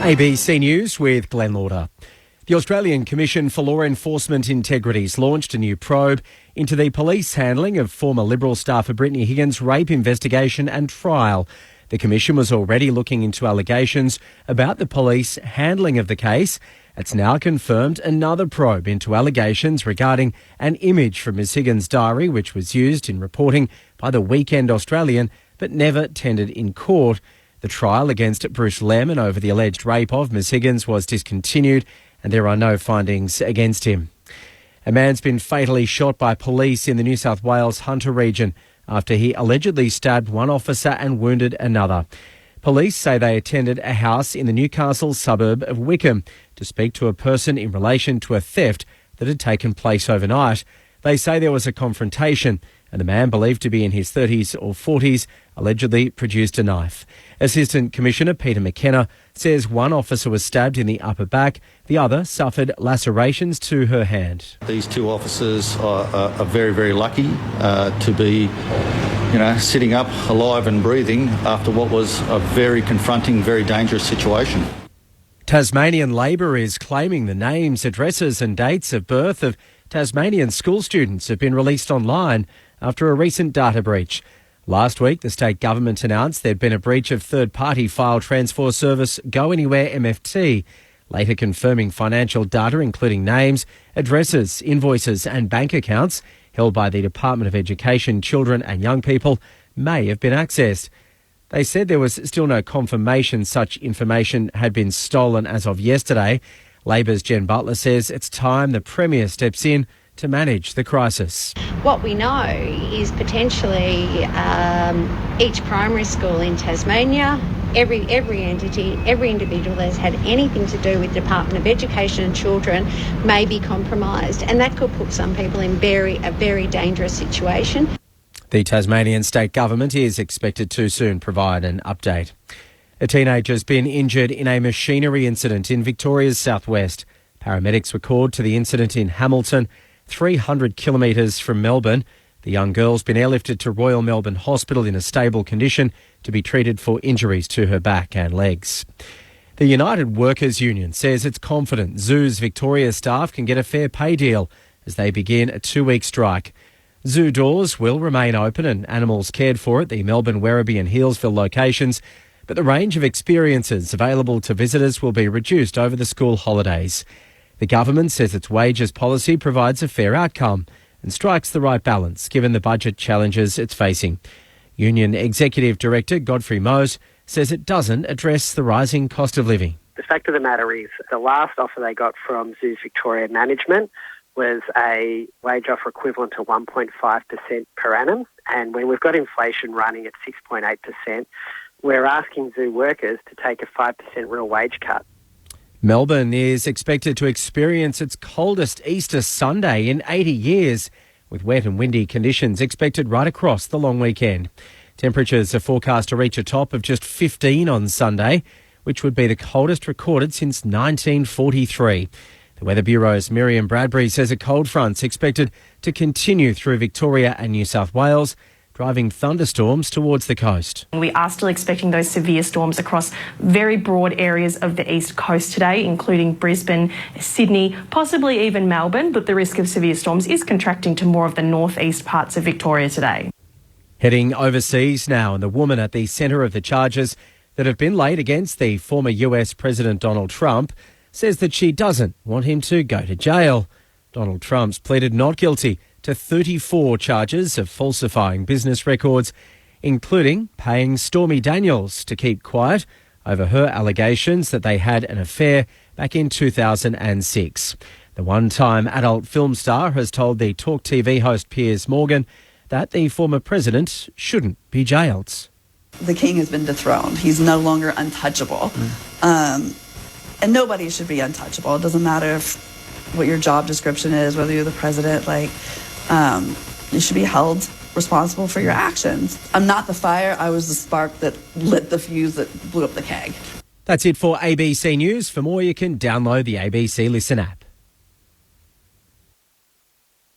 ABC News with Glenn Lauder. The Australian Commission for Law Enforcement Integrity's launched a new probe into the police handling of former Liberal staffer Brittany Higgins' rape investigation and trial. The Commission was already looking into allegations about the police handling of the case. It's now confirmed another probe into allegations regarding an image from Ms Higgins' diary, which was used in reporting by the Weekend Australian but never tendered in court. The trial against Bruce Lemon over the alleged rape of Ms Higgins was discontinued and there are no findings against him. A man's been fatally shot by police in the New South Wales Hunter region after he allegedly stabbed one officer and wounded another. Police say they attended a house in the Newcastle suburb of Wickham to speak to a person in relation to a theft that had taken place overnight. They say there was a confrontation and the man, believed to be in his 30s or 40s, allegedly produced a knife. Assistant Commissioner Peter McKenna says one officer was stabbed in the upper back, the other suffered lacerations to her hand. These two officers are very, very lucky to be, sitting up alive and breathing after what was a very confronting, very dangerous situation. Tasmanian Labor is claiming the names, addresses and dates of birth of Tasmanian school students have been released online after a recent data breach. Last week, the state government announced there'd been a breach of third-party file transfer service Go Anywhere MFT, later confirming financial data including names, addresses, invoices and bank accounts held by the Department of Education, Children and Young People may have been accessed. They said there was still no confirmation such information had been stolen as of yesterday. Labor's Jen Butler says it's time the Premier steps in to manage the crisis. What we know is potentially each primary school in Tasmania, every entity, every individual that has had anything to do with the Department of Education and Children may be compromised, and that could put some people in a very dangerous situation. The Tasmanian state government is expected to soon provide an update. A teenager has been injured in a machinery incident in Victoria's southwest. Paramedics were called to the incident in Hamilton, 300 kilometres from Melbourne. The young girl's been airlifted to Royal Melbourne Hospital in a stable condition to be treated for injuries to her back and legs. The United Workers Union says it's confident Zoos Victoria staff can get a fair pay deal as they begin a 2-week strike. Zoo doors will remain open and animals cared for at the Melbourne, Werribee and Healesville locations, but the range of experiences available to visitors will be reduced over the school holidays. The government says its wages policy provides a fair outcome and strikes the right balance given the budget challenges it's facing. Union Executive Director Godfrey Mose says it doesn't address the rising cost of living. The fact of the matter is the last offer they got from Zoos Victoria management was a wage offer equivalent to 1.5% per annum, and when we've got inflation running at 6.8%, we're asking zoo workers to take a 5% real wage cut. Melbourne is expected to experience its coldest Easter Sunday in 80 years, with wet and windy conditions expected right across the long weekend. Temperatures are forecast to reach a top of just 15 on Sunday, which would be the coldest recorded since 1943. The Weather Bureau's Miriam Bradbury says a cold front's expected to continue through Victoria and New South Wales, driving thunderstorms towards the coast. We are still expecting those severe storms across very broad areas of the east coast today, including Brisbane, Sydney, possibly even Melbourne, but the risk of severe storms is contracting to more of the northeast parts of Victoria today. Heading overseas now, and the woman at the centre of the charges that have been laid against the former US President Donald Trump says that she doesn't want him to go to jail. Donald Trump's pleaded not guilty to 34 charges of falsifying business records, including paying Stormy Daniels to keep quiet over her allegations that they had an affair back in 2006. The one-time adult film star has told the Talk TV host Piers Morgan that the former president shouldn't be jailed. The king has been dethroned. He's no longer untouchable. And nobody should be untouchable. It doesn't matter what your job description is, whether you're the president, you should be held responsible for your actions. I'm not the fire, I was the spark that lit the fuse that blew up the keg. That's it for ABC News. For more, you can download the ABC Listen app.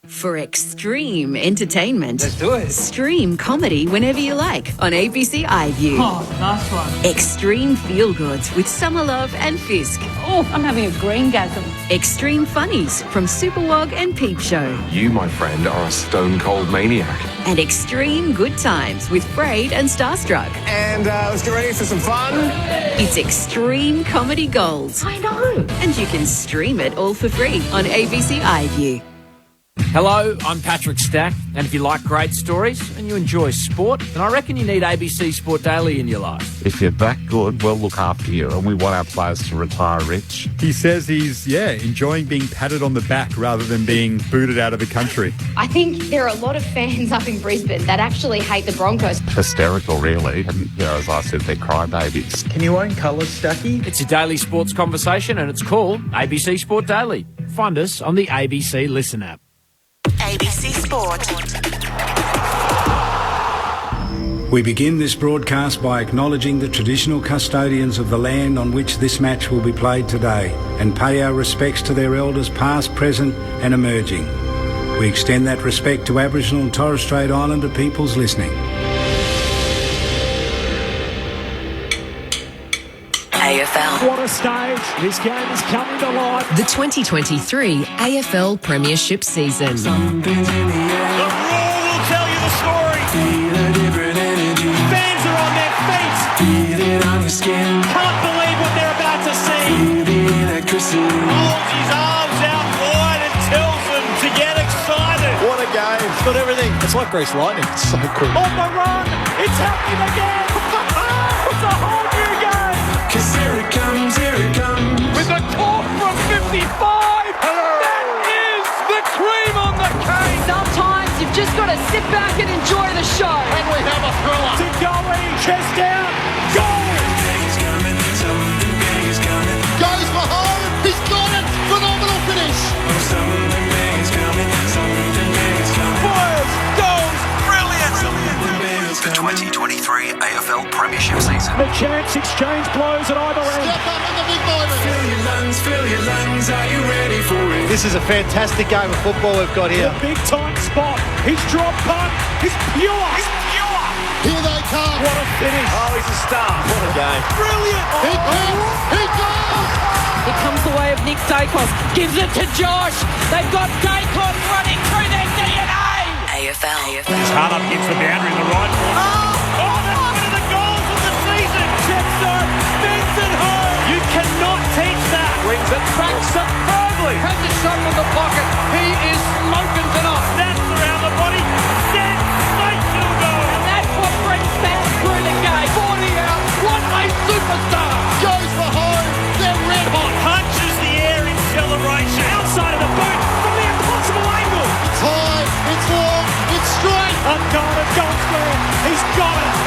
For extreme entertainment. Let's do it. Stream comedy whenever you like on ABC iView. Oh, nice one. Extreme feel-goods with Summer Love and Fisk. Oh, I'm having a green-gasm. Extreme funnies from Superwog and Peep Show. You, my friend, are a stone-cold maniac. And extreme good times with Braid and Starstruck. And let's get ready for some fun. It's Extreme Comedy Gold. I know. And you can stream it all for free on ABC iView. Hello, I'm Patrick Stack, and if you like great stories and you enjoy sport, then I reckon you need ABC Sport Daily in your life. If you're that good, we'll look after you, and we want our players to retire rich. He says he's, enjoying being patted on the back rather than being booted out of the country. I think there are a lot of fans up in Brisbane that actually hate the Broncos. Hysterical, really. And, as I said, they're crybabies. Can you own colours, Stacky? It's a daily sports conversation, and it's called ABC Sport Daily. Find us on the ABC Listen app. ABC Sport. We begin this broadcast by acknowledging the traditional custodians of the land on which this match will be played today and pay our respects to their elders past, present and emerging. We extend that respect to Aboriginal and Torres Strait Islander peoples listening. AFL. What a stage. This game is coming to life. The 2023 AFL Premiership season. The roar will tell you the story. Fans are on their feet. Can't believe what they're about to see. Holds his arms out wide and tells them to get excited. What a game. It's got everything. It's like Grease Lightning. It's so cool. On the run. It's happening again. It's a whole new game. Cause here it comes, here it comes. With a talk from 55. That is the cream on the cake. Sometimes you've just got to sit back and enjoy the show. And we have a thriller. To Gully, chest down, goal. Something big is coming. Goes for home. He's got it. Phenomenal finish. Oh, something big is coming. Something big is coming. Fires, goals, brilliant. The 2023 AFL Premiership season. The chance exchange blows at either end. Step up in the big moment. Fill your lungs, are you ready for it? This is a fantastic game of football we've got here. The big time spot. His drop punt is pure. Here they come. What a finish. Oh, he's a star. What a game. Brilliant. He goes. He goes. Here comes the way of Nick Dacos. Gives it to Josh. They've got Dacos running through their DNA. AFL. His heart up against the boundary in the right corner. Oh, that's one of the goals of the season. Chepstow bends it home. You cannot teach that. Wings it back superbly. Has a shot from the pocket. He is smoking tonight. Snaps around the body. Sensational goal. And that's what brings fans through the game. 40 out. What a superstar. Goes for home. They're red hot. Punches the air in celebration. Outside of the boot from the impossible angle. It's high. It's long. It's straight. Unguarded goal square. He's got it.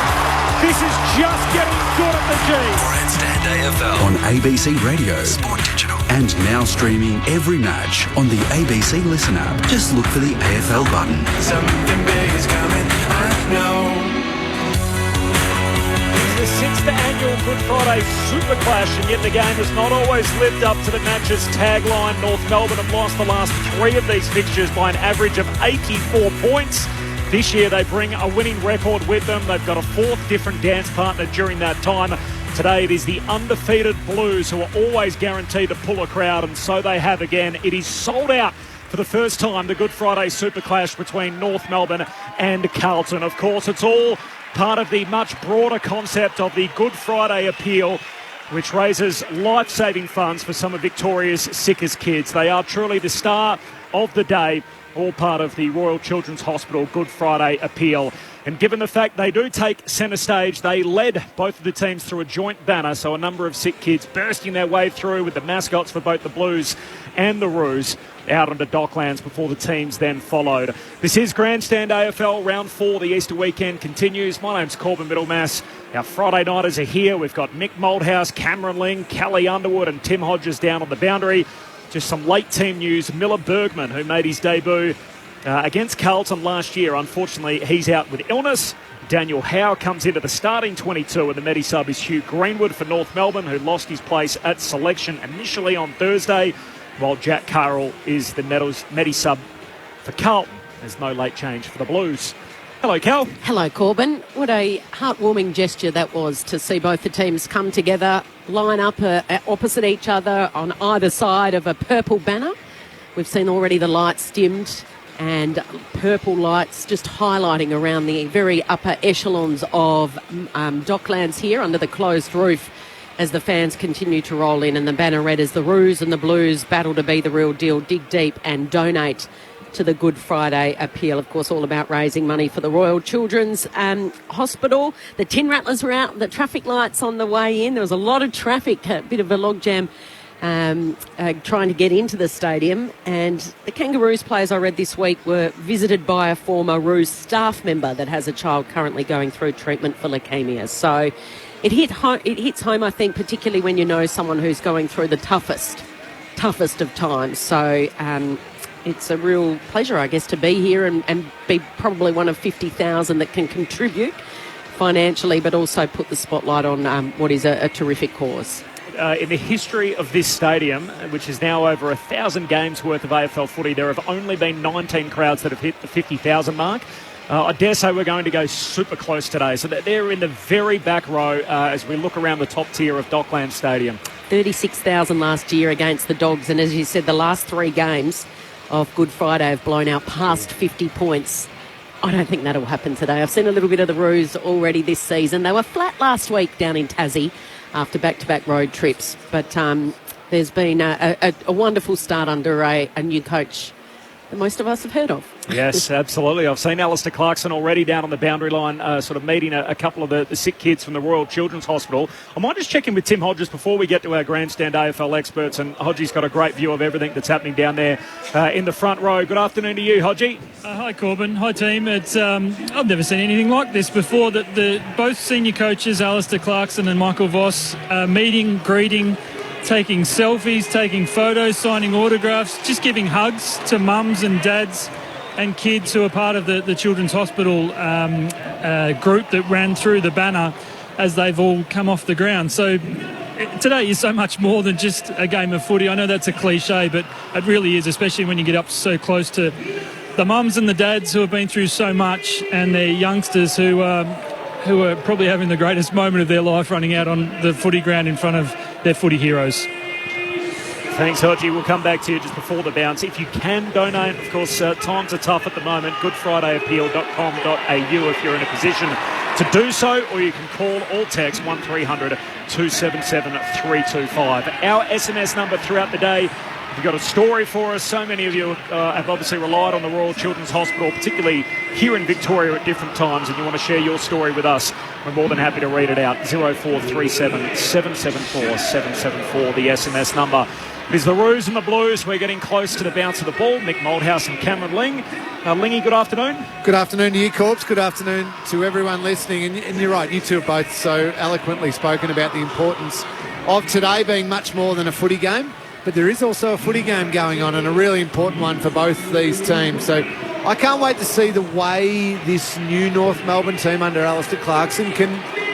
This is just getting good at the G. Grandstand AFL. On ABC Radio. Sport Digital. And now streaming every match on the ABC Listen app. Just look for the AFL button. Something big is coming, I know. The 6th annual Good Friday Super Clash, and yet the game has not always lived up to the match's tagline. North Melbourne have lost the last 3 of these fixtures by an average of 84 points. This year they bring a winning record with them. They've got a 4th different dance partner during that time. Today it is the undefeated Blues who are always guaranteed to pull a crowd, and so they have again. It is sold out for the first time, the Good Friday Super Clash between North Melbourne and Carlton. Of course, it's all part of the much broader concept of the Good Friday Appeal, which raises life-saving funds for some of Victoria's sickest kids. They are truly the star of the day, all part of the Royal Children's Hospital Good Friday Appeal. And given the fact they do take centre stage, they led both of the teams through a joint banner, so a number of sick kids bursting their way through with the mascots for both the Blues and the Roos out onto Docklands before the teams then followed. This is Grandstand AFL Round 4. The Easter weekend continues. My name's Corbin Middlemass. Our Friday nighters are here. We've got Mick Moldhouse, Cameron Ling, Callie Underwood and Tim Hodges down on the boundary. Just some late team news. Miller Bergman, who made his debut against Carlton last year. Unfortunately, he's out with illness. Daniel Howe comes into the starting 22, and the Medi-sub is Hugh Greenwood for North Melbourne, who lost his place at selection initially on Thursday, while Jack Carroll is the Medi-sub for Carlton. There's no late change for the Blues. Hello, Cal. Hello, Corbin. What a heartwarming gesture that was to see both the teams come together, line up opposite each other on either side of a purple banner. We've seen already the lights dimmed and purple lights just highlighting around the very upper echelons of Docklands here under the closed roof as the fans continue to roll in, and the banner red as the Roos and the Blues battle to be the real deal, dig deep and donate to the Good Friday appeal. Of course, all about raising money for the Royal Children's Hospital. The Tin Rattlers were out, the traffic lights on the way in. There was a lot of traffic, a bit of a logjam trying to get into the stadium. And the Kangaroos players I read this week were visited by a former Roos staff member that has a child currently going through treatment for leukemia. So it hits home, I think, particularly when you know someone who's going through the toughest of times. So it's a real pleasure, I guess, to be here and be probably one of 50,000 that can contribute financially, but also put the spotlight on what is a terrific cause. In the history of this stadium, which is now over 1,000 games worth of AFL footy, there have only been 19 crowds that have hit the 50,000 mark. I dare say we're going to go super close today. So they're in the very back row as we look around the top tier of Docklands Stadium. 36,000 last year against the Dogs, and as you said, the last 3 games of Good Friday have blown out past 50 points. I don't think that'll happen today. I've seen a little bit of the Roos already this season. They were flat last week down in Tassie after back-to-back road trips. But there's been a wonderful start under a new coach that most of us have heard of. Yes, absolutely. I've seen Alistair Clarkson already down on the boundary line sort of meeting a couple of the sick kids from the Royal Children's Hospital. I might just check in with Tim Hodges before we get to our grandstand AFL experts, and Hodgie's got a great view of everything that's happening down there in the front row. Good afternoon to you, Hodgie. Hi, Corbin. Hi, team. It's I've never seen anything like this before, that both senior coaches, Alistair Clarkson and Michael Voss, meeting, greeting, taking selfies, taking photos, signing autographs, just giving hugs to mums and dads and kids who are part of the Children's Hospital group that ran through the banner as they've all come off the ground. So today is so much more than just a game of footy. I know that's a cliche, but it really is, especially when you get up so close to the mums and the dads who have been through so much, and their youngsters who are probably having the greatest moment of their life running out on the footy ground in front of their footy heroes. Thanks, Hodgie. We'll come back to you just before the bounce. If you can donate, of course, times are tough at the moment. goodfridayappeal.com.au if you're in a position to do so, or you can call or text 1300 277 325. Our SMS number throughout the day. If you've got a story for us, so many of you have obviously relied on the Royal Children's Hospital, particularly here in Victoria at different times, and you want to share your story with us, we're more than happy to read it out. 0437 774 774, the SMS number. It is the Roos and the Blues. We're getting close to the bounce of the ball. Mick Moldhouse and Cameron Ling. Lingy, good afternoon. Good afternoon to you, Corbs. Good afternoon to everyone listening. And you're right, you two have both so eloquently spoken about the importance of today being much more than a footy game. But there is also a footy game going on, and a really important one for both these teams. So I can't wait to see the way this new North Melbourne team under Alistair Clarkson can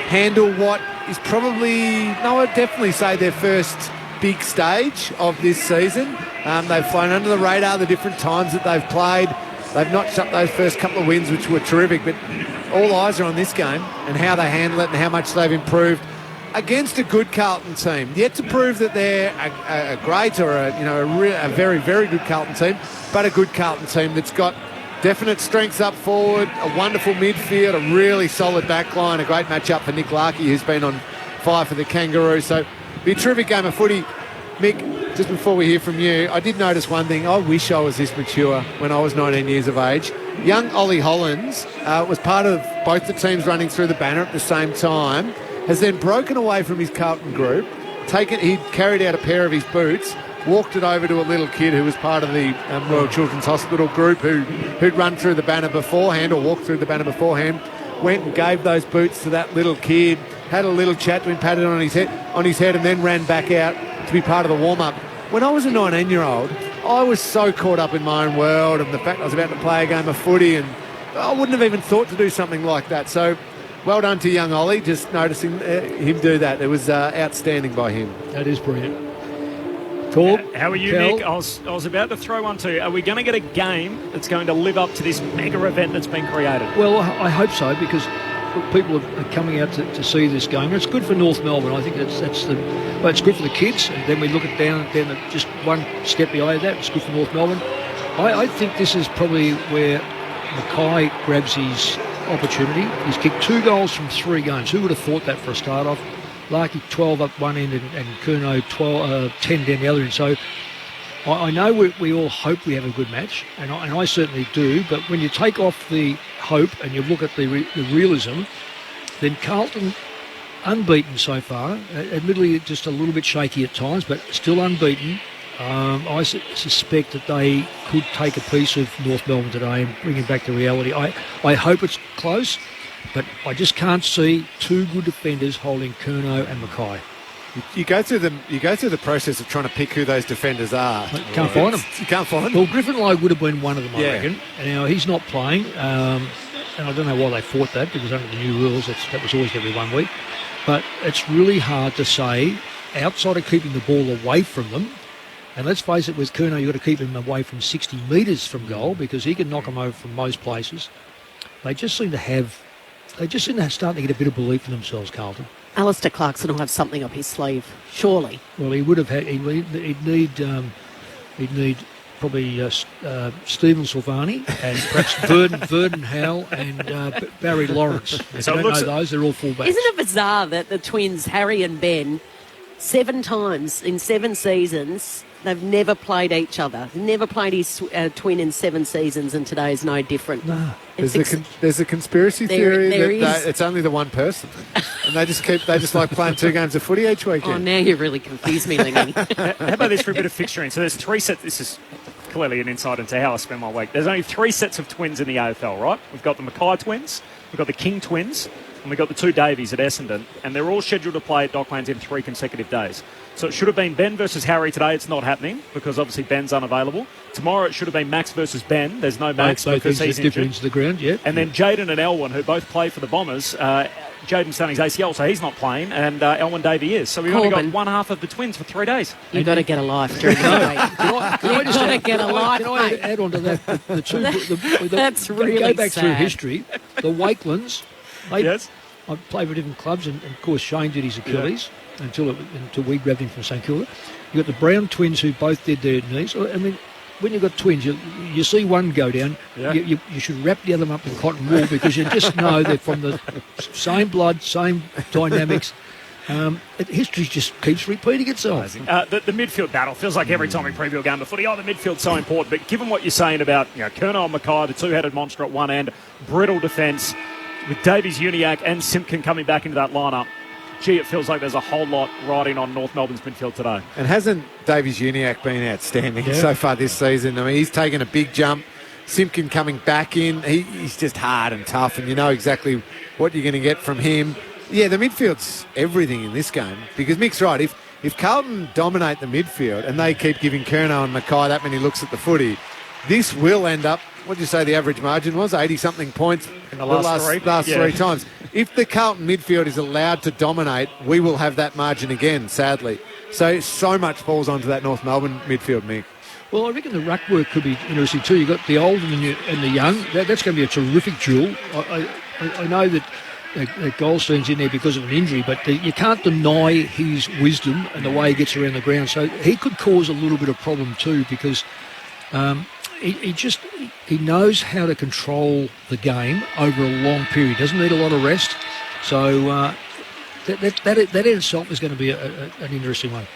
handle what is probably, I'd definitely say their first big stage of this season. They've flown under the radar the different times that they've played. They've notched up those first couple of wins, which were terrific, but all eyes are on this game and how they handle it and how much they've improved against a good Carlton team. Yet to prove that they're a great or a very, very good Carlton team, but a good Carlton team that's got definite strengths up forward, a wonderful midfield, a really solid back line, a great matchup for Nick Larkey, who's been on fire for the Kangaroos. So it'll be a terrific game of footy. Mick, just before we hear from you, I did notice one thing. I wish I was this mature when I was 19 years of age. Young Ollie Hollands was part of both the teams running through the banner at the same time, has then broken away from his Carlton group, he'd carried out a pair of his boots, walked it over to a little kid who was part of the Royal Children's Hospital group who'd run through the banner beforehand or walked through the banner beforehand, went and gave those boots to that little kid, had a little chat to him, patted on his head, and then ran back out to be part of the warm-up. When I was a 19-year-old, I was so caught up in my own world and the fact I was about to play a game of footy, and I wouldn't have even thought to do something like that. So well done to young Ollie, just noticing him do that. It was outstanding by him. That is brilliant. Torb, how are you, Nick? I was about to throw one to you. Are we going to get a game that's going to live up to this mega event that's been created? Well, I hope so, because people are coming out to see this game. And it's good for North Melbourne. I think it's good for the kids. And then we look at down at just one step behind that. It's good for North Melbourne. I think this is probably where Mackay grabs his opportunity. He's kicked 2 goals from 3 games. Who would have thought that for a start off? Larky 12 up one end and Curnow 10 down the other end. So I know we all hope we have a good match, and I certainly do, but when you take off the hope and you look at the realism, then Carlton, unbeaten so far, admittedly just a little bit shaky at times, but still unbeaten. I suspect that they could take a piece of North Melbourne today and bring it back to reality. I hope it's close, but I just can't see 2 good defenders holding Curnow and Mackay. You go through the process of trying to pick who those defenders are. Can't find them. You can't find them. Well, Griffin Lowe would have been one of them, I reckon. And now he's not playing, and I don't know why they fought that, because under the new rules, that was always every 1 week. But it's really hard to say, outside of keeping the ball away from them. And let's face it, with Curnow, you've got to keep him away from 60 metres from goal, because he can knock them over from most places. They just seem to start to get a bit of belief in themselves, Carlton. Alistair Clarkson will have something up his sleeve, surely. Well, he would have had. He'd need probably Stephen Silvani and perhaps Verdon Howell and Barry Lawrence. If you don't know those, they're all fullbacks. Isn't it bizarre that the twins, Harry and Ben, 7 times in 7 seasons, they've never played each other. Never played his twin in 7 seasons, and today is no different. No. There's a conspiracy theory that it's only the one person, and they just like playing 2 games of footy each weekend. Oh, now you really confused me, Lingy. How about this for a bit of fixturing? So there's 3 sets. This is clearly an insight into how I spend my week. There's only 3 sets of twins in the AFL, right? We've got the Mackay twins, we've got the King twins, and we've got the 2 Davies at Essendon, and they're all scheduled to play at Docklands in 3 consecutive days. So it should have been Ben versus Harry today. It's not happening because obviously Ben's unavailable. Tomorrow it should have been Max versus Ben. There's no Max because he's injured. Into the ground, yeah. And then Jaden and Elwyn, who both play for the Bombers, Jaden's done his ACL, so he's not playing, and Elwyn Davey is. So we've only got one half of the twins for 3 days. You've got to get a life during the week. You've got to get a life, Can I add on to that? The 2... That's really go back sad. through history. The Wakelands... Yes. I played for different clubs, and of course Shane did his Achilles until we grabbed him from St Kilda. You got the Brown twins who both did their knees. I mean, when you've got twins, you see one go down, you should wrap the other up in cotton wool, because you just know they're from the same blood, same dynamics. History just keeps repeating itself. The midfield battle feels like every time we preview a game of footy, the midfield's so important. But given what you're saying about Curnow and Mackay, the 2-headed monster at one end, brittle defence, with Davies, Uniacke and Simpkin coming back into that lineup, it feels like there's a whole lot riding on North Melbourne's midfield today. And hasn't Davies Uniacke been outstanding so far this season? I mean, he's taken a big jump. Simpkin coming back in. He's just hard and tough, and you know exactly what you're going to get from him. Yeah, the midfield's everything in this game, because Mick's right. If Carlton dominate the midfield and they keep giving Curnow and Mackay that many looks at the footy, this will end up, what did you say the average margin was? 80-something points in the last 3 times. If the Carlton midfield is allowed to dominate, we will have that margin again, sadly. So much falls onto that North Melbourne midfield, Mick. Well, I reckon the ruck work could be interesting too. You've got the old and the young. That's going to be a terrific duel. I know that Goldstein's in there because of an injury, but you can't deny his wisdom and the way he gets around the ground. So he could cause a little bit of problem too, because... He knows how to control the game over a long period. Doesn't need a lot of rest. So that in itself is going to be an interesting one.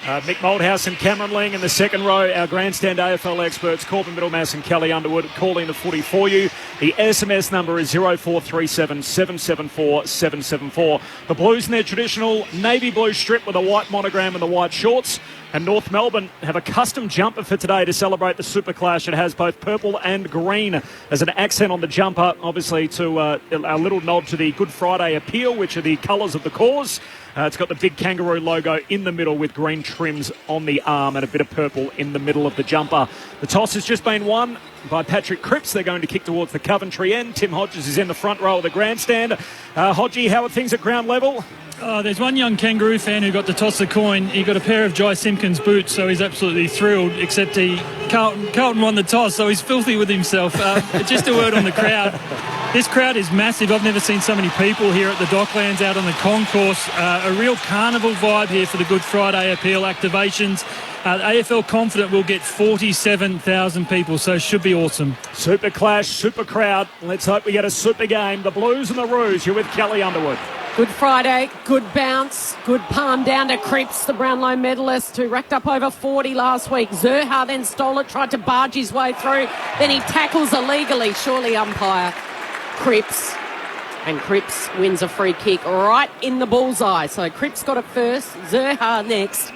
Mick Moldhouse and Cameron Ling in the second row. Our grandstand AFL experts, Corbin Middlemass and Kelly Underwood, calling the footy for you. The SMS number is 0437 774 774. The Blues in their traditional navy blue strip with a white monogram and the white shorts. And North Melbourne have a custom jumper for today to celebrate the Super Clash. It has both purple and green as an accent on the jumper, obviously to a little nod to the Good Friday appeal, which are the colours of the cause. It's got the big kangaroo logo in the middle with green trims on the arm and a bit of purple in the middle of the jumper. The toss has just been won by Patrick Cripps. They're going to kick towards the at Coventry End. Tim Hodges is in the front row of the grandstand. Hodgie, how are things at ground level? There's one young Kangaroo fan who got to toss the coin. He got a pair of Jai Simpkins boots, so he's absolutely thrilled, except Carlton won the toss, so he's filthy with himself. Just a word on the crowd. This crowd is massive. I've never seen so many people here at the Docklands out on the concourse. A real carnival vibe here for the Good Friday appeal activations. AFL confident we'll get 47,000 people, so it should be awesome. Super clash, super crowd. Let's hope we get a super game. The Blues and the Roos. You're with Kelly Underwood. Good Friday, good bounce, good palm down to Cripps, the Brownlow medalist, who racked up over 40 last week. Zerha then stole it, tried to barge his way through. Then he tackles illegally, surely umpire Cripps. And Cripps wins a free kick right in the bullseye. So Cripps got it first, Zerha next.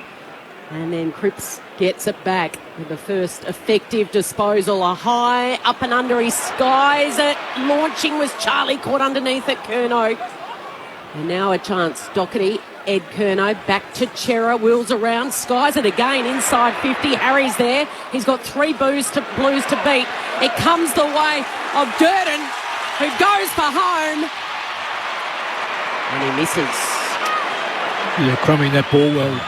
And then Cripps gets it back with the first effective disposal. A high up and under, he skies it. Launching was Charlie, caught underneath it, Curnow. And now a chance, Doherty, Ed Curnow, back to Chera, wheels around, skies it again, inside 50, Harry's there. He's got 3 Blues to beat. It comes the way of Durden, who goes for home. And he misses. Yeah, crumbing that ball well,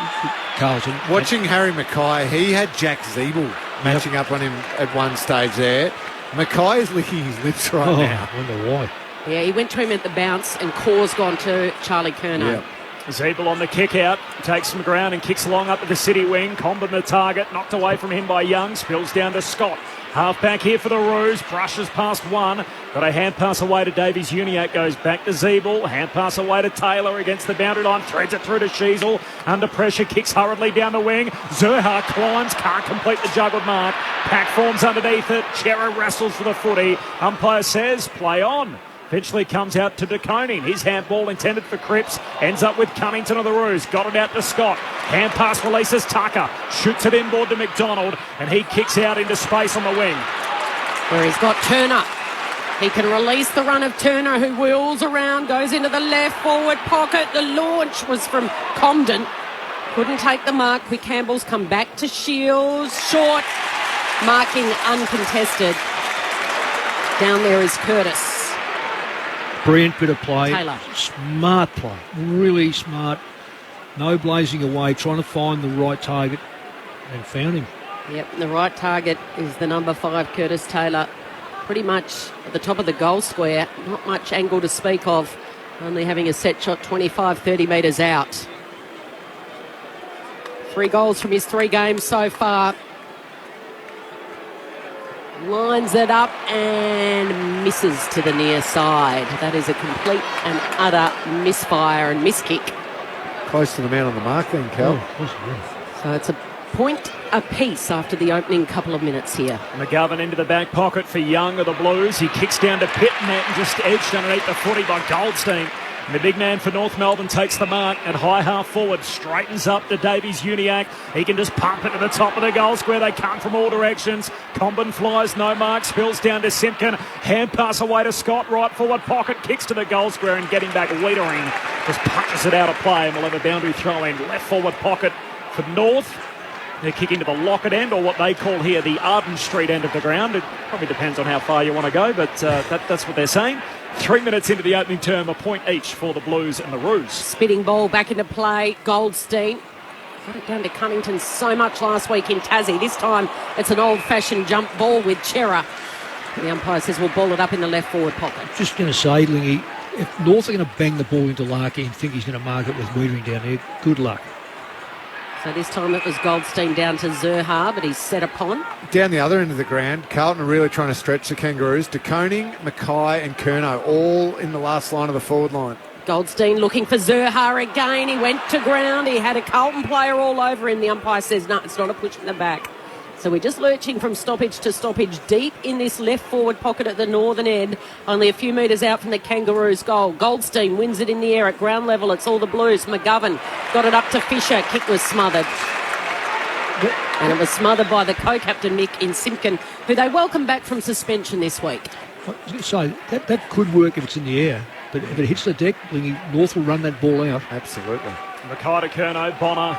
Carlton. Watching Harry Mackay, he had Jack Zeeble matching up on him at one stage there. Mackay is licking his lips right now. I wonder why. Yeah, he went to him at the bounce and Caw's gone to Charlie Curnow. Yep. Zeeble on the kick out, takes some ground and kicks along up to the city wing. Comben the target, knocked away from him by Young, spills down to Scott. Half back here for the Roos, brushes past one. Got a hand pass away to Davies Uniac, goes back to Zeeble. Hand pass away to Taylor against the boundary line, threads it through to Sheasel. Under pressure, kicks hurriedly down the wing. Zerha climbs, can't complete the juggled mark. Pack forms underneath it. Chera wrestles for the footy. Umpire says, play on. Eventually comes out to DeConing. His handball intended for Cripps. Ends up with Cunnington of the Roos. Got it out to Scott. Hand pass releases Tucker. Shoots it inboard to McDonald. And he kicks out into space on the wing. Where he's got Turner. He can release the run of Turner, who wheels around, goes into the left forward pocket. The launch was from Comden. Couldn't take the mark. Quick handballs come back to Shields. Short. Marking uncontested. Down there is Curtis. Brilliant bit of play. Taylor. Smart play. Really smart. No blazing away, trying to find the right target, and found him. Yep, the right target is the number 5, Curtis Taylor. Pretty much at the top of the goal square. Not much angle to speak of. Only having a set shot 25, 30 metres out. 3 goals from his 3 games so far. Lines it up and misses to the near side. That is a complete and utter misfire and miskick. Close to the man on the mark then, Cal. So it's a point apiece after the opening couple of minutes here. McGovern into the back pocket for Young of the Blues. He kicks down to Pittman and just edged underneath the footy by Goldstein. And the big man for North Melbourne takes the mark and high half forward, straightens up to Davies Uniac. He can just pump it to the top of the goal square. They come from all directions. Comben flies, no mark, spills down to Simpkin. Hand pass away to Scott, right forward pocket, kicks to the goal square and getting back Wiedering. Just punches it out of play and we'll have a boundary throw in. Left forward pocket for North. They're kicking to the Lockett end, or what they call here the Arden Street end of the ground. It probably depends on how far you want to go, but that's what they're saying. 3 minutes into the opening term, a point each for the Blues and the Roos. Spitting ball back into play. Goldstein got it down to Cunnington so much last week in Tassie. This time it's an old-fashioned jump ball with Chera. The umpire says we'll ball it up in the left forward pocket. Just going to say, Lingy, if North are going to bang the ball into Larky and think he's going to mark it with Wiedering down there, good luck. So this time it was Goldstein down to Zerha, but he's set upon. Down the other end of the ground, Carlton are really trying to stretch the Kangaroos. DeConing, Mackay and Curnow all in the last line of the forward line. Goldstein looking for Zerha again. He went to ground. He had a Carlton player all over him. The umpire says, no, it's not a push in the back. So we're just lurching from stoppage to stoppage deep in this left forward pocket at the northern end, only a few metres out from the Kangaroos' goal. Goldstein wins it in the air at ground level. It's all the Blues. McGovern got it up to Fisher. Kick was smothered. And it was smothered by the co-captain Mick in Simpkin, who they welcome back from suspension this week. I was going to say, that could work if it's in the air, but if it hits the deck, North will run that ball out. Absolutely. Mackay to Curnow, Bonner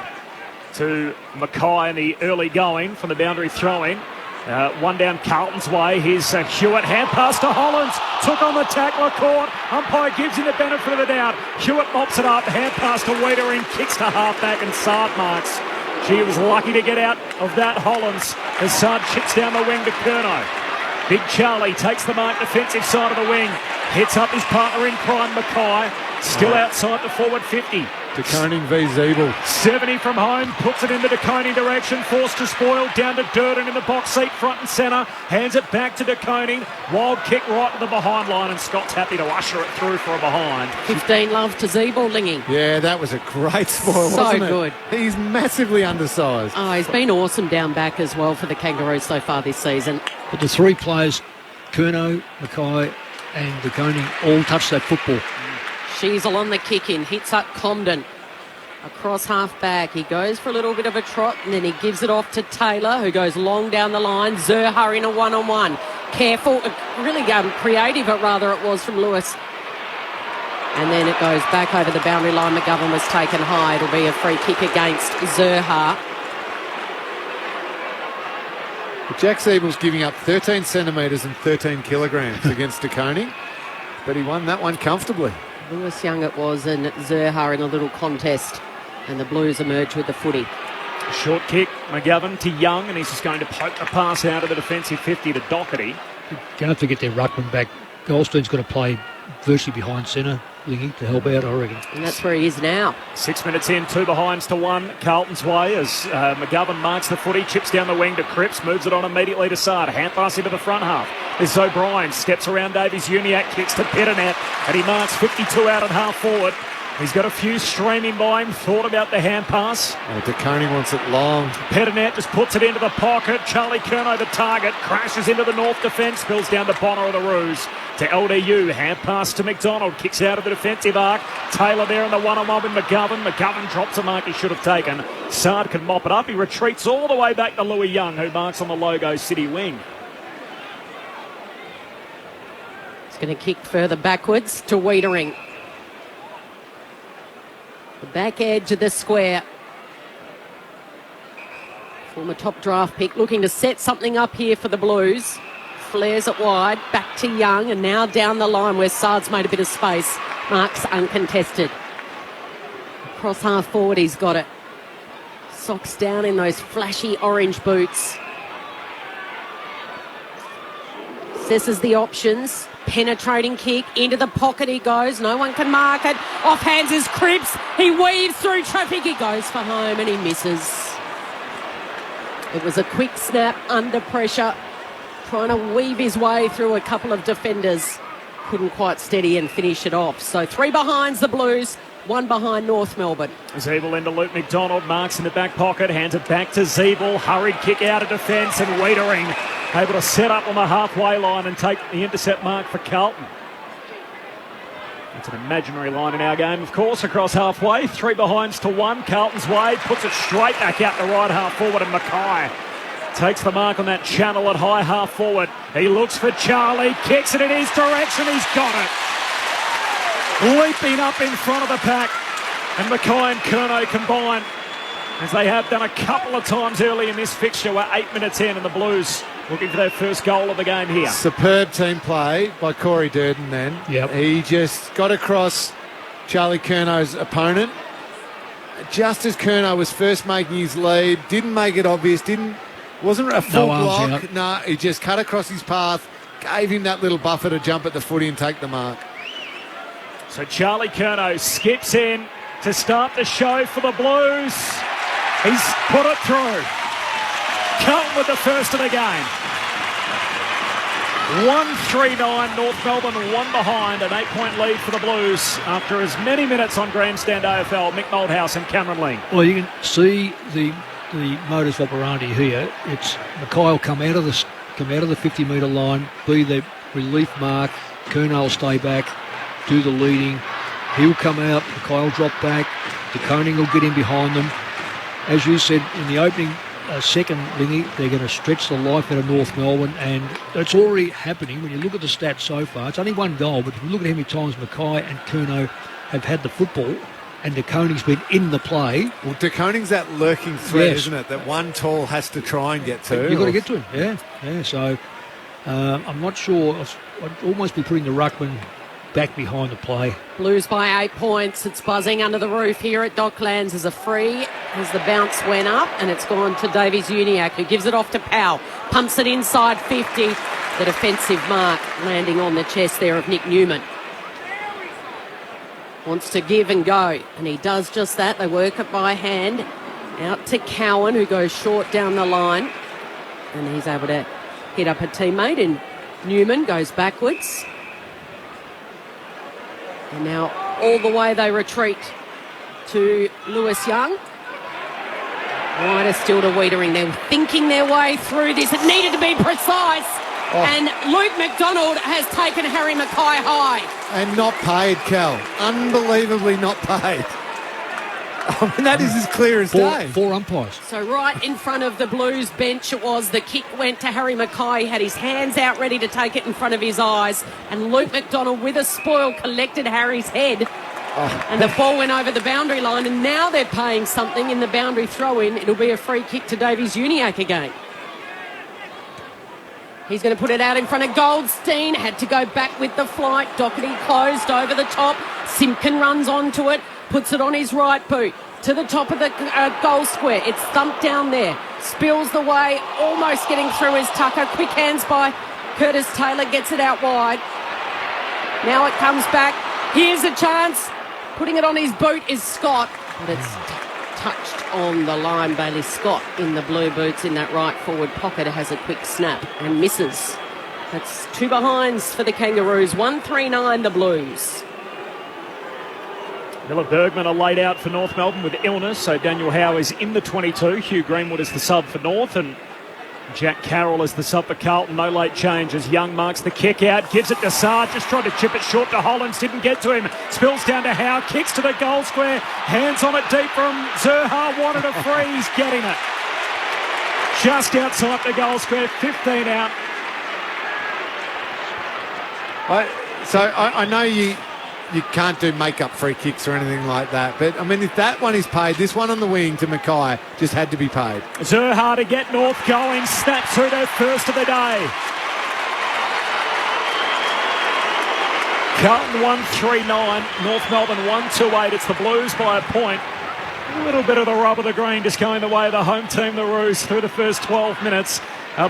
to Mackay in the early going from the boundary throw-in. One down Carlton's way. Here's Hewitt. Hand pass to Hollands. Took on the tackler, caught. Umpire gives him the benefit of the doubt. Hewitt mops it up. Hand pass to Wiedering. Kicks to halfback and Sard marks. She was lucky to get out of that, Hollands, as Sard chips down the wing to Curnow. Big Charlie takes the mark defensive side of the wing. Hits up his partner in crime, Mackay. Still outside the forward 50. De Koning v Zeeble. 70 from home, puts it into De Koning direction, forced to spoil, down to Durden in the box seat, front and centre, hands it back to De Koning, wild kick right to the behind line, and Scott's happy to usher it through for a behind. 15 love to Zeeble, Lingy. Yeah, that was a great spoil, wasn't it? So good. He's massively undersized. Oh, he's been awesome down back as well for the Kangaroos so far this season. But the three players, Curnow, Mackay and De Koning, all touched that football. Sheasel on the kick in, hits up Comden. Across half back, he goes for a little bit of a trot and then he gives it off to Taylor, who goes long down the line. Zerha in a one-on-one. Careful, really creative it was from Lewis. And then it goes back over the boundary line. McGovern was taken high. It'll be a free kick against Zerha. Jack Zeeble's giving up 13 centimetres and 13 kilograms against De Koning, but he won that one comfortably. Lewis Young it was, and Zerha in a little contest, and the Blues emerge with the footy. Short kick, McGovern to Young, and he's just going to poke the pass out of the defensive 50 to Doherty. Don't forget their ruckman back. Goldstein's got to play virtually behind centre, Lingy, to help out, I reckon. And that's where he is now. 6 minutes in, 2 behinds to 1, Carlton's way, as McGovern marks the footy, chips down the wing to Cripps, moves it on immediately to Sard, hand pass into the front half. There's O'Brien, steps around Davies Uniacke, kicks to Pettinet, and he marks 52 out at half forward. He's got a few streaming by him, thought about the hand pass. De Koning wants it long. Pettinet just puts it into the pocket. Charlie Curnow, the target, crashes into the North defence, spills down to Bonner of the Roos. To LDU, hand pass to McDonald, kicks out of the defensive arc. Taylor there in the one-on-one with McGovern. McGovern drops a mark he should have taken. Sard can mop it up. He retreats all the way back to Louis Young, who marks on the Logo City wing. He's going to kick further backwards to Wiedering. The back edge of the square. Former top draft pick looking to set something up here for the Blues. Flares it wide, back to Young, and now down the line where Sard's made a bit of space. Marks uncontested. Across half forward, he's got it. Socks down in those flashy orange boots. Assesses the options. Penetrating kick, into the pocket he goes, no one can mark it, off hands is Cripps, he weaves through traffic, he goes for home and he misses. It was a quick snap under pressure, trying to weave his way through a couple of defenders, couldn't quite steady and finish it off. So 3 behinds the Blues, 1 behind North Melbourne. Zeeble into Luke McDonald, marks in the back pocket, hands it back to Zeeble, hurried kick out of defence, and Wiedering able to set up on the halfway line and take the intercept mark for Carlton. It's an imaginary line in our game, of course, across halfway. 3 behinds to 1. Carlton's way, puts it straight back out the right half forward, and Mackay takes the mark on that channel at high half forward. He looks for Charlie, kicks it in his direction, he's got it. Leaping up in front of the pack, and Mackay and Curnow combine, as they have done a couple of times early in this fixture. We're 8 minutes in, and the Blues looking for their first goal of the game here. Superb team play by Corey Durden then. Yep. He just got across Charlie Curnow's opponent. Just as Curnow was first making his lead, didn't make it obvious, wasn't a full block. No, he just cut across his path, gave him that little buffer to jump at the footy and take the mark. So Charlie Curnow skips in to start the show for the Blues. He's put it through. Carlton with the first of the game. 1-3-9, North Melbourne 1 behind, an 8-point lead for the Blues after as many minutes on Grandstand AFL. Mick Moldhouse and Cameron Ling. Well, you can see the modus operandi here. It's Mackay will come out of the 50-metre line, be the relief mark. Curnow will stay back, do the leading. He'll come out, Mackay will drop back. De Koning will get in behind them. As you said in the opening second, Lingy, they're going to stretch the life out of North Melbourne, and it's already happening. When you look at the stats so far, it's only 1 goal, but if you look at how many times Mackay and Curnow have had the football, and De Koning's been in the play. Well, De Koning's that lurking threat, Yes. isn't it? That one tall has to try and get to. You've got to get to him, yeah. So I'm not sure. I'd almost be putting the ruckman back behind the play. Blues by 8 points. It's buzzing under the roof here at Docklands as a free as the bounce went up, and it's gone to Davies Uniacke, who gives it off to Powell. Pumps it inside 50. The defensive mark landing on the chest there of Nick Newman. Wants to give and go, and he does just that. They work it by hand. Out to Cowan, who goes short down the line, and he's able to hit up a teammate, and Newman goes backwards. And now all the way they retreat to Lewis Young. Wider still to Wiedering. They're thinking their way through this. It needed to be precise. Oh. And Luke McDonald has taken Harry Mackay high. And not paid, Cal. Unbelievably not paid. I mean, that is as clear as day. Four umpires. So right in front of the Blues bench it was. The kick went to Harry Mackay. He had his hands out ready to take it in front of his eyes. And Luke McDonald, with a spoil, collected Harry's head. And the ball went over the boundary line. And now they're paying something in the boundary throw-in. It'll be a free kick to Davies Uniacke again. He's going to put it out in front of Goldstein. Had to go back with the flight. Doherty closed over the top. Simpkin runs onto it. Puts it on his right boot. To the top of the goal square. It's thumped down there. Spills the way. Almost getting through is Tucker. Quick hands by Curtis Taylor. Gets it out wide. Now it comes back. Here's a chance. Putting it on his boot is Scott. But it's touched on the line. Bailey Scott in the blue boots in that right forward pocket has a quick snap and misses. That's 2 behinds for the Kangaroos. 1-3-9 the Blues. Miller Bergman are laid out for North Melbourne with illness, so Daniel Howe is in the 22. Hugh Greenwood is the sub for North, and Jack Carroll is the sub for Carlton. No late changes. Young marks the kick out, gives it to Sarge, just tried to chip it short to Hollands, didn't get to him. Spills down to Howe, kicks to the goal square, hands on it deep from Zerha, wanted a free, he's getting it. Just outside the goal square, 15 out. I know you can't do make-up free kicks or anything like that. But, I mean, if that one is paid, this one on the wing to Mackay just had to be paid. Zerha to get North going. Snap through their first of the day. Carlton 1-3-9. North Melbourne 1-2-8. It's the Blues by a point. A little bit of the rub of the green just going the way of the home team, the Roos, through the first 12 minutes.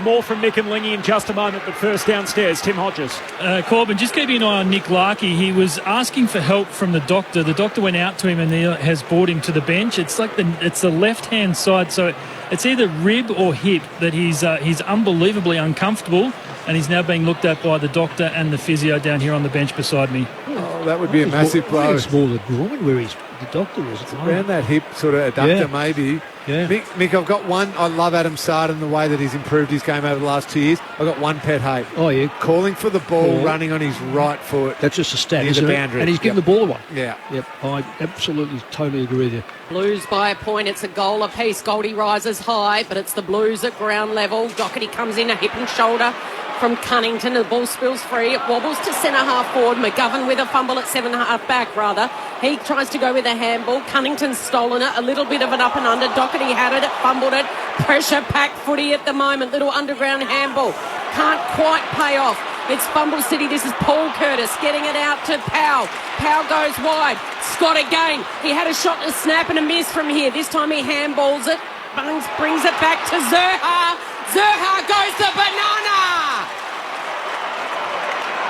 More from Nick and Lingy in just a moment, but first downstairs, Tim Hodges. Corbin, just keeping an eye on Nick Larkey. He was asking for help from the doctor. The doctor went out to him and he has brought him to the bench. It's like it's the left-hand side, so it's either rib or hip that he's unbelievably uncomfortable, and he's now being looked at by the doctor and the physio down here on the bench beside me. Oh, that would be a massive blow. It's more the groin where the doctor was. It's around that hip sort of adductor, maybe. Yeah. Mick, I've got one. I love Adam Sarden, the way that he's improved his game over the last 2 years. I've got one pet hate. Oh, yeah. Calling for the ball, running on his right foot. That's just a stat, near isn't the it? boundary. And he's given the ball away. Yeah. Yep. I absolutely, totally agree with you. Blues by a point. It's a goal apiece. Goldie rises high, but it's the Blues at ground level. Doherty comes in, a hip and shoulder from Cunnington. The ball spills free. It wobbles to centre half forward. McGovern with a fumble at 7.5 back, rather. He tries to go with a handball. Cunnington's stolen it. A little bit of an up and under. Doherty had it. Fumbled it. Pressure pack footy at the moment. Little underground handball. Can't quite pay off. It's Fumble City. This is Paul Curtis getting it out to Powell. Powell goes wide. Scott again. He had a shot to snap and a miss from here. This time he handballs it. Bungs brings it back to Zerha. Zerha goes the banana.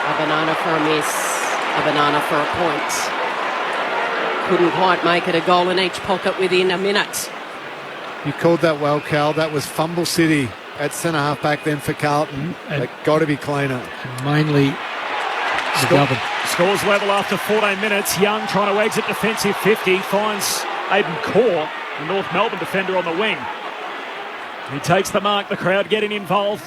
A banana for a miss. A banana for a point. Couldn't quite make it. A goal in each pocket within a minute. You called that well, Cal. That was Fumble City at centre half back then for Carlton. They've got to be cleaner. Mainly Scores level after 14 minutes. Young trying to exit defensive 50. Finds Aiden Corr, the North Melbourne defender, on the wing. He takes the mark. The crowd getting involved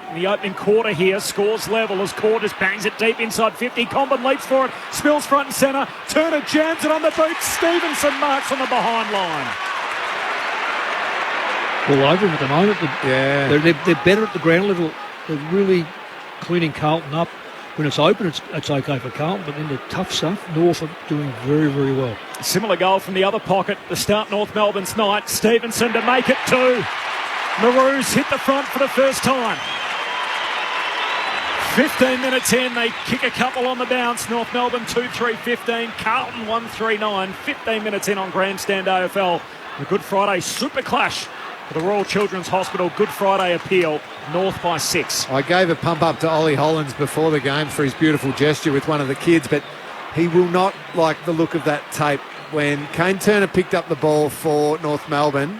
in the opening quarter here. Scores level as Corr just bangs it deep inside 50. Combin leaps for it. Spills front and centre. Turner jams it on the boot. Stevenson marks on the behind line. All over him at the moment. They're better at the ground level. They're really cleaning Carlton up. when it's open, it's okay for Carlton, but then the tough stuff, North are doing very, very well. Similar goal from the other pocket to start North Melbourne's night. Stevenson to make it 2. Maroons hit the front for the first time. 15 minutes in, they kick a couple on the bounce. North Melbourne 2-3-15, Carlton 1-3-9. 15 minutes in on Grandstand AFL. The Good Friday super clash for the Royal Children's Hospital Good Friday appeal. North by 6. I gave a pump up to Ollie Hollands before the game for his beautiful gesture with one of the kids, but he will not like the look of that tape. When Kane Turner picked up the ball for North Melbourne,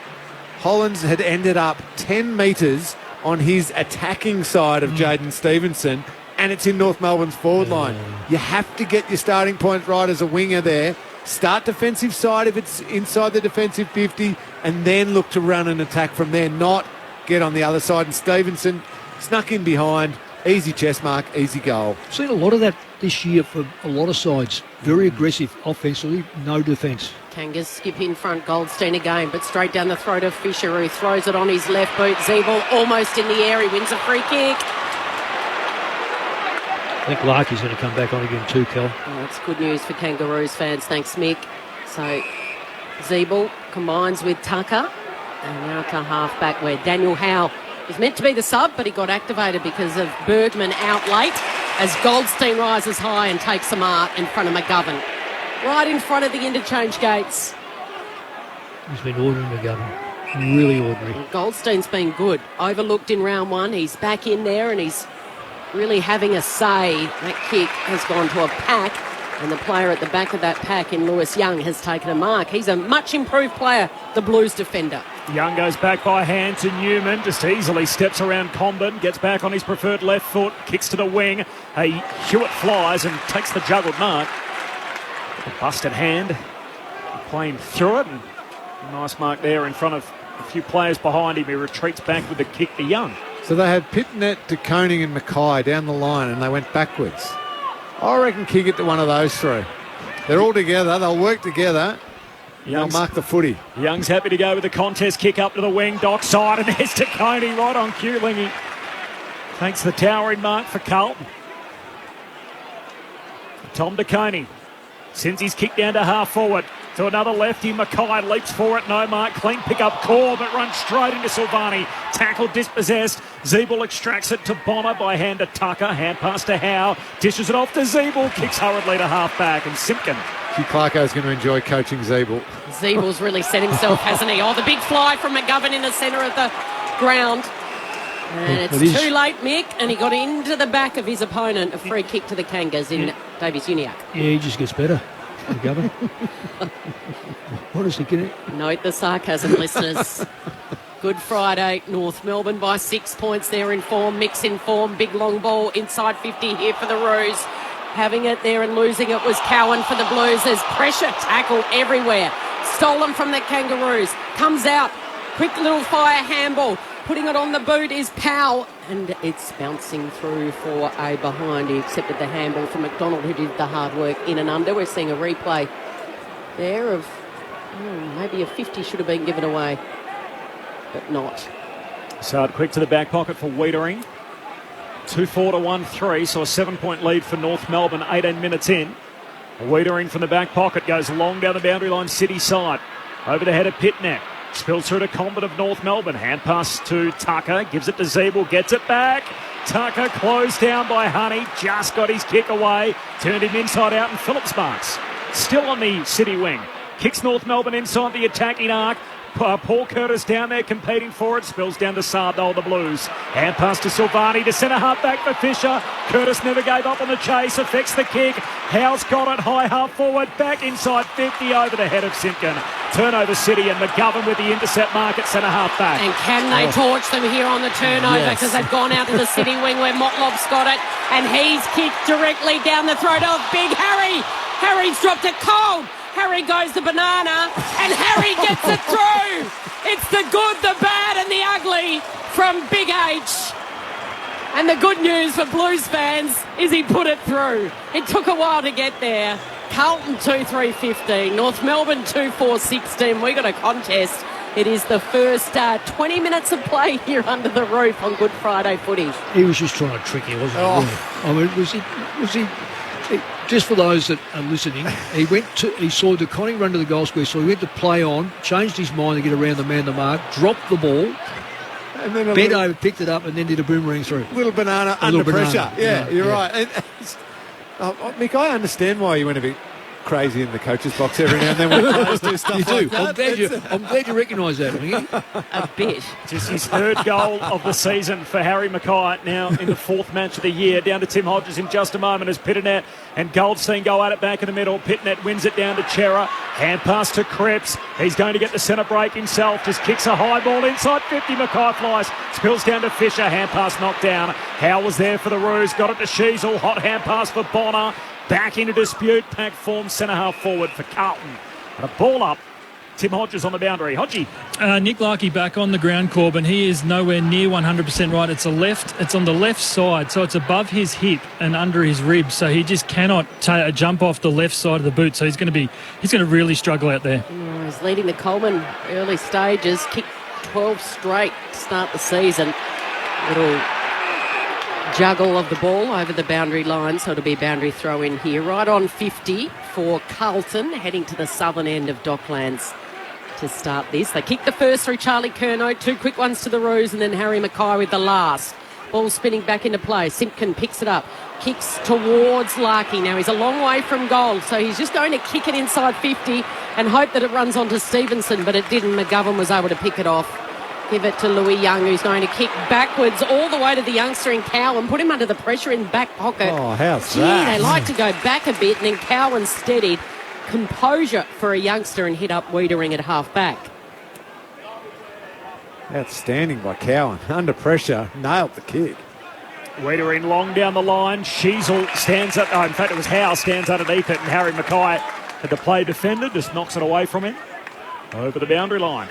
Hollands had ended up 10 metres on his attacking side of Jaden Stevenson, and it's in North Melbourne's forward line. You have to get your starting point right as a winger there. Start defensive side if it's inside the defensive 50, and then look to run and attack from there, not get on the other side. And Stevenson snuck in behind. Easy chest mark, easy goal. Seen a lot of that this year for a lot of sides. Very aggressive offensively, no defence. Kangas skip in front, Goldstein again, but straight down the throat of Fisher, who throws it on his left boot. Zeeble almost in the air, he wins a free kick. I think Larky's going to come back on again too, Kel. Oh, that's good news for Kangaroos fans, thanks Mick. So Zeeble combines with Tucker, and now to half back where Daniel Howe is meant to be the sub, but he got activated because of Bergman out late as Goldstein rises high and takes a mark in front of McGovern. Right in front of the interchange gates. He's been ordinary, McGovern. Really ordinary. And Goldstein's been good. Overlooked in round 1. He's back in there and he's really having a say. That kick has gone to a pack, and the player at the back of that pack in Lewis Young has taken a mark. He's a much improved player, the Blues defender. Young goes back by hand to Newman, just easily steps around Comben, gets back on his preferred left foot, kicks to the wing. Hewitt flies and takes the juggled mark. A busted hand, playing through it, and a nice mark there in front of a few players behind him. He retreats back with the kick to Young. So they had Pitnet, De Koning and Mackay down the line, and they went backwards. I reckon kick it to one of those three. They're all together, they'll work together. They'll mark the footy. Young's happy to go with the contest kick up to the wing, dock side, and there's De Koning right on cue. Lingy takes the towering mark for Carlton. Tom De Koning sends his kick down to half forward to another lefty. Mackay leaps for it, no mark. Clean pick up Core, but runs straight into Silvani. Tackle dispossessed. Zeeble extracts it to Bonner by hand to Tucker. Hand pass to Howe. Dishes it off to Zeeble. Kicks hurriedly to half back, and Simpkin. Hugh Clarko's going to enjoy coaching Zeeble. Zeeble's really set himself, hasn't he? Oh, the big fly from McGovern in the centre of the ground. And it's too late, Mick, and he got into the back of his opponent. A free kick to the Kangas in Davies-Uniacke. Yeah, he just gets better, McGovern. What is he getting? Note the sarcasm, listeners. Good Friday, North Melbourne by 6 points. They're in form, Mick's in form. Big long ball inside 50 here for the Roos. Having it there and losing it was Cowan for the Blues. There's pressure, tackle everywhere. Stolen from the Kangaroos. Comes out, quick little fire handball. Putting it on the boot is Powell, and it's bouncing through for a behind. He accepted the handball from McDonald, who did the hard work in and under. We're seeing a replay there of maybe a 50 should have been given away, but not. Sard quick to the back pocket for Wiedering. 2-4 to 1-3, so a 7-point lead for North Melbourne, 18 minutes in. Wiedering from the back pocket goes long down the boundary line, City side. Over the head of Pitnet. Spills through to Combat of North Melbourne. Hand pass to Tucker. Gives it to Zeeble. Gets it back. Tucker closed down by Honey. Just got his kick away. Turned him inside out and Phillips marks. Still on the City wing. Kicks North Melbourne inside the attacking arc. Paul Curtis down there competing for it. Spills down to Sardo, the Blues. Hand pass to Silvani to centre half back for Fisher. Curtis never gave up on the chase. Affects the kick. Howe's got it high half forward. Back inside 50 over the head of Simpkin. Turnover City and McGovern with the intercept mark at centre half back. And can they torch them here on the turnover? Because they've gone out to the City wing where Motlop's got it. And he's kicked directly down the throat of Big Harry. Harry's dropped it cold. Harry goes to banana, and Harry gets it through. It's the good, the bad, and the ugly from Big H. And the good news for Blues fans is he put it through. It took a while to get there. Carlton 2-3-15, North Melbourne 2-4-16. We got a contest. It is the first 20 minutes of play here under the roof on Good Friday footy. He was just trying to trick you, wasn't he? Really? I mean, Just for those that are listening, he saw De Conning run to the goal square, so he went to play on, changed his mind to get around the man to mark, dropped the ball, and then bent over, picked it up, and then did a boomerang through. Little banana under pressure. Yeah, you're right. And, Mick, I understand why you went a bit crazy in the coach's box every now and then when players do stuff you like do. that. I'm glad you recognise that, Mickey. A bit. Just his third goal of the season for Harry Mackay, now in the fourth match of the year. Down to Tim Hodges in just a moment as Pitternet and Goldstein go at it back in the middle. Pitternet wins it down to Chera. Hand pass to Cripps. He's going to get the centre break himself. Just kicks a high ball inside 50. Mackay flies. Spills down to Fisher. Hand pass knocked down. Howe was there for the Roos. Got it to Sheasel. Hot hand pass for Bonner. Back into dispute. Pack form centre half forward for Carlton. And a ball up. Tim Hodges on the boundary. Hodgie. Nick Larkey back on the ground, Corbin. He is nowhere near 100% right. It's on the left side, so it's above his hip and under his ribs. So he just cannot jump off the left side of the boot. So he's going to really struggle out there. He's leading the Coleman early stages. Kicked 12 straight to start the season. Little juggle of the ball over the boundary line, so it'll be a boundary throw in here. Right on 50 for Carlton, heading to the southern end of Docklands to start this. They kick the first through Charlie Curnow, 2 quick ones to the Roos, and then Harry Mackay with the last. Ball spinning back into play. Simpkin picks it up, kicks towards Larkey. Now he's a long way from goal, so he's just going to kick it inside 50 and hope that it runs onto Stevenson, but it didn't. McGovern was able to pick it off. Give it to Louis Young, who's going to kick backwards all the way to the youngster in Cowan, put him under the pressure in back pocket. Oh, how's that? They like to go back a bit, and then Cowan steadied. Composure for a youngster and hit up Wiedering at half back. Outstanding by Cowan. Under pressure, nailed the kick. Wiedering long down the line. Sheasel stands up. Oh, in fact, it was Howe stands underneath it, and Harry Mackay had the play defender, just knocks it away from him. Over the boundary line.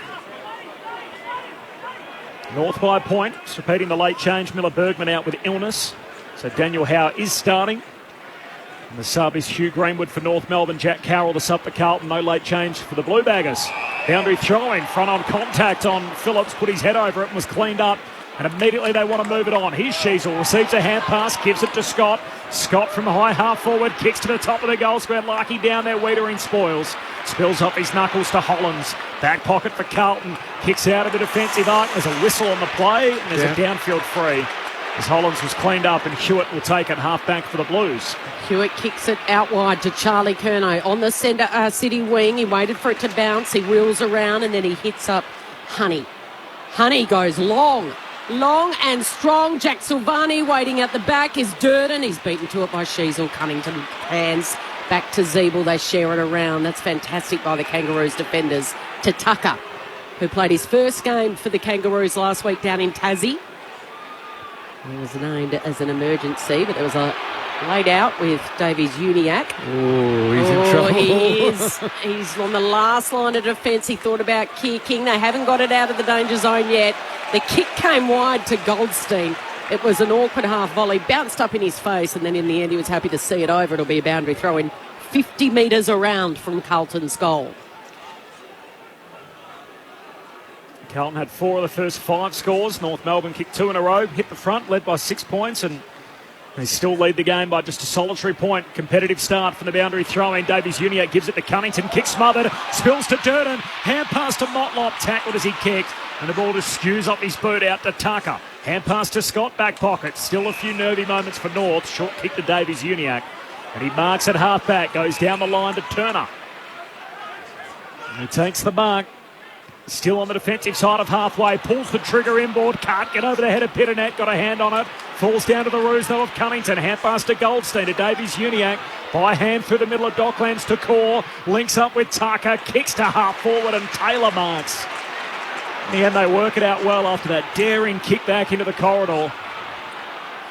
North by a point. Just repeating the late change. Miller Bergman out with illness. So Daniel Howe is starting. And the sub is Hugh Greenwood for North Melbourne. Jack Carroll the sub for Carlton. No late change for the Blue Baggers. Boundary throwing. Front on contact on Phillips. Put his head over it and was cleaned up. And immediately they want to move it on. Here's Sheasel. Receives a hand pass. Gives it to Scott. Scott from high half forward. Kicks to the top of the goal square. Larkey down there. Wiedering spoils. Spills off his knuckles to Hollands. Back pocket for Carlton. Kicks out of the defensive arc. There's a whistle on the play. And there's a downfield free. As Hollands was cleaned up and Hewitt will take it half back for the Blues. Hewitt kicks it out wide to Charlie Curnow on the centre city wing. He waited for it to bounce. He wheels around and then he hits up Honey. Honey goes long and strong. Jack Silvani waiting at the back is Durden. He's beaten to it by Sheasel. Cunnington hands back to Zeeble. They share it around. That's fantastic by the Kangaroos defenders. To Tucker, who played his first game for the Kangaroos last week down in Tassie. He was named as an emergency, but there was a laid out with Davies Uniacke. Oh, he's in trouble. He is. He's on the last line of defence. He thought about kicking. They haven't got it out of the danger zone yet. The kick came wide to Goldstein. It was an awkward half volley, bounced up in his face, and then in the end he was happy to see it over. It'll be a boundary throw in 50 metres around from Carlton's goal. Carlton had 4 of the first 5 scores. North Melbourne kicked 2 in a row, hit the front, led by 6 points, and they still lead the game by just a solitary point. Competitive start from the boundary throw-in. Davies Uniacke gives it to Cunnington, kick smothered, spills to Durden, hand pass to Motlop, tackled as he kicked, and the ball just skews up his boot out to Tucker. Hand pass to Scott, back pocket. Still a few nervy moments for North. Short kick to Davies Uniacke, and he marks at half back, goes down the line to Turner. And he takes the mark. Still on the defensive side of halfway, pulls the trigger inboard, can't get over the head of Pitternet, got a hand on it, falls down to the Roos though of Cunnington, hand pass to Goldstein, to Davies Uniacke, by hand through the middle of Docklands to Core, links up with Tucker, kicks to half forward and Taylor marks. In the end they work it out well after that daring kick back into the corridor.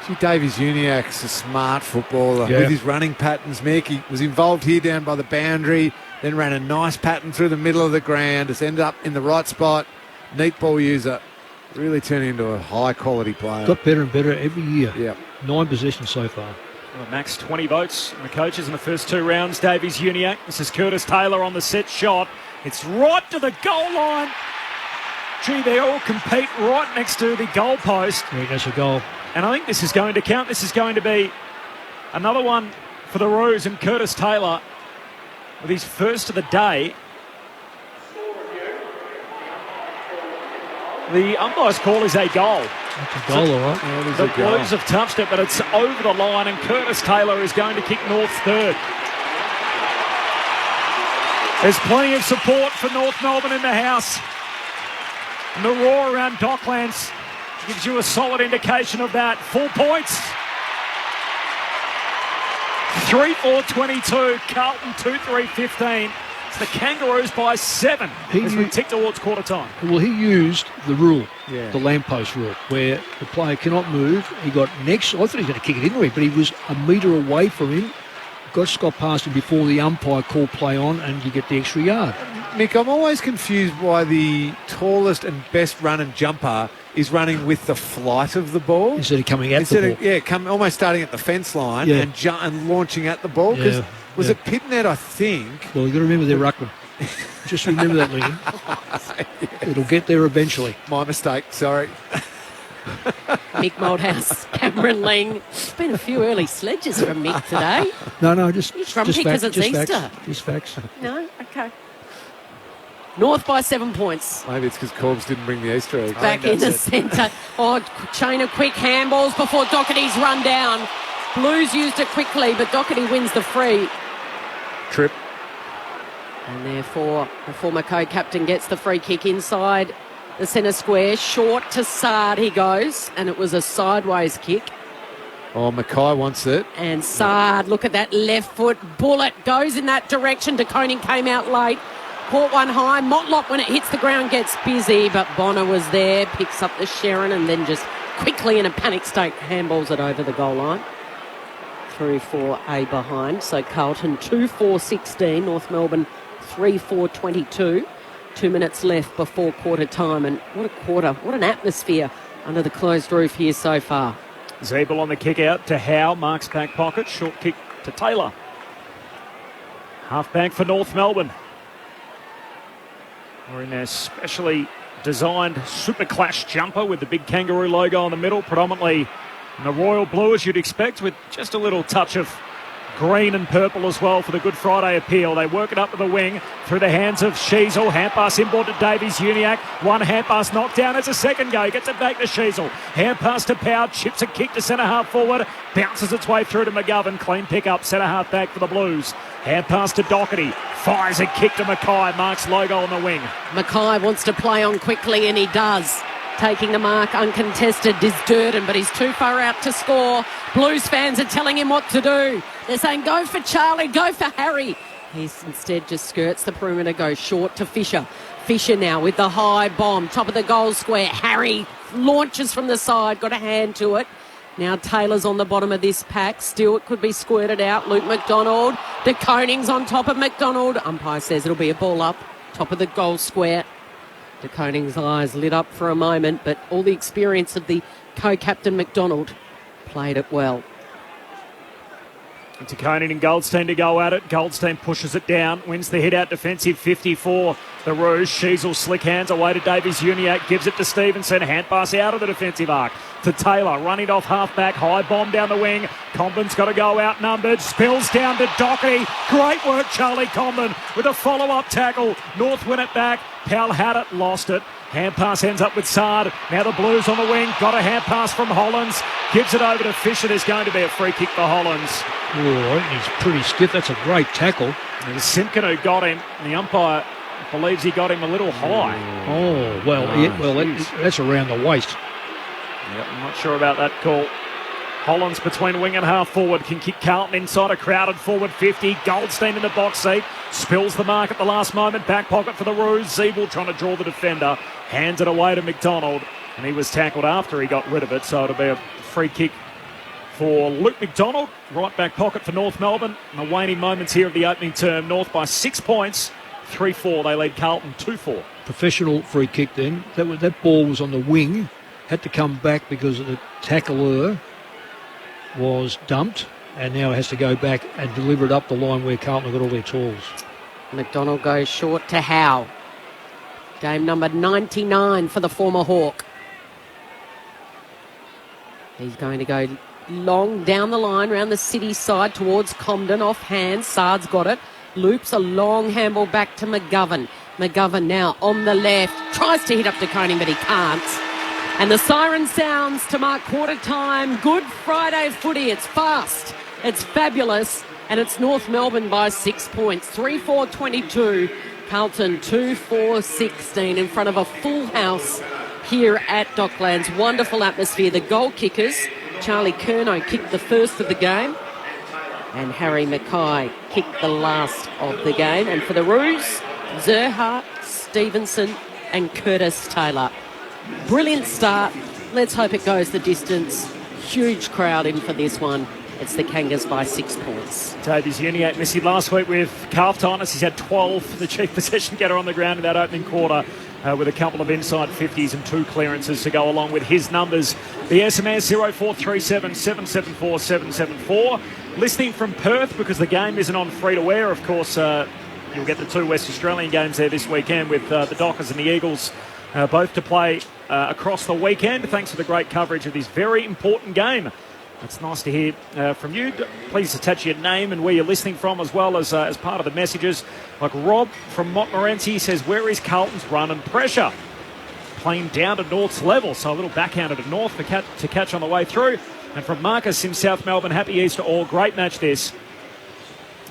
See, Davies Uniacke's a smart footballer with his running patterns, Mick. He was involved here down by the boundary, then ran a nice pattern through the middle of the ground, just ended up in the right spot. Neat ball user, really turning into a high-quality player. Got better and better every year. Yeah. 9 possessions so far. Well, max 20 votes from the coaches in the first 2 rounds. Davies Uniacke, this is Curtis Taylor on the set shot. It's right to the goal line. Gee, they all compete right next to the goal post. There goes a goal. And I think this is going to count. This is going to be Another one for the Roos and Curtis Taylor with his first of the day. The umpire's call is a goal. That's a goal, all right. Yeah, the Blues have touched it, but it's over the line, and Curtis Taylor is going to kick North's third. There's plenty of support for North Melbourne in the house. And the roar around Docklands gives you a solid indication of that. 4 points. 3-4-22. Carlton 2-3-15. It's the Kangaroos by 7 as we tick towards quarter time. Well, he used the rule, Yeah. the lamppost rule, where the player cannot move. He got next. I thought he was going to kick it in, but he was a metre away from him. Got Scott past him before the umpire called play on, and you get the extra yard. Mick, I'm always confused why the tallest and best running jumper is running with the flight of the ball instead of coming at the ball. Almost starting at the fence line Yeah. and launching at the ball. Because was it Pitnet, I think? Well, you've got to remember they're ruckman. Just remember that, Liam. It'll get there eventually. My mistake, sorry. Mick Moldhouse, Cameron Ling. There's been a few early sledges from Mick today. No, just grumpy just because facts, it's just Easter. Facts, just facts. No? Okay. North by 7 points. Maybe it's because Corbs didn't bring the Easter egg. Back in the centre. Oh, chain of quick handballs before Doherty's run down. Blues used it quickly, but Doherty wins the free. Trip. And therefore, the former co-captain gets the free kick inside the centre square. Short to Sard he goes, and it was a sideways kick. Oh, Mackay wants it. And Sard, look at that left foot bullet, goes in that direction. De Koning came out late, caught one high. Motlop, when it hits the ground, gets busy, but Bonner was there, picks up the Sharon, and then just quickly in a panic state handballs it over the goal line. 3-4 behind. So Carlton 2-4-16, North Melbourne 3-4-22. 2 minutes left before quarter time, and what a quarter, what an atmosphere under the closed roof here so far. Zabel on the kick out to Howe, marks back pocket, short kick to Taylor. Half back for North Melbourne. We're in their specially designed Super Clash jumper with the big kangaroo logo in the middle, predominantly in the royal blue as you'd expect, with just a little touch of green and purple as well for the Good Friday appeal. They work it up to the wing through the hands of Sheasel. Hand pass inboard to Davies Uniac. One hand pass knocked down as a second go. Gets it back to Sheasel. Hand pass to Powell. Chips a kick to centre half forward. Bounces its way through to McGovern. Clean pick up. Centre half back for the Blues. Hand pass to Doherty. Fires a kick to Mackay. Marks logo on the wing. Mackay wants to play on quickly, and he does. Taking the mark uncontested is Durden, but he's too far out to score. Blues fans are telling him what to do. They're saying, go for Charlie, go for Harry. He instead just skirts the perimeter, goes short to Fisher. Fisher now with the high bomb, top of the goal square. Harry launches from the side, got a hand to it. Now Taylor's on the bottom of this pack. Still, it could be squirted out. Luke McDonald. De Koning's on top of McDonald. Umpire says it'll be a ball up, top of the goal square. De Koning's eyes lit up for a moment, but all the experience of the co-captain McDonald played it well. To Koning and Goldstein to go at it. Goldstein pushes it down, wins the hit out defensive 54. The Rouge, Sheasel slick hands away to Davies Uniac, gives it to Stevenson. Hand pass out of the defensive arc to Taylor, running off half back, high bomb down the wing. Comben's got to go outnumbered, spills down to Doherty. Great work, Charlie Comben, with a follow-up tackle. North win it back. Powell had it, lost it. Hand pass ends up with Sard. Now the Blues on the wing. Got a hand pass from Hollands. Gives it over to Fisher. There's going to be a free kick for Hollands. Oh, I think he's pretty stiff. That's a great tackle. It was Simpkin who got him. The umpire believes he got him a little high. Oh, well, that's around the waist. Yep, I'm not sure about that call. Hollands between wing and half forward can kick Carlton inside a crowded forward 50. Goldstein in the box seat. Spills the mark at the last moment. Back pocket for the Roos. Zeeble trying to draw the defender. Hands it away to McDonald. And he was tackled after he got rid of it. So it'll be a free kick for Luke McDonald. Right back pocket for North Melbourne. In the waning moments here of the opening term. North by 6 points. 3-4. They lead Carlton 2-4. Professional free kick then. That ball was on the wing. Had to come back because the tackler was dumped, and now has to go back and deliver it up the line where Carlton got all their tools. McDonald goes short to Howe. Game number 99 for the former Hawk. He's going to go Long down the line, round the city side towards Comden, off hand. Sard's got it. Loops a long handball back to McGovern. McGovern now on the left. Tries to hit up to Coney, but he can't. And the siren sounds to mark quarter time. Good Friday footy. It's fast. It's fabulous. And it's North Melbourne by 6 points. 3-4-22. Carlton 2-4-16 in front of a full house here at Docklands. Wonderful atmosphere. The goal kickers, Charlie Curnow kicked the first of the game, and Harry Mackay kicked the last of the game. And for the Roos, Zerhart, Stevenson and Curtis Taylor. Brilliant start. Let's hope it goes the distance. Huge crowd in for this one. It's the Kangas by 6 points. Davies Uniacke missing last week with calf tightness. He's had 12, the chief possession getter on the ground in that opening quarter, with a couple of inside 50s and 2 clearances to go along with his numbers. The SMS 0437 774 774. Listening from Perth, because the game isn't on free-to-air, of course. You'll get the 2 West Australian games there this weekend with the Dockers and the Eagles both to play across the weekend. Thanks for the great coverage of this very important game. It's nice to hear from you. Please attach your name and where you're listening from, as well as part of the messages. Like Rob from Montmorency says, where is Carlton's run and pressure? Playing down to North's level, so a little backhander to North to catch on the way through. And from Marcus in South Melbourne, happy Easter all. Great match this.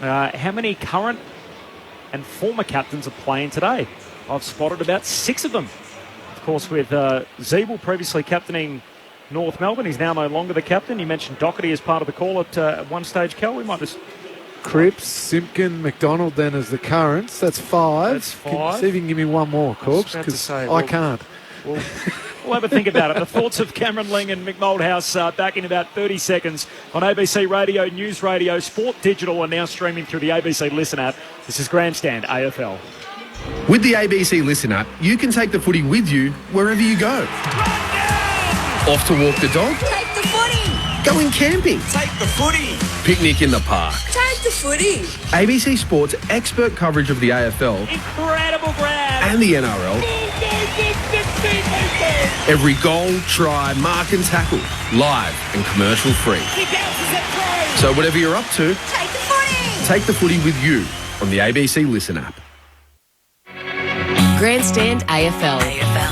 How many current and former captains are playing today? I've spotted about 6 of them. Of course, with Zeeble previously captaining North Melbourne, he's now no longer the captain. You mentioned Doherty as part of the call at one stage, Cal. We might just... Cripps, Simpkin, McDonald then as the currents. That's 5. That's 5. See if you can give me one more, Corpse, because I can't. We'll have a think about it. The thoughts of Cameron Ling and Mick Moldhouse back in about 30 seconds on ABC Radio, News Radio, Sport Digital, and now streaming through the ABC Listen app. This is Grandstand AFL. With the ABC Listen app, you can take the footy with you wherever you go. Off to walk the dog? Take the footy. Going camping? Take the footy. Picnic in the park? Take the footy. ABC Sport's expert coverage of the AFL. Incredible grab. And the NRL. Every goal, try, mark and tackle. Live and commercial free. So whatever you're up to, take the footy. Take the footy with you on the ABC Listen app. Grandstand AFL.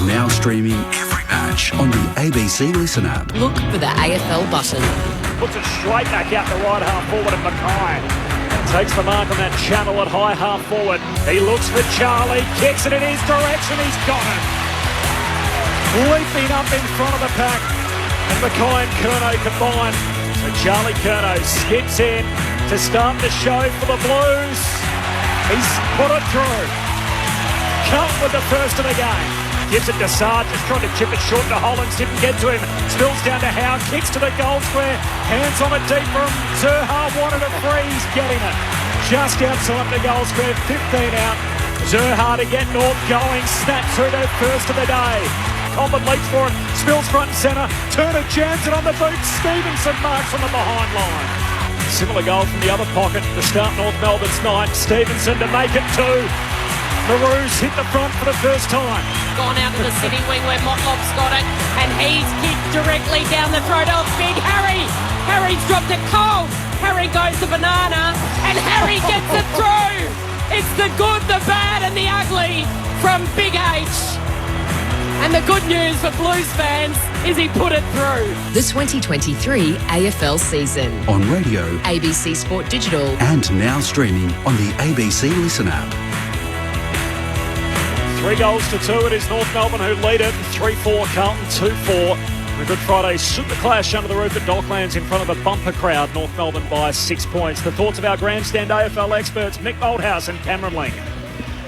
Now streaming every match on the ABC Listen app. Look for the AFL button. Puts it straight back out the right half forward of Mackay. Takes the mark on that channel at high half forward. He looks for Charlie, kicks it in his direction, he's got it. Leaping up in front of the pack. And Mackay and Curnow combine. So Charlie Curnow skips in to start the show for the Blues. He's put it through. Carlton with the first of the game. Gives it to Sard, just trying to chip it short to Hollands, didn't get to him. Spills down to Howe, kicks to the goal square. Hands on it deep from Zerha, wanted a free, he's getting it. Just outside the goal square, 15 out. Zerha to get North going, snap through their first of the day. Coleman leaps for it, spills front and centre. Turner jams it on the boot, Stevenson marks on the behind line. Similar goal from the other pocket to start North Melbourne's night. Stevenson to make it 2. Maroons hit the front for the first time. Gone out to the city wing where Motlop's got it, and he's kicked directly down the throat of Big Harry. Harry's dropped it cold. Harry goes the banana, and Harry gets it through. It's the good, the bad, and the ugly from Big H. And the good news for Blues fans is he put it through. The 2023 AFL season. On radio, ABC Sport Digital, and now streaming on the ABC Listen app. 3-2. It is North Melbourne who lead it. 3-4, Carlton 2-4. The Good Friday Super Clash under the roof at Docklands in front of a bumper crowd. North Melbourne by 6 points. The thoughts of our Grandstand AFL experts, Mick Moldhouse and Cameron Ling.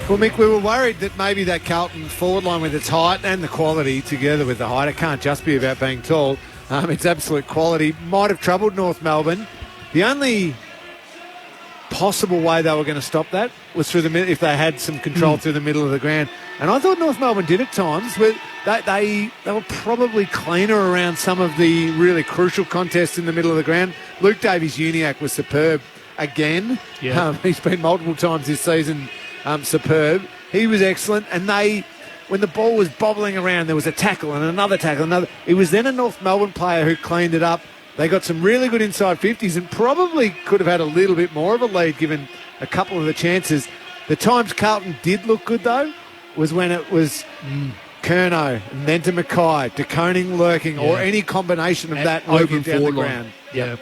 Well, Mick, we were worried that maybe that Carlton forward line with its height and the quality together with the height, it can't just be about being tall. It's absolute quality. Might have troubled North Melbourne. The only possible way they were going to stop that was through the middle, if they had some control through the middle of the ground. And I thought North Melbourne did at times, but they were probably cleaner around some of the really crucial contests in the middle of the ground. Luke Davies-Uniacke was superb again. Yeah. He's been multiple times this season superb. He was excellent, and when the ball was bobbling around, there was a tackle and another tackle, it was then a North Melbourne player who cleaned it up. They got some really good inside 50s and probably could have had a little bit more of a lead given a couple of the chances. The times Carlton did look good, though, was when it was Curnow and then to Mackay, De Koning lurking, or any combination of that open down the ground. Yeah.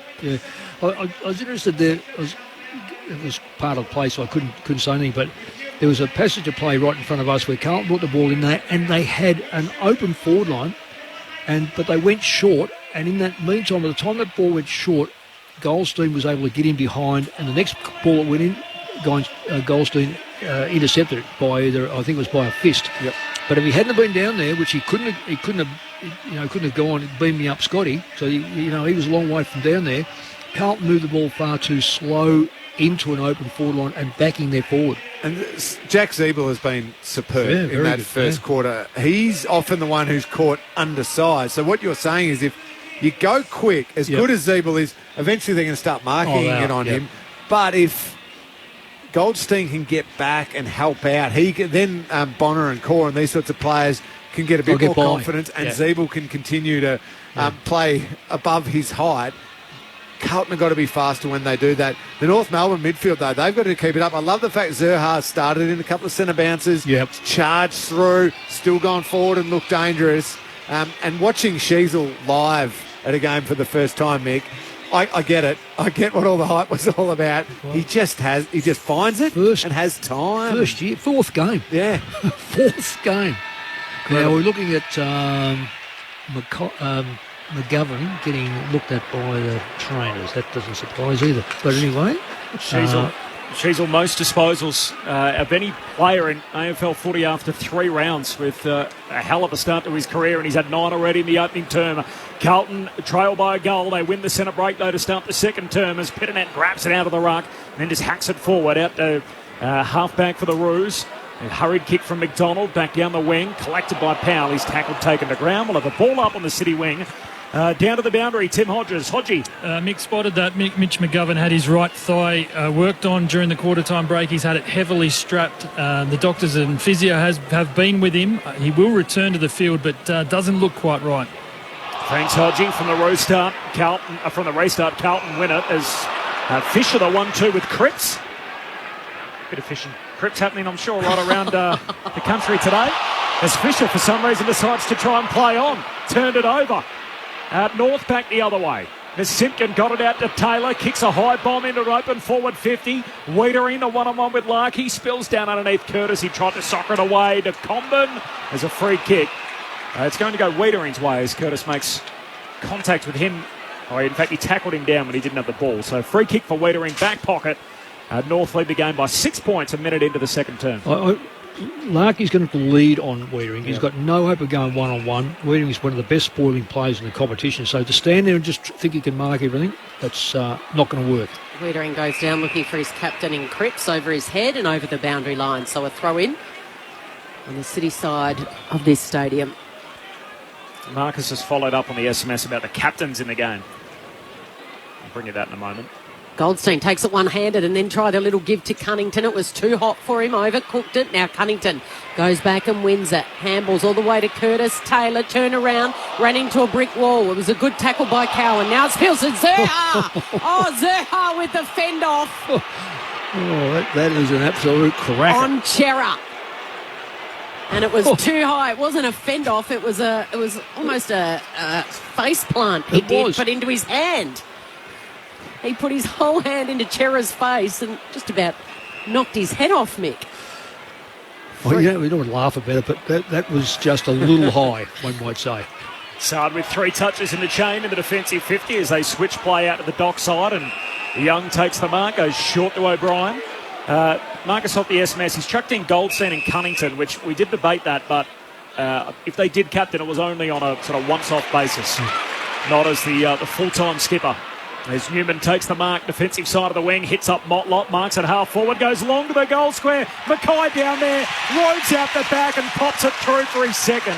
I was interested there. It was part of the play, so I couldn't say anything, but there was a passage of play right in front of us where Carlton brought the ball in there and they had an open forward line, but they went short, and in that meantime, by the time that ball went short, Goldstein was able to get in behind, and the next ball that went in, Goldstein intercepted it by either, I think it was by a fist. Yep. But if he hadn't been down there, which he couldn't have gone and beamed me up Scotty, so he was a long way from down there. Carlton moved the ball far too slow into an open forward line and backing their forward. And Jack Zeeble has been superb in that first quarter. He's often the one who's caught undersized. So what you're saying is if you go quick, as good as Zeeble is, eventually they're going to start marking it on him. But if Goldstein can get back and help out, he can, then Bonner and Core and these sorts of players can get a bit more confidence, and Zeeble can continue to play above his height. Carlton have got to be faster when they do that. The North Melbourne midfield, though, they've got to keep it up. I love the fact Zerha started in a couple of centre bounces, charged through, still going forward and looked dangerous. And watching Sheasel live at a game for the first time, Mick, I get it. I get what all the hype was all about. Right. He just finds it and has time. First year, fourth game. Yeah. Fourth game. Now we're looking at McGovern getting looked at by the trainers. That doesn't surprise either. But anyway, Sheasel most disposals of any player in AFL footy after 3 rounds, with a hell of a start to his career, and he's had 9 already in the opening term. Carlton trail by a goal. They win the centre break, though, to start the second term as Pitternet grabs it out of the ruck and then just hacks it forward out to half-back for the Roos. A hurried kick from McDonald, back down the wing, collected by Powell. He's tackled, taken to ground. We'll have the ball up on the City wing. Down to the boundary, Tim Hodges. Hodgie. Mick spotted that. Mitch McGovern had his right thigh worked on during the quarter-time break. He's had it heavily strapped. The doctors and physio have been with him. He will return to the field, but doesn't look quite right. Thanks, Hodgie. From the restart, Carlton win it as Fisher the 1-2 with Cripps. Bit of fishing. Cripps happening, I'm sure, a lot around the country today. As Fisher, for some reason, decides to try and play on. Turned it over. North back the other way. As Simpkin got it out to Taylor, kicks a high bomb into open forward 50. Wiedering a one-on-one with Larkey, spills down underneath Curtis. He tried to soccer it away to Comben as a free kick. It's going to go Wiedering's way as Curtis makes contact with him. In fact, he tackled him down when he didn't have the ball. So free kick for Wiedering, back pocket. North lead the game by 6 points a minute into the second term. Larkey's going to lead on Wiedering. He's got no hope of going one-on-one. Wiedering is one of the best spoiling players in the competition. So to stand there and just think he can mark everything, that's not going to work. Wiedering goes down looking for his captain in Cripps over his head and over the boundary line. So a throw-in on the City side of this stadium. Marcus has followed up on the SMS about the captains in the game. I'll bring you that in a moment. Goldstein takes it one-handed and then tried a little give to Cunnington. It was too hot for him, overcooked it. Now Cunnington goes back and wins it. Handballs all the way to Curtis. Taylor turned around, ran into a brick wall. It was a good tackle by Cowan. Now it's Pilson. Zerha! Zerha with the fend off. That is an absolute cracker. On Chera. And it was too high. It wasn't a fend off. It was almost a face plant he did put into his hand. He put his whole hand into Chera's face and just about knocked his head off, Mick. We don't laugh about it, but that was just a little high, one might say. Sard with 3 touches in the chain in the defensive 50 as they switch play out to the dock side, and Young takes the mark, goes short to O'Brien. Marcus off the SMS, he's chucked in Goldstein and Cunnington, which we did debate that, but if they did captain, it was only on a sort of once-off basis, not as the full-time skipper. As Newman takes the mark, defensive side of the wing, hits up Motlop, marks at half forward, goes long to the goal square. Mackay down there, roads out the back and pops it through for his second.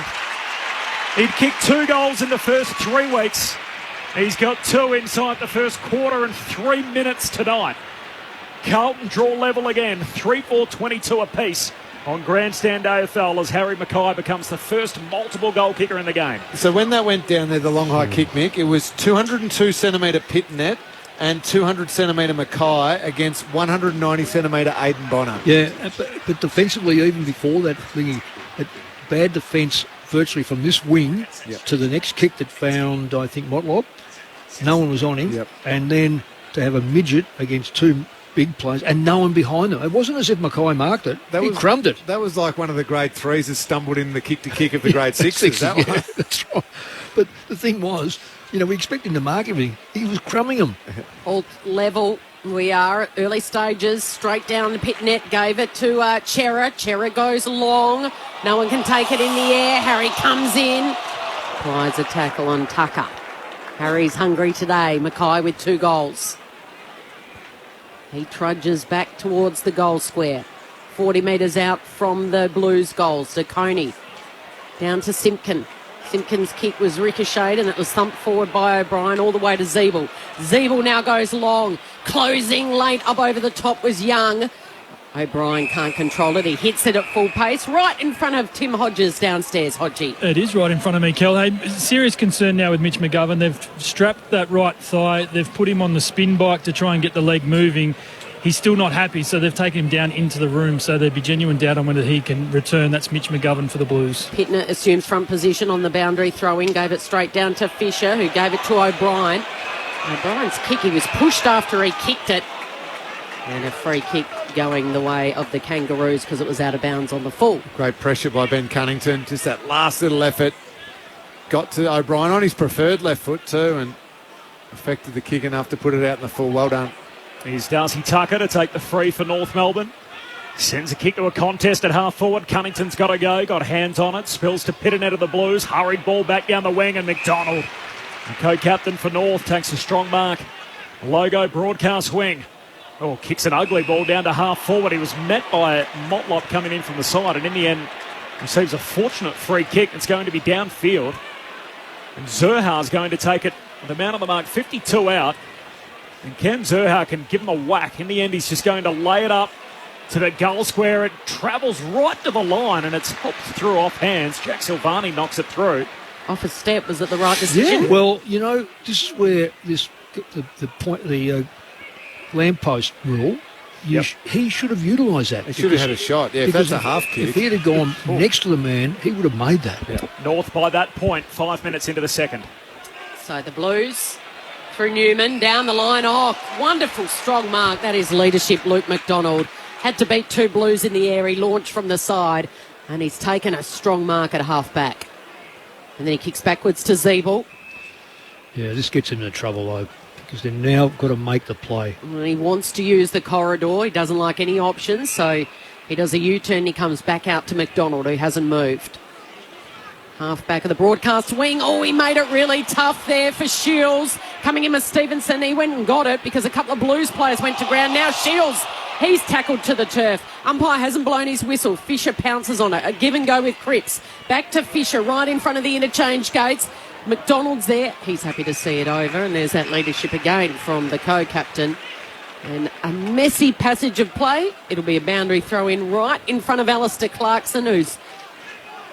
He'd kicked 2 goals in the first 3 weeks. He's got 2 inside the first quarter and 3 minutes tonight. Carlton draw level again, 3-4-22 apiece on Grandstand AFL as Harry Mackay becomes the first multiple goal kicker in the game. So when that went down there, the long high kick, Mick, it was 202 centimetre Pitnet and 200 centimetre Mackay against 190 centimetre Aidan Bonner. Yeah, but defensively, even before that, bad defence virtually from this wing to the next kick that found, I think, Motlop. No one was on him. And then to have a midget against two big players and no one behind them. It wasn't as if Mackay marked it. He crumbed it. That was like one of the grade threes has stumbled in the kick-to-kick of the grade sixes. That one. That's right. But the thing was, we expect him to mark everything. He was crumbing them. All level. We are at early stages. Straight down the pit net. Gave it to Chera. Chera goes long. No one can take it in the air. Harry comes in. Applies a tackle on Tucker. Harry's hungry today. Mackay with 2 goals. He trudges back towards the goal square. 40 metres out from the Blues goals. De Coney down to Simpkin. Simpkin's kick was ricocheted and it was thumped forward by O'Brien all the way to Zeeble. Zeeble now goes long. Closing late up over the top was Young. O'Brien can't control it. He hits it at full pace right in front of Tim Hodges downstairs. Hodgie. It is right in front of me, Kel. Hey, serious concern now with Mitch McGovern. They've strapped that right thigh. They've put him on the spin bike to try and get the leg moving. He's still not happy, so they've taken him down into the room. So there'd be genuine doubt on whether he can return. That's Mitch McGovern for the Blues. Pittner assumes front position on the boundary throw-in. Gave it straight down to Fisher, who gave it to O'Brien. O'Brien's kick, he was pushed after he kicked it. And a free kick going the way of the Kangaroos because it was out of bounds on the full. Great pressure by Ben Cunnington. Just that last little effort. Got to O'Brien on his preferred left foot too and affected the kick enough to put it out in the full. Well done. Here's Darcy Tucker to take the free for North Melbourne. Sends a kick to a contest at half forward. Cunnington's got to go. Got hands on it. Spills to Pitternet of the Blues. Hurried ball back down the wing and McDonald, the co-captain for North, takes a strong mark. Logo broadcast wing. Oh, kicks an ugly ball down to half forward. He was met by Motlop coming in from the side and in the end receives a fortunate free kick. It's going to be downfield. And Zurhaar's going to take it. The man on the mark, 52 out. And Ken Zurhaar can give him a whack. In the end, he's just going to lay it up to the goal square. It travels right to the line and it's hopped through off hands. Jack Silvani knocks it through. Off a step. Was it the right decision? Yeah. Well, this is where the lamppost rule, he should have utilised that. He should have had a shot. Yeah, if that's a half kick. If he had gone next to the man, he would have made that. Yeah. North by that point, 5 minutes into the second. So the Blues through Newman, down the line. Oh, wonderful strong mark. That is leadership. Luke McDonald had to beat 2 Blues in the air. He launched from the side and he's taken a strong mark at half back. And then he kicks backwards to Zeeble. Yeah, this gets him into trouble though, because they've now got to make the play. And he wants to use the corridor. He doesn't like any options, so he does a U-turn. He comes back out to McDonald, who hasn't moved. Half back of the broadcast wing. Oh, he made it really tough there for Shields. Coming in with Stevenson. He went and got it because a couple of Blues players went to ground. Now Shields, he's tackled to the turf. Umpire hasn't blown his whistle. Fisher pounces on it. A give and go with Cripps. Back to Fisher right in front of the interchange gates. McDonald's there. He's happy to see it over. And there's that leadership again from the co-captain. And a messy passage of play. It'll be a boundary throw in right in front of Alistair Clarkson, who's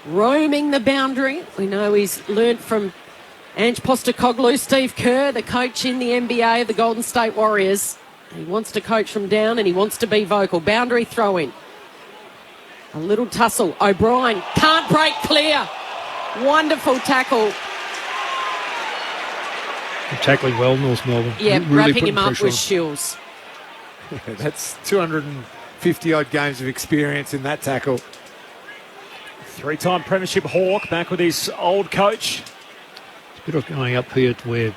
roaming the boundary. We know he's learnt from Ange Postecoglou, Steve Kerr, the coach in the NBA of the Golden State Warriors. He wants to coach from down and he wants to be vocal. Boundary throw in. A little tussle. O'Brien can't break clear. Wonderful tackle. They're tackling well, North Melbourne. Yeah, really wrapping him up with Shields. That's 250-odd games of experience in that tackle. 3-time premiership Hawk back with his old coach. It's a bit of going up here to where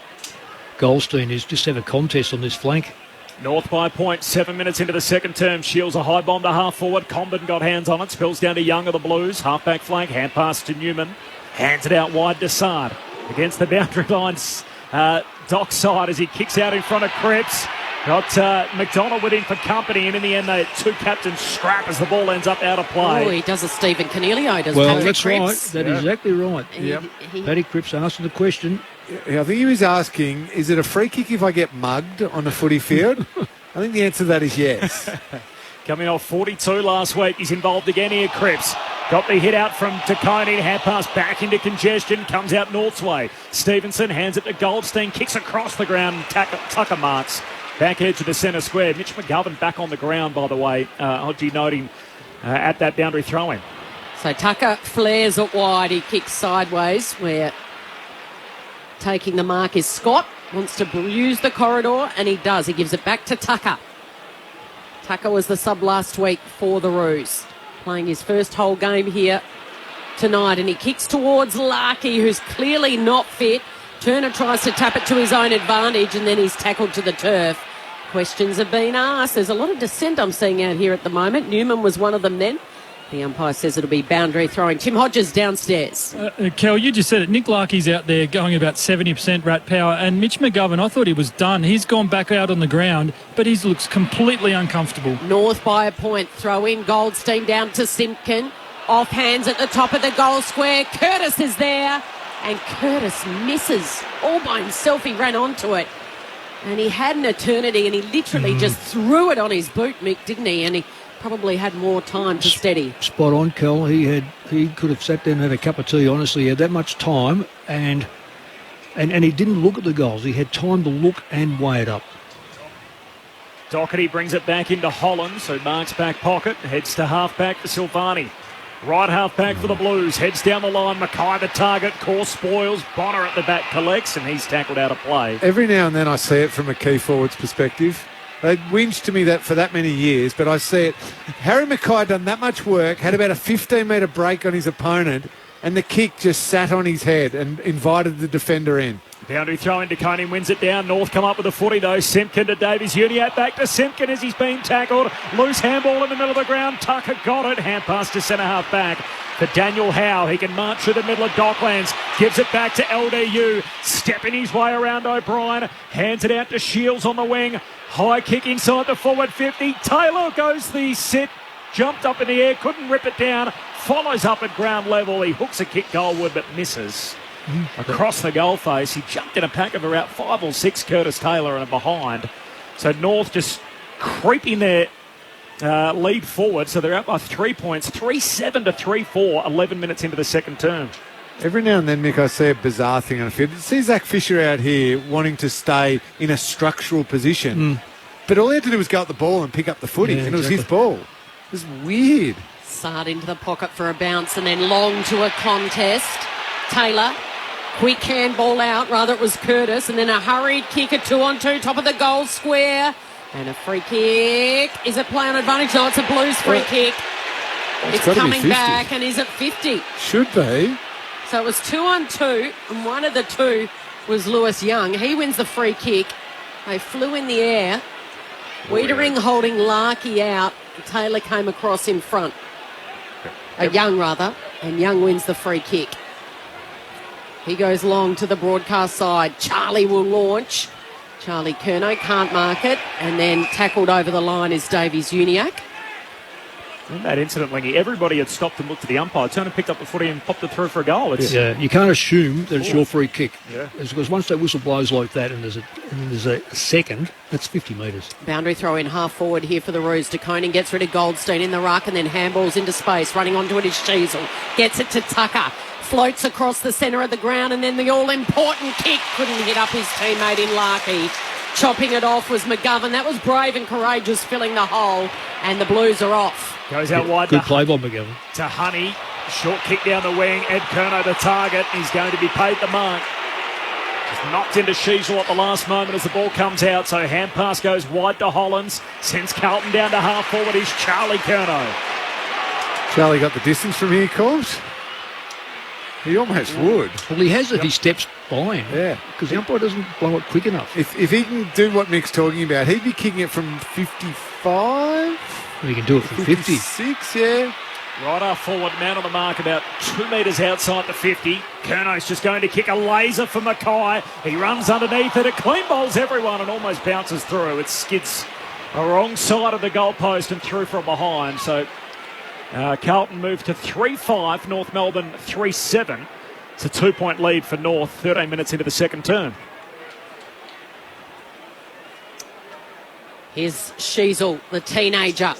Goldstein is. Just have a contest on this flank. North by point, 7 minutes into the second term. Shields a high bomb to half forward. Comben got hands on it. Spills down to Young of the Blues. Half back flank. Hand pass to Newman. Hands it out wide to Sard. Against the boundary lines. Dock side as he kicks out in front of Cripps. Got McDonald with him for company, and in the end, the 2 captains scrap as the ball ends up out of play. Oh, he does a Stephen Cornelio, does well, Patrick that's Cripps. right. That's exactly right. Paddy Cripps answered the question. Yeah, I think he was asking, is it a free kick if I get mugged on a footy field? I think the answer to that is yes. coming off 42 last week. He's involved again here, Cripps. Got the hit out from Taconi, hand pass back into congestion, comes out North's way. Stevenson hands it to Goldstein, kicks across the ground, Tucker marks. Back edge of the centre square. Mitch McGovern back on the ground, by the way. Hodgie noting at that boundary throw-in. So Tucker flares it wide. He kicks sideways where taking the mark is Scott. Wants to use the corridor, and he does. He gives it back to Tucker. Tucker was the sub last week for the Roos. Playing his first whole game here tonight, and he kicks towards Larkey, who's clearly not fit. Turner tries to tap it to his own advantage, and then he's tackled to the turf. Questions have been asked. There's a lot of dissent I'm seeing out here at the moment. Newman was one of them then. The umpire says it'll be boundary throwing. Tim Hodges downstairs. Kel, you just said it. Nick Larkey's out there going about 70% rat power, and Mitch McGovern, I thought he was done. He's gone back out on the ground, but he looks completely uncomfortable. North by a point. Throw in Goldstein down to Simpkin. Off hands at the top of the goal square. Curtis is there, and Curtis misses all by himself. He ran onto it, and he had an eternity, and he literally just threw it on his boot, Mick, didn't he? And he probably had more time to steady. Spot on, Kel. He could have sat there and had a cup of tea, honestly. He had that much time, and he didn't look at the goals. He had time to look and weigh it up. Doherty brings it back into Holland, so marks back pocket, heads to half-back for Silvani. Right half-back for the Blues, heads down the line, Mackay the target, course spoils, Bonner at the back collects, and he's tackled out of play. Every now and then I see it from a key forward's perspective. They whinged to me that for that many years, but I see it. Harry Mackay done that much work, had about a 15-metre break on his opponent, and the kick just sat on his head and invited the defender in. Boundary throw into Coney, wins it down. North come up with a footy though. Simpkin to Davies Uniac, back to Simpkin as he's being tackled. Loose handball in the middle of the ground. Tucker got it. Hand pass to centre half back for Daniel Howe. He can march through the middle of Docklands. Gives it back to LDU. Stepping his way around O'Brien. Hands it out to Shields on the wing. High kick inside the forward 50. Taylor goes the sit. Jumped up in the air. Couldn't rip it down. Follows up at ground level. He hooks a kick goalward but misses. Across the goal face, he jumped in a pack of about 5 or 6 Curtis Taylor and a behind. So North just creeping their lead forward. So they're up by 3 points, 3-7 to 3-4, 11 minutes into the second term. Every now and then, Mick, I see a bizarre thing on the field. I see Zach Fisher out here wanting to stay in a structural position. But all he had to do was go at the ball and pick up the footy, and it was his ball. It was weird. Sard into the pocket for a bounce and then long to a contest. Taylor. Quick handball out, rather it was Curtis, and then a hurried kick, a 2-on-2, top of the goal square, and a free kick. Is it play on advantage? No, it's a Blues free kick. It's coming back, and is it 50? Should be. So it was 2-on-2, and one of the two was Lewis Young. He wins the free kick. They flew in the air. Wiedering holding Larkey out. Taylor came across in front. Young, rather, and Young wins the free kick. He goes long to the broadcast side. Charlie will launch. Charlie Curnow can't mark it. And then tackled over the line is Davies Uniac. In that incident, Lingy, everybody had stopped and looked at the umpire. Turner picked up the footy and popped it through for a goal. You can't assume that it's your free kick. Yeah. Because once that whistle blows like that and there's a second, that's 50 metres. Boundary throw in half forward here for the Roos. DeConing gets rid of Goldstein in the ruck and then handballs into space. Running onto it is Sheasel. Gets it to Tucker. Floats across the centre of the ground, and then the all-important kick couldn't hit up his teammate in Larkey. Chopping it off was McGovern. That was brave and courageous, filling the hole, and the Blues are off. Goes out wide. Good play by McGovern. To Honey. Short kick down the wing. Ed Curnow the target. He's going to be paid the mark. Just knocked into Sheasel at the last moment as the ball comes out, so hand pass goes wide to Hollands. Sends Carlton down to half forward. He's Charlie Curnow. Charlie got the distance from here, Corbs. He almost would. Well, he has if he steps by him. Yeah. Because the umpire doesn't blow it quick enough. If he can do what Mick's talking about, he'd be kicking it from 55? Well, he can do it from 50. 56, yeah. Right half forward, man on the mark about 2 metres outside the 50. Curnow's just going to kick a laser for Mackay. He runs underneath it. It clean bowls everyone and almost bounces through. It skids the wrong side of the goalpost and through from behind. So Carlton moved to 3-5, North Melbourne 3-7. It's a 2-point lead for North, 13 minutes into the second term. Here's Sheasel, the teenager.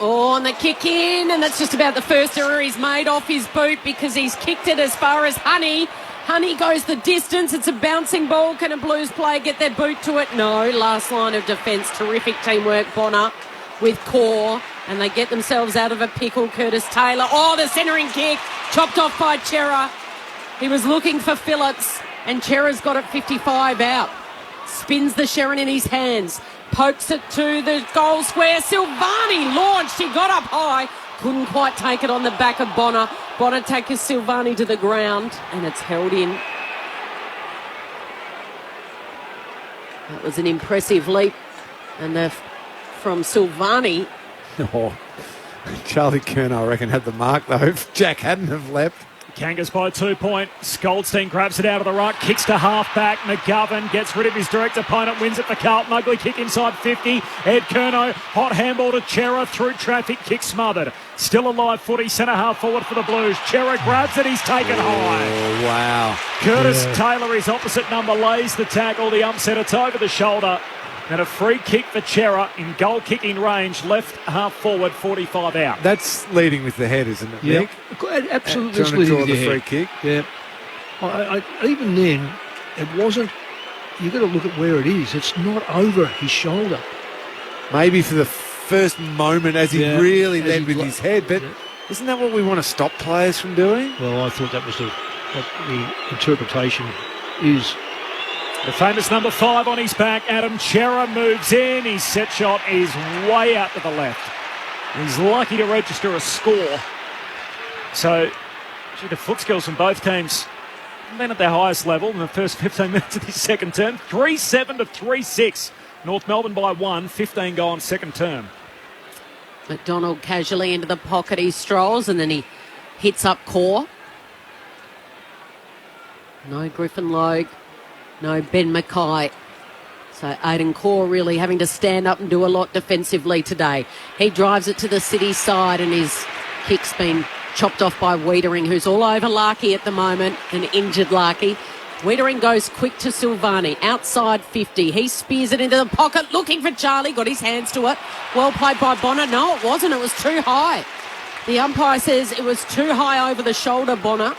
Oh, and the kick in, and that's just about the first error he's made off his boot because he's kicked it as far as Honey. Honey goes the distance. It's a bouncing ball. Can a Blues player get their boot to it? No. Last line of defence. Terrific teamwork. Bonner with Core, and they get themselves out of a pickle. Curtis Taylor. Oh, the centering kick. Chopped off by Chera. He was looking for Phillips, and Chera's got it 55 out. Spins the Sherrin in his hands. Pokes it to the goal square. Silvani launched. He got up high. Couldn't quite take it on the back of Bonner. Bonner takes Silvani to the ground, and it's held in. That was an impressive leap. And from Silvani. Oh, Charlie Curnow, I reckon, had the mark, though, if Jack hadn't have leapt. Kangas by 2 points. Goldstein grabs it out of the ruck, kicks to half-back. McGovern gets rid of his direct opponent, wins it for Carlton. Ugly kick inside 50. Ed Curnow, hot handball to Chera, through traffic, kick smothered. Still alive footy, centre-half forward for the Blues. Chera grabs it, he's taken high. Oh, wow. Curtis Taylor, his opposite number, lays the tackle. The ump said it's over the shoulder. And a free kick for Chera in goal-kicking range, left half forward, 45 out. That's leading with the head, isn't it, Nick? Absolutely. Trying to draw the free kick. Yeah. Even then, it wasn't. You've got to look at where it is. It's not over his shoulder. Maybe for the first moment as he really led with his head, but isn't that what we want to stop players from doing? Well, I thought that was what the interpretation is. The famous number 5 on his back, Adam Chera, moves in. His set shot is way out to the left. He's lucky to register a score. So, the foot skills from both teams have been at their highest level in the first 15 minutes of this second term. 3-7 to 3-6. North Melbourne by 1, 15 goal in second term. McDonald casually into the pocket. He strolls and then he hits up Core. No Griffin Logue. No Ben Mackay. So Aidan Core really having to stand up and do a lot defensively today. He drives it to the city side and his kick's been chopped off by Wiedering, who's all over Larkey at the moment, an injured Larkey. Wiedering goes quick to Silvani, outside 50. He spears it into the pocket, looking for Charlie, got his hands to it. Well played by Bonner. No, it wasn't. It was too high. The umpire says it was too high over the shoulder, Bonner.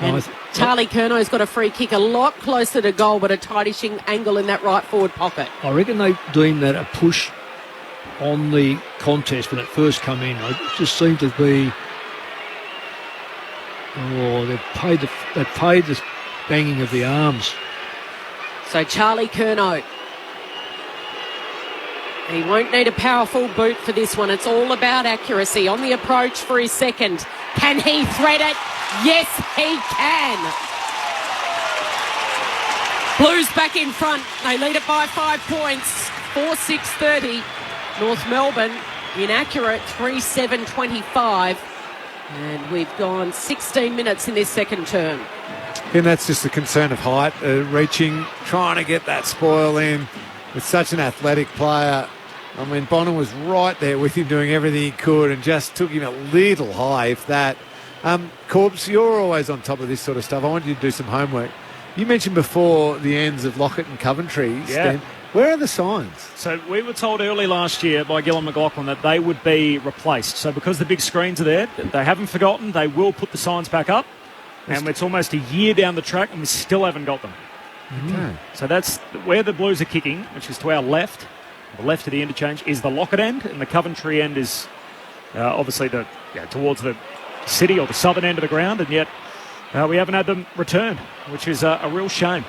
And Charlie Curnow's got a free kick a lot closer to goal, but a tightish angle in that right forward pocket. I reckon they deemed that a push on the contest when it first come in. It just seemed to be, they've paid the banging of the arms. So Charlie Curnow, he won't need a powerful boot for this one. It's all about accuracy on the approach for his second. Can he thread it? Yes, he can. Blues back in front. They lead it by 5 points. 4-6-30. North Melbourne inaccurate. 3-7-25. And we've gone 16 minutes in this second term. And that's just a concern of height, reaching, trying to get that spoil in with such an athletic player. I mean, Bonner was right there with him doing everything he could and just took him a little high, if that. Corbs, you're always on top of this sort of stuff. I want you to do some homework. You mentioned before the ends of Lockett and Coventry. Yeah. Where are the signs? So we were told early last year by Gillon McLaughlin that they would be replaced. So because the big screens are there, they haven't forgotten. They will put the signs back up. And it's almost a year down the track and we still haven't got them. Okay. So that's where the Blues are kicking, which is to our left. The left of the interchange is the Lockett end, and the Coventry end is obviously towards the city or the southern end of the ground, and yet we haven't had them return, which is a real shame.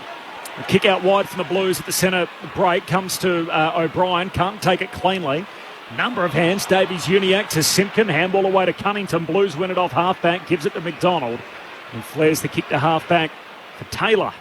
A kick out wide from the Blues at the centre break comes to O'Brien, can't take it cleanly. Number of hands, Davies Uniacke to Simpkin, handball away to Cunnington. Blues win it off half-back, gives it to McDonald. He flares the kick to half-back for Taylor.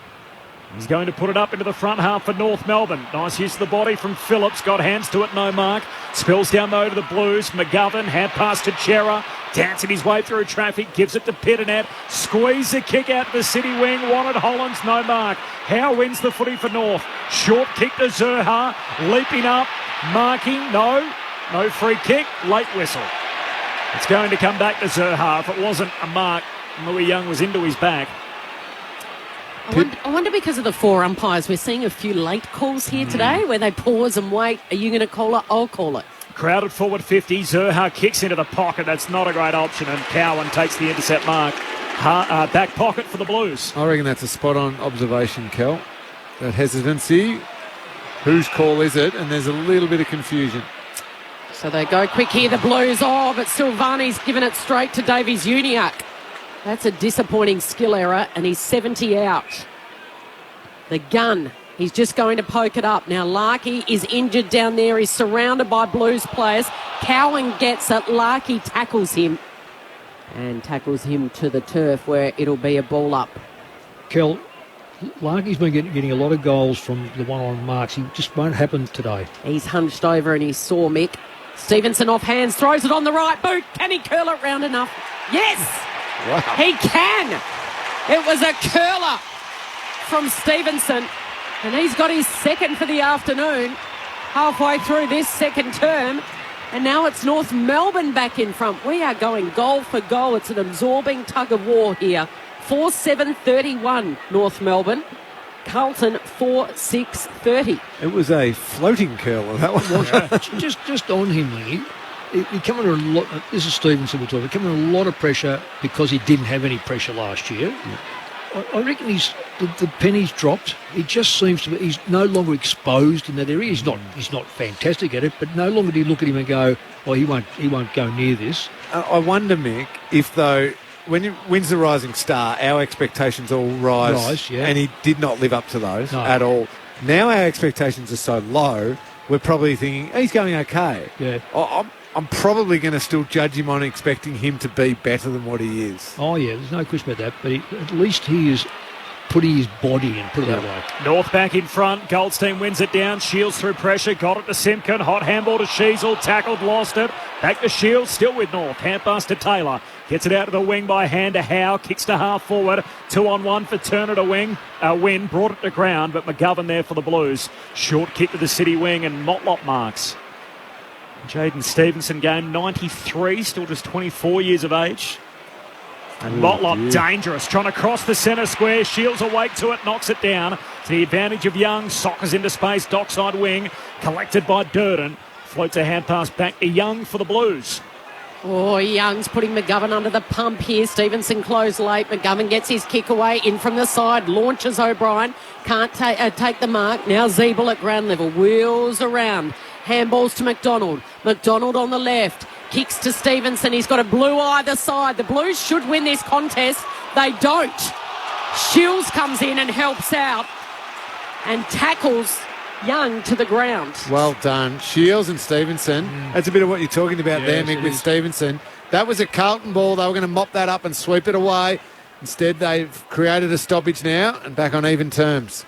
He's going to put it up into the front half for North Melbourne. Nice use of the body from Phillips. Got hands to it, no mark. Spills down though to the Blues. McGovern, hand pass to Chera. Dancing his way through traffic. Gives it to Pitternet. Squeeze the kick out to the city wing. Wanted Hollands, no mark. Howe wins the footy for North. Short kick to Zerha. Leaping up. Marking, no. No free kick. Late whistle. It's going to come back to Zerha. If it wasn't a mark, Louis Young was into his back. I wonder because of the 4 umpires, we're seeing a few late calls here today where they pause and wait. Are you going to call it? I'll call it. Crowded forward 50. Zerha kicks into the pocket. That's not a great option. And Cowan takes the intercept mark. Back pocket for the Blues. I reckon that's a spot-on observation, Kel. That hesitancy. Whose call is it? And there's a little bit of confusion. So they go quick here, the Blues. Oh, but Silvani's given it straight to Davies Uniacke. That's a disappointing skill error, and he's 70 out. The gun, he's just going to poke it up. Now, Larkey is injured down there. He's surrounded by Blues players. Cowan gets it. Larkey tackles him and tackles him to the turf where it'll be a ball up. Kel, Larkey's been getting a lot of goals from the one-on marks. He just won't happen today. He's hunched over and he saw Mick. Stevenson off hands, throws it on the right boot. Can he curl it round enough? Yes! Wow. He can! It was a curler from Stevenson, and he's got his second for the afternoon, halfway through this second term, and now it's North Melbourne back in front. We are going goal for goal. It's an absorbing tug of war here. 4-7-31 North Melbourne. Carlton 4-6-30. It was a floating curler, that one. just on him, Lenny. He come under a lot. This is Stevenson we're talking. He come under a lot of pressure because he didn't have any pressure last year. Yeah. I reckon the penny's dropped. He just seems to be. He's no longer exposed in that area. He's not fantastic at it, but no longer do you look at him and go, "Oh, he won't go near this." I wonder, Mick, if though when he wins the Rising Star, our expectations all rise, yeah. And he did not live up to those at all. Now our expectations are so low, we're probably thinking he's going okay. Yeah. I'm probably going to still judge him on expecting him to be better than what he is. Oh, yeah, there's no question about that. But at least he is putting his body in, put it that way. North back in front. Goldstein wins it down. Shields through pressure. Got it to Simpkin. Hot handball to Sheasel. Tackled, lost it. Back to Shields. Still with North. Hand pass to Taylor. Gets it out to the wing by hand to Howe. Kicks to half forward. 2-on-1 for Turner to win. Brought it to ground, but McGovern there for the Blues. Short kick to the City wing and Motlop marks. Jaden Stevenson, game 93, still just 24 years of age. And Motlop dangerous, trying to cross the centre square. Shields awake to it, knocks it down. To the advantage of Young, soccers into space, dockside wing, collected by Durden. Floats a hand pass back to Young for the Blues. Oh, Young's putting McGovern under the pump here. Stevenson closed late. McGovern gets his kick away in from the side. Launches O'Brien. Can't take the mark. Now Zeeble at ground level. Wheels around. Handballs to McDonald. McDonald on the left. Kicks to Stevenson. He's got a blue either side. The Blues should win this contest. They don't. Shields comes in and helps out and tackles Young to the ground. Well done. Shields and Stevenson. That's a bit of what you're talking about there, Mick, with Stevenson. That was a Carlton ball. They were going to mop that up and sweep it away. Instead, they've created a stoppage now and back on even terms.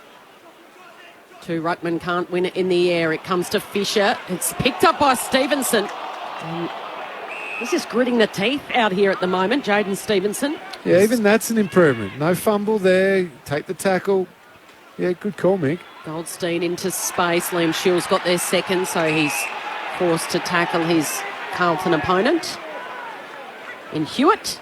Two ruckmen can't win it in the air. It comes to Fisher. It's picked up by Stevenson. He's just gritting the teeth out here at the moment, Jaden Stevenson. Yeah, even that's an improvement. No fumble there. Take the tackle. Yeah, good call, Mick. Goldstein into space. Liam Shields got their second, so he's forced to tackle his Carlton opponent. In Hewitt.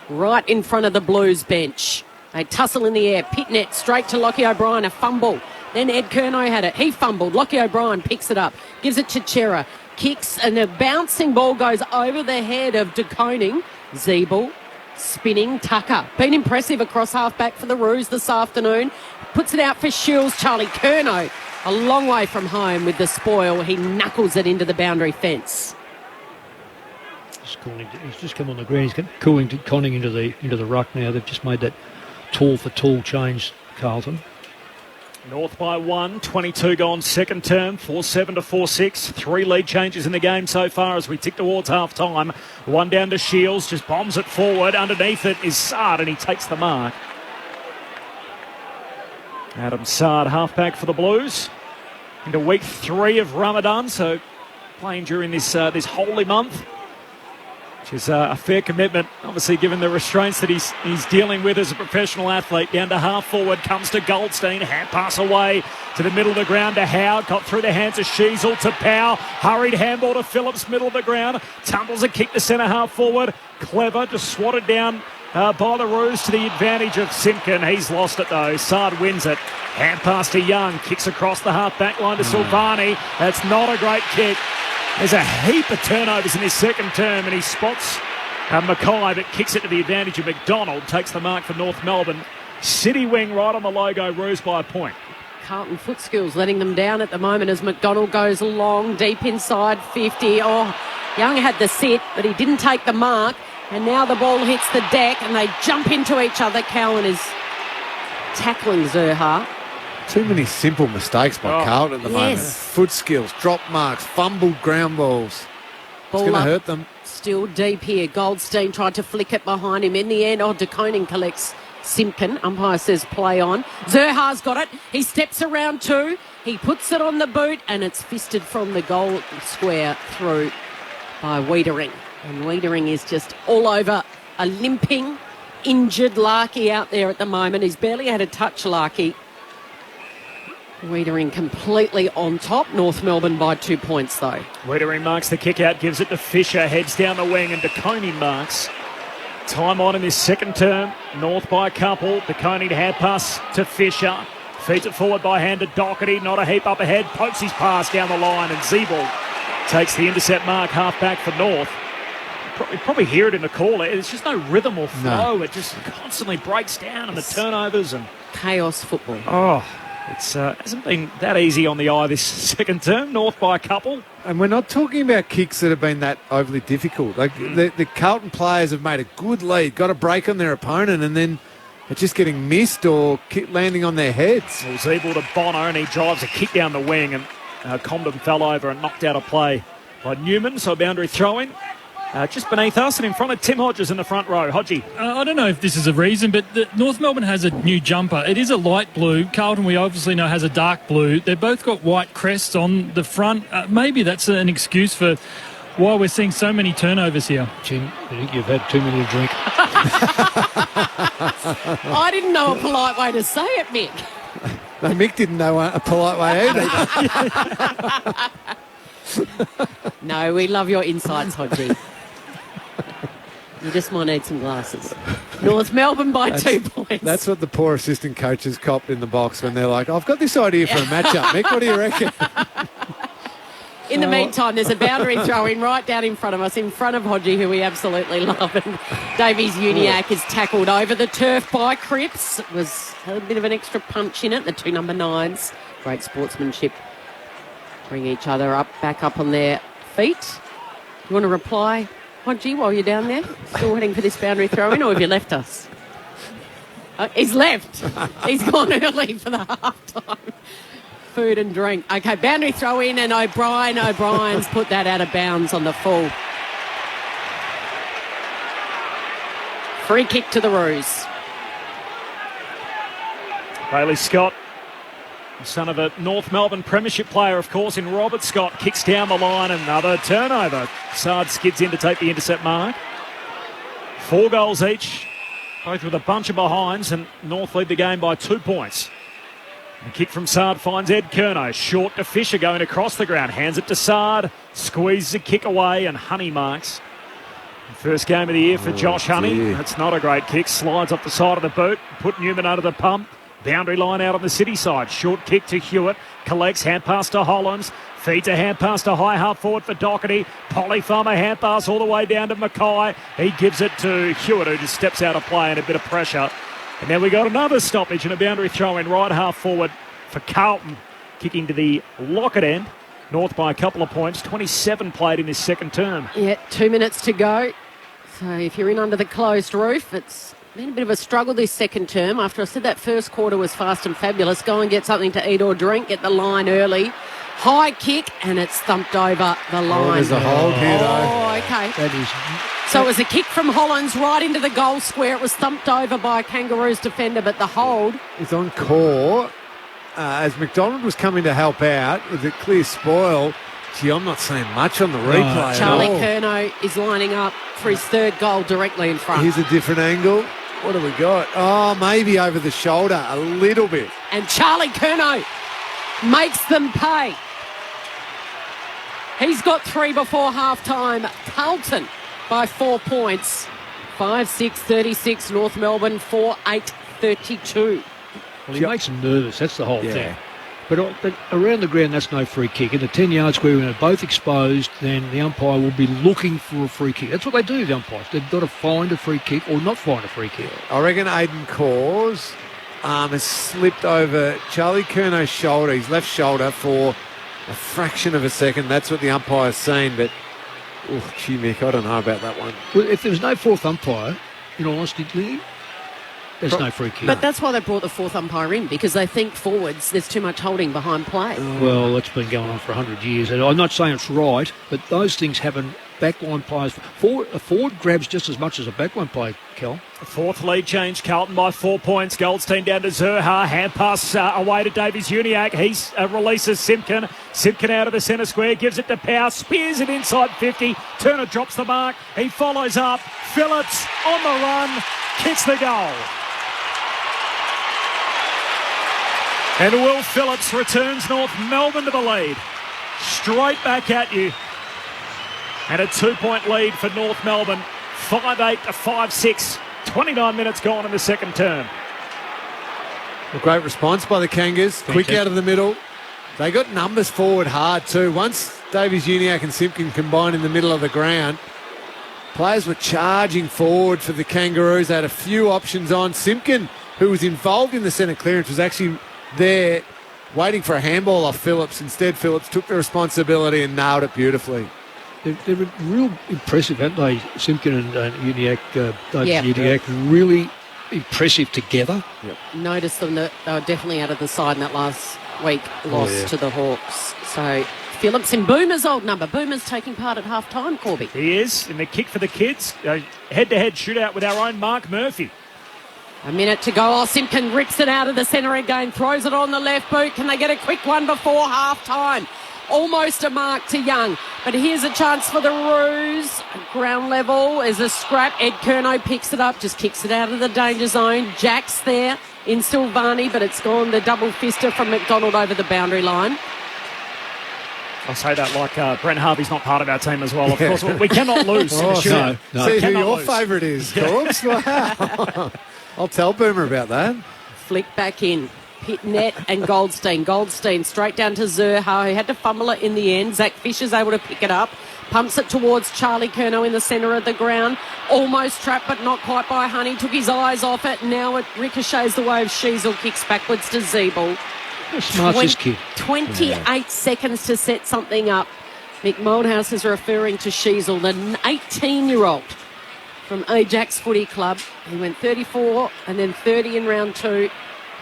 Right in front of the Blues bench. They tussle in the air. Pitnet straight to Lockie O'Brien. A fumble. Then Ed Curnow had it. He fumbled. Lockie O'Brien picks it up. Gives it to Chera. Kicks and a bouncing ball goes over the head of De Koning. Zeeble. Spinning Tucker. Been impressive across half-back for the Roos this afternoon. Puts it out for Shields. Charlie Curnow. A long way from home with the spoil. He knuckles it into the boundary fence. He's just come on the ground. He's conning into the ruck now. They've just made that tall for tall change, Carlton. North by 1, 22 gone second term, 4-7 to 4-6. 3 lead changes in the game so far as we tick towards half time. One down to Shields, just bombs it forward. Underneath it is Sard and he takes the mark. Adam Sard, halfback for the Blues. Into week 3 of Ramadan, so playing during this holy month. Which is a fair commitment, obviously, given the restraints that he's dealing with as a professional athlete. Down to half forward, comes to Goldstein. Hand pass away to the middle of the ground to Howe. Got through the hands of Sheasel to Powell. Hurried handball to Phillips, middle of the ground. Tumbles a kick to centre half forward. Clever, just swatted down by the Roos to the advantage of Simpkin. He's lost it though. Sard wins it. Hand pass to Young. Kicks across the half back line to Silvani. That's not a great kick. There's a heap of turnovers in his second term, and he spots Mackay, but kicks it to the advantage of McDonald. Takes the mark for North Melbourne. City wing right on the logo. Roos by a point. Carlton foot skills letting them down at the moment as McDonald goes long, deep inside 50. Oh, Young had the sit, but he didn't take the mark. And now the ball hits the deck and they jump into each other. Cowan is tackling Zerha. Too many simple mistakes by Carlton at the moment. Foot skills, drop marks, fumbled ground balls. It's going to hurt them. Still deep here. Goldstein tried to flick it behind him. In the end, De Koning collects Simpkin. Umpire says play on. Zerha's got it. He steps around two. He puts it on the boot and it's fisted from the goal square through by Wiedering. And Wiedering is just all over a limping, injured Larkey out there at the moment. He's barely had a touch, Larkey. Wiedering completely on top. North Melbourne by 2 points, though. Wiedering marks the kick out, gives it to Fisher, heads down the wing, and De Koning marks. Time on in this second term. North by a couple. De Koning hand pass to Fisher. Feeds it forward by hand to Doherty. Not a heap up ahead. Pokes his pass down the line, and Zeeble takes the intercept mark, half back for North. You probably hear it in the call. There's just no rhythm or flow. No. It just constantly breaks down, and the turnovers and chaos football. Oh, it's hasn't been that easy on the eye this second term. North by a couple. And we're not talking about kicks that have been that overly difficult. Like the Carlton players have made a good lead, got a break on their opponent, and then it's just getting missed or landing on their heads. Well, Zeeble to Bonner, and he drives a kick down the wing, and Comden fell over and knocked out of play by Newman, so boundary throw-in. Just beneath us and in front of Tim Hodges in the front row. Hodgie. I don't know if this is a reason, but North Melbourne has a new jumper. It is a light blue. Carlton, we obviously know, has a dark blue. They've both got white crests on the front. Maybe that's an excuse for why we're seeing so many turnovers here. Jim, I think you've had too many to drink. I didn't know a polite way to say it, Mick. No, Mick didn't know a polite way either. No, we love your insights, Hodgie. You just might need some glasses. North Melbourne by 2 points. That's what the poor assistant coaches copped in the box when they're like, I've got this idea for a matchup, Mick. What do you reckon? In the meantime, there's a boundary throw-in right down in front of us, in front of Hodgie, who we absolutely love. And Davies Uniacke is tackled over the turf by Cripps. It was a bit of an extra punch in it, the two number 9s. Great sportsmanship. Bring each other back up on their feet. You want to reply, Hodgie, while you're down there? Still waiting for this boundary throw-in, or have you left us? He's left. He's gone early for the half-time. Food and drink. Okay, boundary throw-in, and O'Brien's put that out of bounds on the full. Free kick to the Roos. Bailey Scott, son of a North Melbourne premiership player, of course, in Robert Scott, kicks down the line. Another turnover. Sard skids in to take the intercept mark. 4 goals each, both with a bunch of behinds, and North lead the game by 2 points. The kick from Sard finds Ed Curnow. Short to Fisher going across the ground. Hands it to Sard. Squeezes a kick away, and Honey marks. First game of the year for Josh Honey. Dear. That's not a great kick. Slides up the side of the boot. Put Newman under the pump. Boundary line out on the City side. Short kick to Hewitt. Collects, hand pass to Hollands. Feeds a hand pass to high half forward for Doherty. Polly Farmer hand pass all the way down to Mackay. He gives it to Hewitt, who just steps out of play and a bit of pressure. And then we got another stoppage and a boundary throw in right half forward for Carlton. Kicking to the Lockett end. North by a couple of points. 27 played in this second term. Yeah, 2 minutes to go. So if you're in under the closed roof, it's been a bit of a struggle this second term. After I said that first quarter was fast and fabulous, go and get something to eat or drink, get the line early. High kick, and it's thumped over the line. There's a hold here, though. Oh, okay. That is... So it was a kick from Hollands right into the goal square. It was thumped over by a Kangaroos defender, but the hold is on Core. As McDonald was coming to help out with a clear spoil. Gee, I'm not seeing much on the replay. Charlie Curnow is lining up for his third goal directly in front. Here's a different angle. What have we got? Oh, maybe over the shoulder a little bit. And Charlie Curnow makes them pay. He's got 3 before half-time. Carlton by 4 points. 5-6-36, North Melbourne 4-8-32. Well, he makes them nervous. That's the whole thing. But around the ground, that's no free kick. In the 10-yard square, when they're both exposed, then the umpire will be looking for a free kick. That's what they do, the umpires. They've got to find a free kick or not find a free kick. I reckon Aiden Caw's arm has slipped over Charlie Curnow's shoulder, his left shoulder, for a fraction of a second. That's what the umpire's seen, but, gee, Mick, I don't know about that one. Well, if there was no fourth umpire, in all honesty, there's no free kick. But that's why they brought the fourth umpire in, because they think forwards, there's too much holding behind play. Well, that's been going on for 100 years. And I'm not saying it's right, but those things happen. Backline players, a forward grabs just as much as a backline player, Kel. Fourth lead change, Carlton by 4 points. Goldstein down to Zerha. Hand pass away to Davies-Uniacke. He releases Simpkin. Simpkin out of the centre square, gives it to Power, spears it inside 50. Turner drops the mark. He follows up. Phillips on the run, kicks the goal. And Will Phillips returns North Melbourne to the lead. Straight back at you. And a 2-point lead for North Melbourne. 5-8 to 5-6. 29 minutes gone in the second term. A great response by the Kangas. Quick out of the middle. They got numbers forward hard too. Once Davies-Uniacke and Simpkin combined in the middle of the ground, players were charging forward for the Kangaroos. They had a few options on. Simpkin, who was involved in the centre clearance, was actually there waiting for a handball off Phillips. Instead, Phillips took the responsibility and nailed it beautifully. They're real impressive, aren't they? Simpkin and Uniacke, Uniacke, really impressive together. Yep. Noticed them that they were definitely out of the side in that last week loss to the Hawks. So Phillips in Boomer's old number. Boomer's taking part at half-time, Corby. He is, in the kick for the kids. Head-to-head shootout with our own Mark Murphy. A minute to go. Simpkin rips it out of the centre again, throws it on the left boot. Can they get a quick one before half-time? Almost a mark to Young. But here's a chance for the Roos. Ground level is a scrap. Ed Curnow picks it up, just kicks it out of the danger zone. Jack's there in Silvani, but it's gone the double fister from McDonald over the boundary line. I say that like Brent Harvey's not part of our team as well. Of course, we cannot lose. No. See who your favourite is, Corbs. Wow. I'll tell Boomer about that. Flick back in. Pitnet and Goldstein. Goldstein straight down to Zerha, who had to fumble it in the end. Zach Fisher's able to pick it up. Pumps it towards Charlie Curnow in the centre of the ground. Almost trapped, but not quite by Honey. Took his eyes off it. Now it ricochets the way of Sheasel. Kicks backwards to Zeeble. How smart's this kid? 28 seconds to set something up. Mick Moldhouse is referring to Sheasel, the 18-year-old from Ajax Footy Club. He went 34 and then 30 in round 2.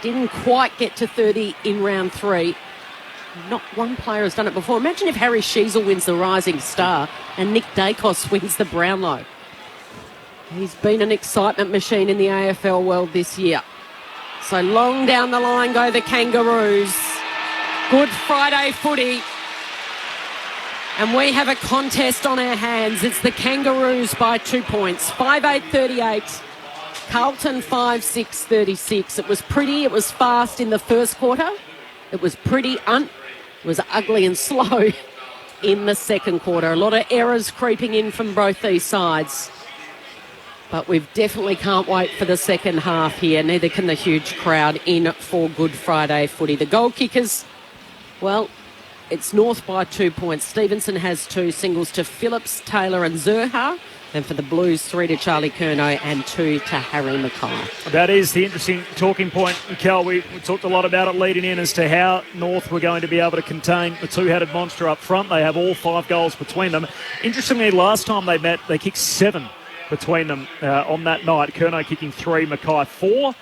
Didn't quite get to 30 in round 3. Not one player has done it before. Imagine if Harry Sheasel wins the Rising Star and Nick Dacos wins the Brownlow. He's been an excitement machine in the AFL world this year. So long down the line go the Kangaroos. Good Friday footy. And we have a contest on our hands. It's the Kangaroos by 2 points. 5-8-38. Carlton 5-6-36. It was pretty. It was fast in the first quarter. It was pretty. It was ugly and slow in the second quarter. A lot of errors creeping in from both these sides. But we definitely can't wait for the second half here. Neither can the huge crowd in for Good Friday footy. The goal kickers, well, it's North by 2 points. Stevenson has 2 singles to Phillips, Taylor and Zerha. And for the Blues, 3 to Charlie Curnow and 2 to Harry Mackay. That is the interesting talking point, Kel. We talked a lot about it leading in as to how North were going to be able to contain the two-headed monster up front. They have all 5 goals between them. Interestingly, last time they met, they kicked 7 between them on that night. Curnow kicking 3, Mackay 4.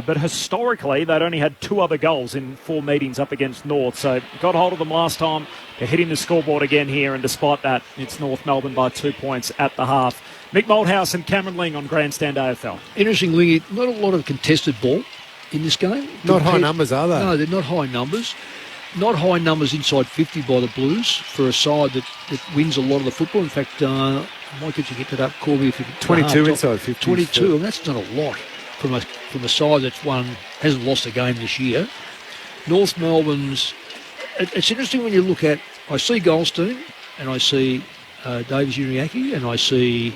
But historically, they'd only had 2 other goals in 4 meetings up against North. So got hold of them last time. They're hitting the scoreboard again here. And despite that, it's North Melbourne by 2 points at the half. Mick Moldhouse and Cameron Ling on Grandstand AFL. Interestingly, not a lot of contested ball in this game. Not high numbers, are they? No, they're not high numbers. Not high numbers inside 50 by the Blues for a side that wins a lot of the football. In fact, I might get you to get that, Corby, if you can. 22 inside 50. 22, and that's not a lot from a side that's hasn't lost a game this year. North Melbourne's. It's interesting when you look at. I see Goldstein and I see Davies-Uniacke and I see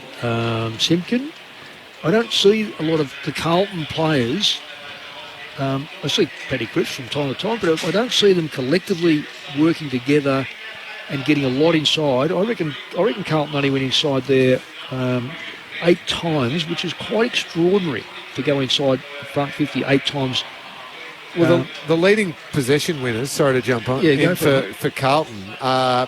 Simpkin I don't see a lot of the Carlton players. I see Paddy Cripps from time to time, but I don't see them collectively working together and getting a lot inside. I reckon Carlton only went inside there 8 times, which is quite extraordinary to go inside the front 50 8 times. Well, the leading possession winners, sorry to jump on, for Carlton,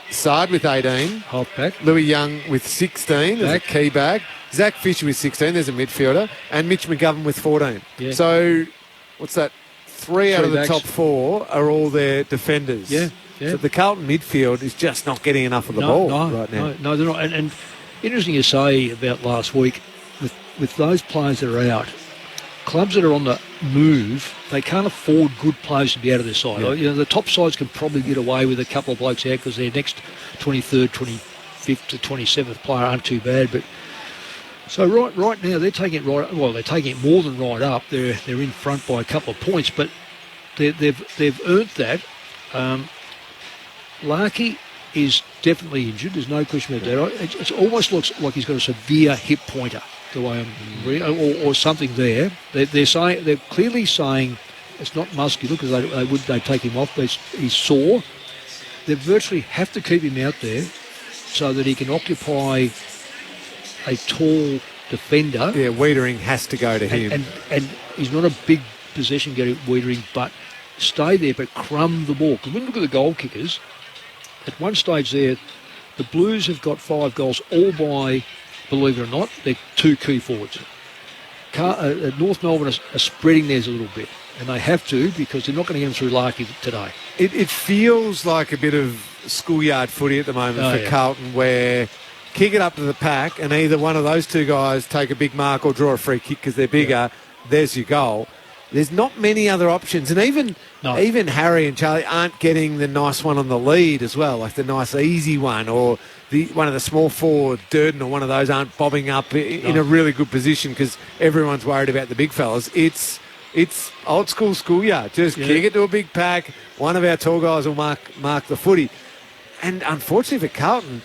Sard with 18. Halfback. Louis Young with 16 as a key bag. Zach Fisher with 16, there's a midfielder. And Mitch McGovern with 14. Yeah. So, what's that? 3 out of the top 4 are all their defenders. Yeah. So the Carlton midfield is just not getting enough of the ball right now. No, they're not. And interesting to say about last week, with those players that are out, clubs that are on the move, they can't afford good players to be out of their side. Yeah. You know, the top sides can probably get away with a couple of blokes out because their next 23rd, 25th to 27th player aren't too bad. But so right now they're taking it right. Well, they're taking it more than right up. They're in front by a couple of points, but they've earned that. Larkey is definitely injured. There's no question about that. It almost looks like he's got a severe hip pointer, the way I'm reading, or something there. They're clearly saying it's not muscular because they take him off. He's sore. They virtually have to keep him out there so that he can occupy a tall defender. Yeah, Wiedering has to go to him. And he's not a big possession getter, Wiedering, but stay there, but crumb the ball. Because when you look at the goal kickers, at one stage there, the Blues have got 5 goals, all by, believe it or not, they're 2 key forwards. North Melbourne are spreading theirs a little bit, and they have to because they're not going to get them through Larkey today. It feels like a bit of schoolyard footy at the moment for Carlton, where kick it up to the pack and either one of those 2 guys take a big mark or draw a free kick because they're bigger. There's your goal. There's not many other options, and even Harry and Charlie aren't getting the nice one on the lead as well, like the nice easy one, or one of the small forward, Durden or one of those aren't bobbing up in a really good position because everyone's worried about the big fellas. It's old school schoolyard. Just kick it to a big pack. One of our tall guys will mark the footy. And unfortunately for Carlton,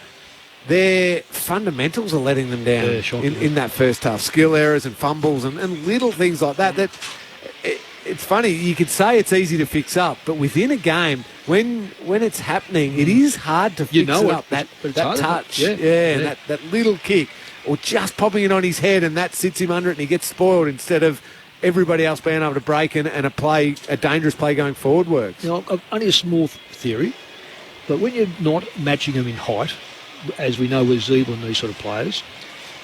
their fundamentals are letting them down in that first half. Skill errors and fumbles and little things like that. It's funny, you could say it's easy to fix up, but within a game, when it's happening, it is hard to fix it up. That touch, and that little kick, or just popping it on his head and that sits him under it and he gets spoiled instead of everybody else being able to break and a dangerous play going forward works. Now, only a small theory, but when you're not matching them in height, as we know with Zeeble and these sort of players,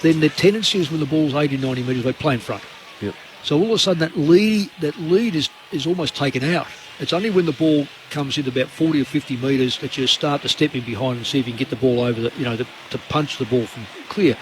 then the tendency is when the ball's 80, 90 metres, they play in front. Yep. So all of a sudden that lead is almost taken out. It's only when the ball comes in about 40 or 50 metres that you start to step in behind and see if you can get the ball over to punch the ball from clear.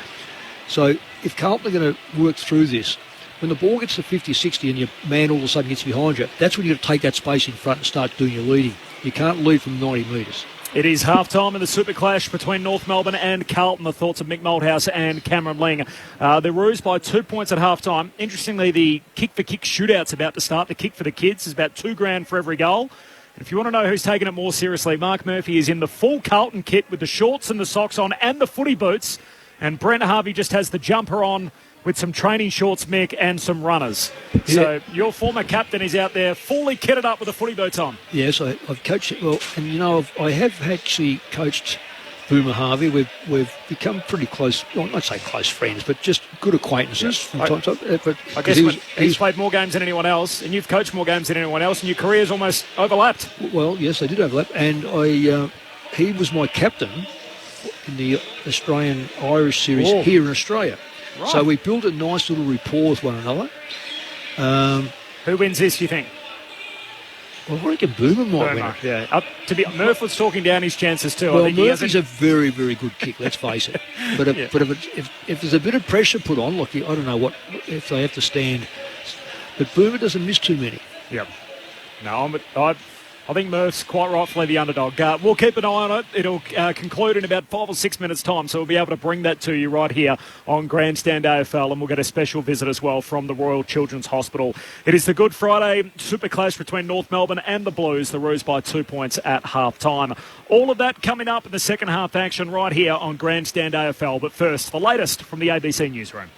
So if Carlton are going to work through this, when the ball gets to 50, 60 and your man all of a sudden gets behind you, that's when you've got to take that space in front and start doing your leading. You can't lead from 90 metres. It is half-time in the Super Clash between North Melbourne and Carlton. The thoughts of Mick Malthouse and Cameron Ling. The Roos by 2 points at half-time. Interestingly, the kick-for-kick shootout's about to start. The kick for the kids is about $2,000 for every goal. And if you want to know who's taking it more seriously, Mark Murphy is in the full Carlton kit with the shorts and the socks on and the footy boots. And Brent Harvey just has the jumper on with some training shorts, Mick, and some runners. Yeah. So your former captain is out there fully kitted up with the footy boots on. Yes, I've coached it well, and I have actually coached Boomer Harvey. We've become pretty close. Well, not say close friends, but just good acquaintances from time to time. But I guess he's played more games than anyone else, and you've coached more games than anyone else, and your career's almost overlapped. Well, yes, they did overlap, and he was my captain in the Australian-Irish series here in Australia. Right. So we built a nice little rapport with one another. Who wins this, do you think? Well, I reckon Boomer might win it. Yeah. Murph was talking down his chances too. Well, Murphy's a very, very good kick, let's face it. But if there's a bit of pressure put on, like I don't know what if they have to stand. But Boomer doesn't miss too many. Yep. No, I think Murph's quite rightfully the underdog. We'll keep an eye on it. It'll conclude in about 5 or 6 minutes' time, so we'll be able to bring that to you right here on Grandstand AFL, and we'll get a special visit as well from the Royal Children's Hospital. It is the Good Friday Super Clash between North Melbourne and the Blues. The Roos by 2 points at half-time. All of that coming up in the second half action right here on Grandstand AFL. But first, the latest from the ABC Newsroom.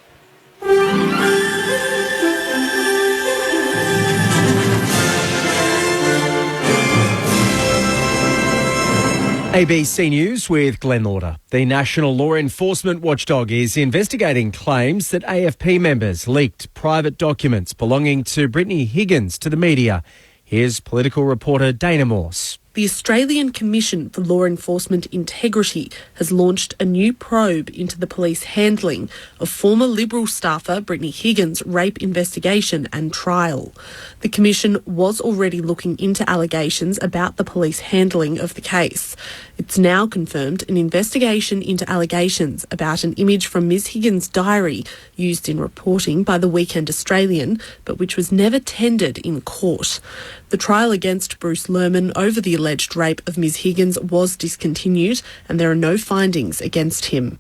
ABC News with Glenn Lauder. The National Law Enforcement Watchdog is investigating claims that AFP members leaked private documents belonging to Brittany Higgins to the media. Here's political reporter Dana Morse. The Australian Commission for Law Enforcement Integrity has launched a new probe into the police handling of former Liberal staffer Brittany Higgins' rape investigation and trial. The Commission was already looking into allegations about the police handling of the case. It's now confirmed an investigation into allegations about an image from Ms Higgins' diary used in reporting by the Weekend Australian, but which was never tendered in court. The trial against Bruce Lerman over the alleged rape of Ms Higgins was discontinued, and there are no findings against him.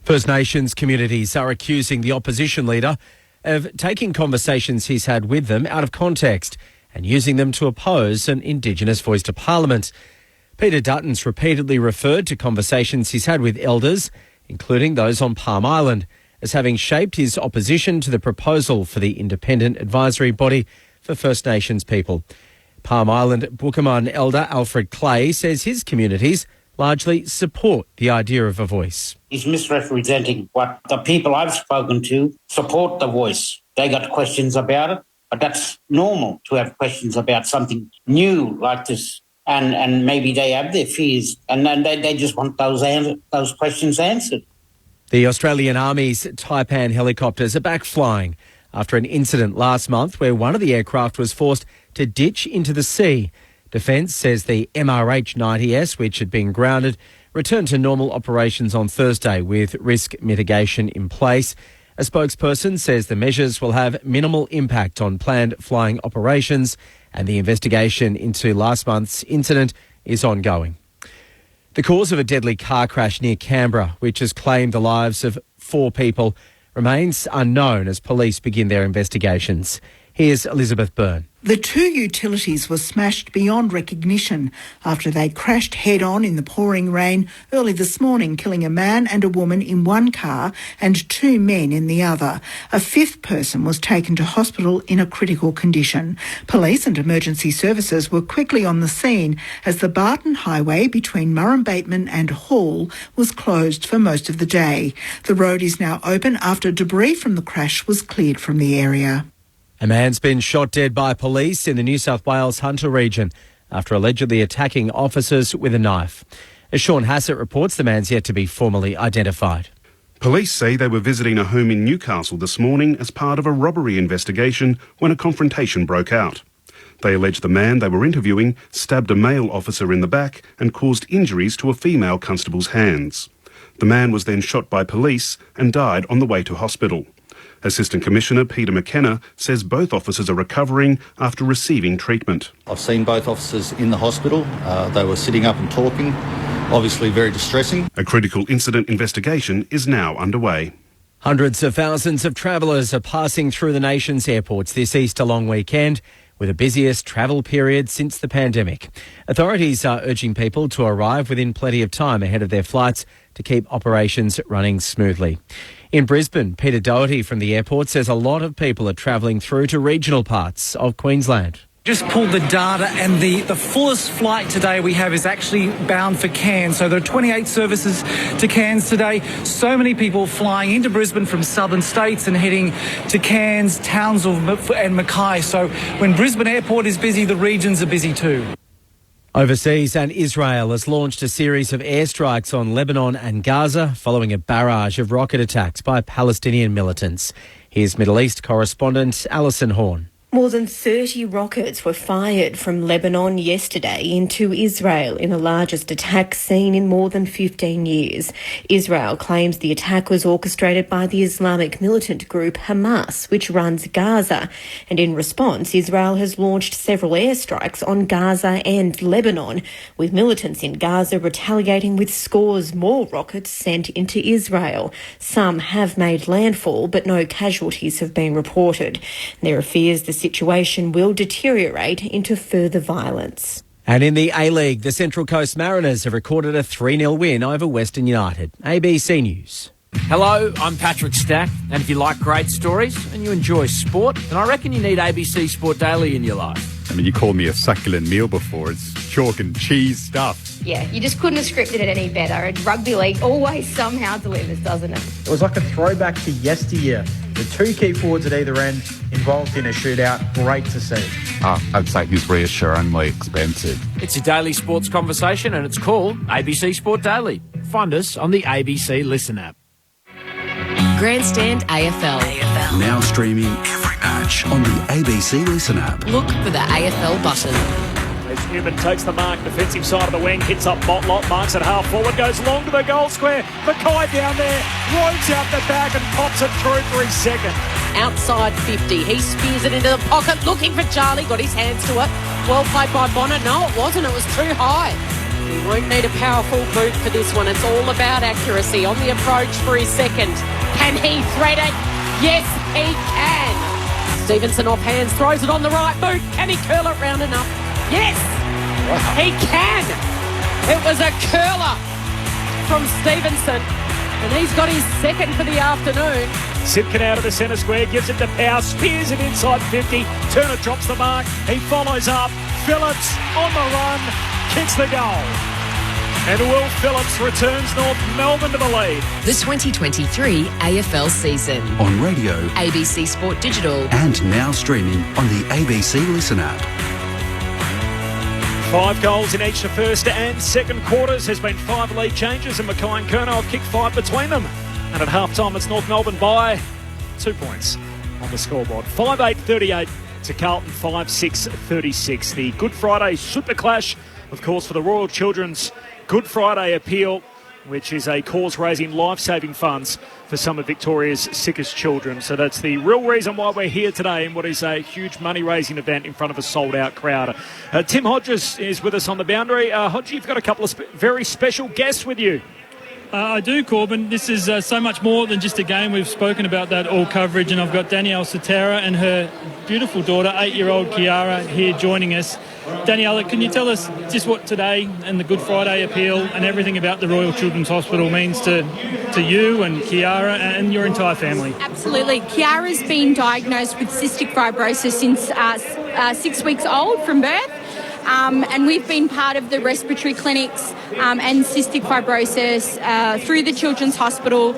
First Nations communities are accusing the opposition leader of taking conversations he's had with them out of context and using them to oppose an Indigenous voice to Parliament. Peter Dutton's repeatedly referred to conversations he's had with elders, including those on Palm Island, as having shaped his opposition to the proposal for the independent advisory body for First Nations people. Palm Island Bookamun elder Alfred Clay says his communities largely support the idea of a voice. He's misrepresenting what the people I've spoken to support the voice. They got questions about it, but that's normal to have questions about something new like this. And maybe they have their fears and then they just want those questions answered. The Australian Army's Taipan helicopters are back flying after an incident last month where one of the aircraft was forced to ditch into the sea. Defence says the MRH-90S, which had been grounded, returned to normal operations on Thursday with risk mitigation in place. A spokesperson says the measures will have minimal impact on planned flying operations and the investigation into last month's incident is ongoing. The cause of a deadly car crash near Canberra, which has claimed the lives of 4 people, remains unknown as police begin their investigations. Here's Elizabeth Byrne. The 2 utilities were smashed beyond recognition after they crashed head-on in the pouring rain early this morning, killing a man and a woman in one car and 2 men in the other. A 5th person was taken to hospital in a critical condition. Police and emergency services were quickly on the scene as the Barton Highway between Murrumbateman and Hall was closed for most of the day. The road is now open after debris from the crash was cleared from the area. A man's been shot dead by police in the New South Wales Hunter region after allegedly attacking officers with a knife. As Sean Hassett reports, the man's yet to be formally identified. Police say they were visiting a home in Newcastle this morning as part of a robbery investigation when a confrontation broke out. They allege the man they were interviewing stabbed a male officer in the back and caused injuries to a female constable's hands. The man was then shot by police and died on the way to hospital. Assistant Commissioner Peter McKenna says both officers are recovering after receiving treatment. I've seen both officers in the hospital. They were sitting up and talking, obviously very distressing. A critical incident investigation is now underway. Hundreds of thousands of travellers are passing through the nation's airports this Easter long weekend, with the busiest travel period since the pandemic. Authorities are urging people to arrive within plenty of time ahead of their flights to keep operations running smoothly. In Brisbane, Peter Doherty from the airport says a lot of people are travelling through to regional parts of Queensland. Just pulled the data and the fullest flight today we have is actually bound for Cairns. So there are 28 services to Cairns today. So many people flying into Brisbane from southern states and heading to Cairns, Townsville and Mackay. So when Brisbane Airport is busy, the regions are busy too. Overseas, and Israel has launched a series of airstrikes on Lebanon and Gaza following a barrage of rocket attacks by Palestinian militants. Here's Middle East correspondent Alison Horn. More than 30 rockets were fired from Lebanon yesterday into Israel in the largest attack seen in more than 15 years. Israel claims the attack was orchestrated by the Islamic militant group Hamas, which runs Gaza. And in response, Israel has launched several airstrikes on Gaza and Lebanon, with militants in Gaza retaliating with scores more rockets sent into Israel. Some have made landfall, but no casualties have been reported. There are fears the situation will deteriorate into further violence. And in the A-League, the Central Coast Mariners have recorded a 3-0 win over Western United. ABC News. Hello, I'm Patrick Stack, and if you like great stories and you enjoy sport, then I reckon you need ABC Sport Daily in your life. I mean, you called me a succulent meal before. It's chalk and cheese stuff. Yeah, you just couldn't have scripted it any better. And rugby league always somehow delivers, doesn't it? It was like a throwback to yesteryear. The two key forwards at either end involved in a shootout. Great to see. I'd say he's reassuringly expensive. It's your daily sports conversation, and it's called ABC Sport Daily. Find us on the ABC Listen app. Grandstand AFL. Now streaming every match on the ABC Listen app. Look for the AFL button. As Newman takes the mark, defensive side of the wing, hits up Motlop, marks it half forward, goes long to the goal square. Mackay down there, roams out the back and pops it through for his second. Outside 50, he spears it into the pocket, looking for Charlie, got his hands to it. Well played by Bonner. No, it wasn't, it was too high. He won't need a powerful boot for this one. It's all about accuracy on the approach for his second. Can he thread it? Yes, he can. Stevenson off hands, throws it on the right boot. Can he curl it round enough? Yes, he can. It was a curler from Stevenson, and he's got his second for the afternoon. Simpkin out of the centre square, gives it to Power, spears it inside 50. Turner drops the mark, he follows up. Phillips on the run, kicks the goal. And Will Phillips returns North Melbourne to the lead. The 2023 AFL season. On radio, ABC Sport Digital. and now streaming on the ABC Listen app. 5 goals in each the first and second quarters. There's been 5 lead changes, and Mackay and Kerno have kicked 5 between them. And at half-time, it's North Melbourne by 2 points on the scoreboard. 5-8-38 to Carlton, 5-6-36. The Good Friday Super Clash, of course, for the Royal Children's Good Friday Appeal, which is a cause raising life-saving funds for some of Victoria's sickest children. So that's the real reason why we're here today in what is a huge money-raising event in front of a sold-out crowd. Tim Hodges is with us on the boundary. Hodges, you've got a couple of very special guests with you. I do, Corbin. This is so much more than just a game. We've spoken about that all coverage, and I've got Danielle Sotera and her beautiful daughter, 8-year-old Kiara, here joining us. Daniela, can you tell us just what today and the Good Friday Appeal and everything about the Royal Children's Hospital means to you and Kiara and your entire family? Absolutely. Kiara's been diagnosed with cystic fibrosis since 6 weeks old from birth. And we've been part of the respiratory clinics and cystic fibrosis through the Children's Hospital.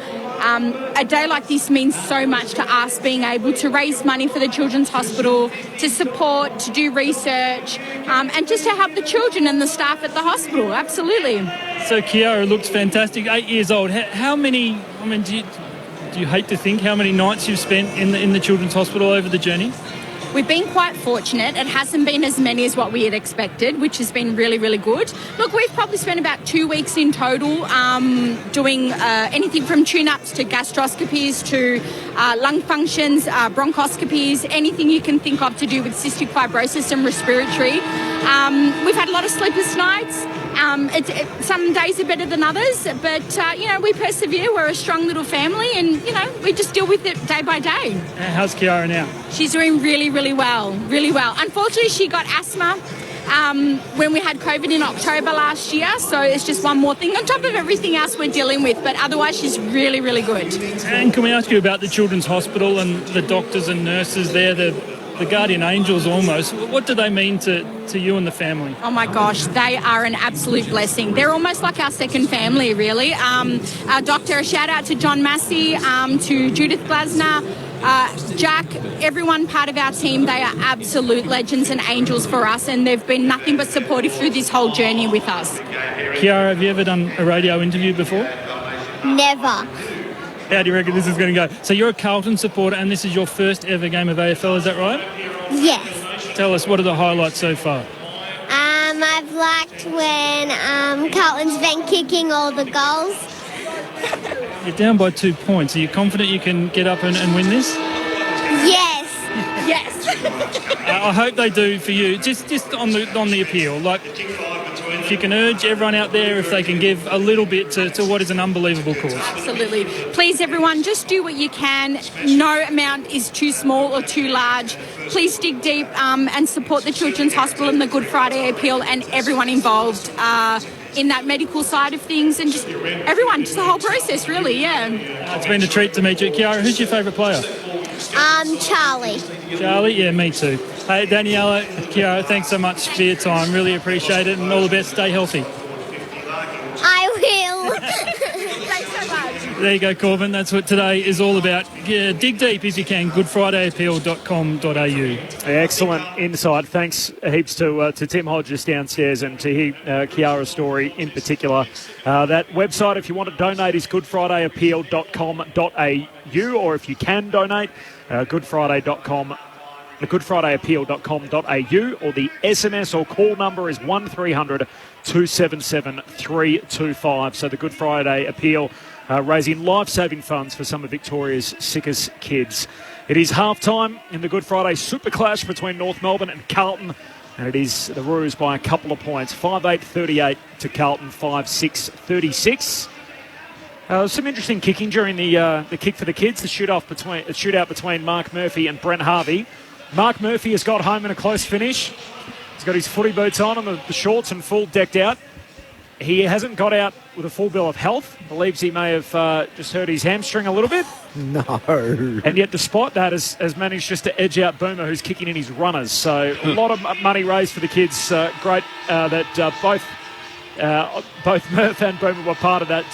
A day like this means so much to us, being able to raise money for the Children's Hospital, to support, to do research, and just to help the children and the staff at the hospital. Absolutely. So Kiara looks fantastic, 8 years old. How many, do you hate to think how many nights you've spent in the Children's Hospital over the journey? We've been quite fortunate. It hasn't been as many as what we had expected, which has been really, really good. Look, we've probably spent about 2 weeks in total doing anything from tune-ups to gastroscopies to lung functions, bronchoscopies, anything you can think of to do with cystic fibrosis and respiratory. We've had a lot of sleepless nights. Some days are better than others, but, we persevere. We're a strong little family and, we just deal with it day by day. How's Kiara now? She's doing really, really well, really well. Unfortunately, she got asthma when we had COVID in October last year, so it's just one more thing on top of everything else we're dealing with, but otherwise she's really, really good. And can we ask you about the Children's Hospital and the doctors and nurses there, the guardian angels almost? What do they mean to you and the family? Oh my gosh, they are an absolute blessing. They're almost like our second family, really. Our doctor, a shout out to John Massey, to Judith Glasner, Jack, everyone part of our team. They are absolute legends and angels for us, and they've been nothing but supportive through this whole journey with us. Kiara, have you ever done a radio interview before? Never. How do you reckon this is going to go? So you're a Carlton supporter and this is your first ever game of AFL, is that right? Yes. Tell us, what are the highlights so far? I've liked when Carlton's been kicking all the goals. You're down by 2 points. Are you confident you can get up and win this? Yes. Yes. I hope they do for you. Just on the appeal, like if you can urge everyone out there, if they can give a little bit to what is an unbelievable cause. Absolutely. Please, everyone, just do what you can. No amount is too small or too large. Please dig deep and support the Children's Hospital and the Good Friday Appeal and everyone involved. in that medical side of things, and just everyone, just the whole process, really, yeah. It's been a treat to meet you. Kiara, who's your favourite player? Charlie. Charlie? Yeah, me too. Hey, Daniela, Kiara, thanks so much for your time. Really appreciate it, and all the best. Stay healthy. I will. Thanks so much. There you go, Corbin. That's what today is all about. Yeah, dig deep if you can. goodfridayappeal.com.au. Excellent insight. Thanks heaps to Tim Hodges downstairs, and to hear Kiara's story in particular. That website, if you want to donate, is goodfridayappeal.com.au, or if you can donate, goodfridayappeal.com.au, or the SMS or call number is 1300 277 325. So the Good Friday Appeal raising life-saving funds for some of Victoria's sickest kids. It is half-time in the Good Friday Super Clash between North Melbourne and Carlton, and it is the Roos by a couple of points, 5-8-38 to Carlton, 5-6-36. Some interesting kicking during the kick for the kids, the shootout between Mark Murphy and Brent Harvey. Mark Murphy has got home in a close finish. He's got his footy boots on and the shorts and full decked out. He hasn't got out with a full bill of health. Believes he may have just hurt his hamstring a little bit. No. And yet, despite that, has managed just to edge out Boomer, who's kicking in his runners. So a lot of money raised for the kids. Great that both Murph and Boomer were part of that.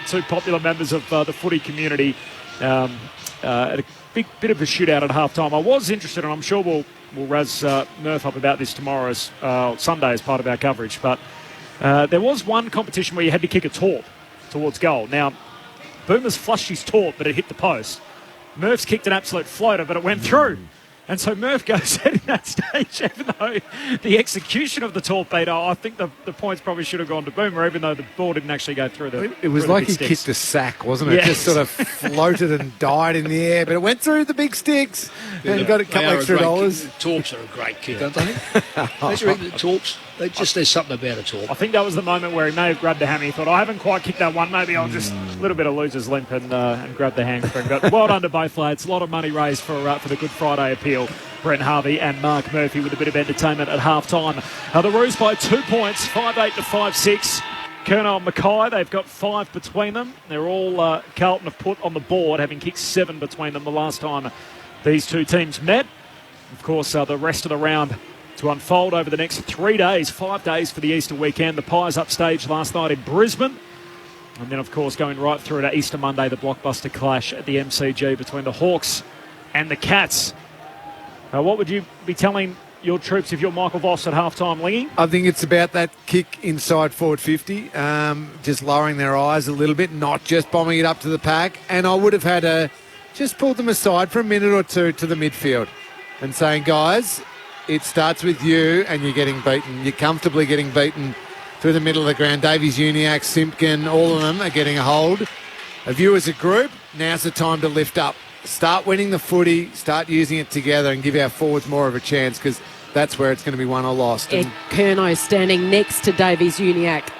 Two popular members of the footy community. At a big bit of a shootout at halftime. I was interested, and I'm sure we'll razz Murph up about this tomorrow, Sunday, as part of our coverage. But there was one competition where you had to kick a torp towards goal. Now, Boomer's flushed his torp, but it hit the post. Murph's kicked an absolute floater, but it went through. And so Murph goes out in that stage, even though the execution of the torpedo, I think the points probably should have gone to Boomer, even though the ball didn't actually go through the It was through like the he big kicked sticks. a sack, wasn't it? Yes. Just sort of floated and died in the air, but it went through the big sticks and got a couple extra dollars. Torps are a great kick, aren't they? Don't you reckon the torps? There's something about a torp. I think that was the moment where he may have grabbed the hammy. He thought, I haven't quite kicked that one. Maybe I'll just a little bit of loser's limp and grab the hamstring. But well done to both lads. A lot of money raised for the Good Friday Appeal. Brent Harvey and Mark Murphy with a bit of entertainment at half-time. The Roos by 2 points, 5-8 to 5-6. Colonel and Mackay, they've got 5 between them. They're all Carlton have put on the board, having kicked 7 between them the last time these two teams met. Of course, the rest of the round to unfold over the next 3 days, 5 days for the Easter weekend. The Pies upstage last night in Brisbane. And then, of course, going right through to Easter Monday, the blockbuster clash at the MCG between the Hawks and the Cats. What would you be telling your troops if you're Michael Voss at half-time, Lingy? I think it's about that kick inside forward 50, just lowering their eyes a little bit, not just bombing it up to the pack. And I would have had just pulled them aside for a minute or two to the midfield and saying, guys, it starts with you and you're getting beaten. You're comfortably getting beaten through the middle of the ground. Davies, Uniacke, Simpkin, all of them are getting a hold of you as a group. Now's the time to lift up. Start winning the footy, start using it together and give our forwards more of a chance, because that's where it's going to be won or lost. Ed Kerno standing next to Davies Uniacke.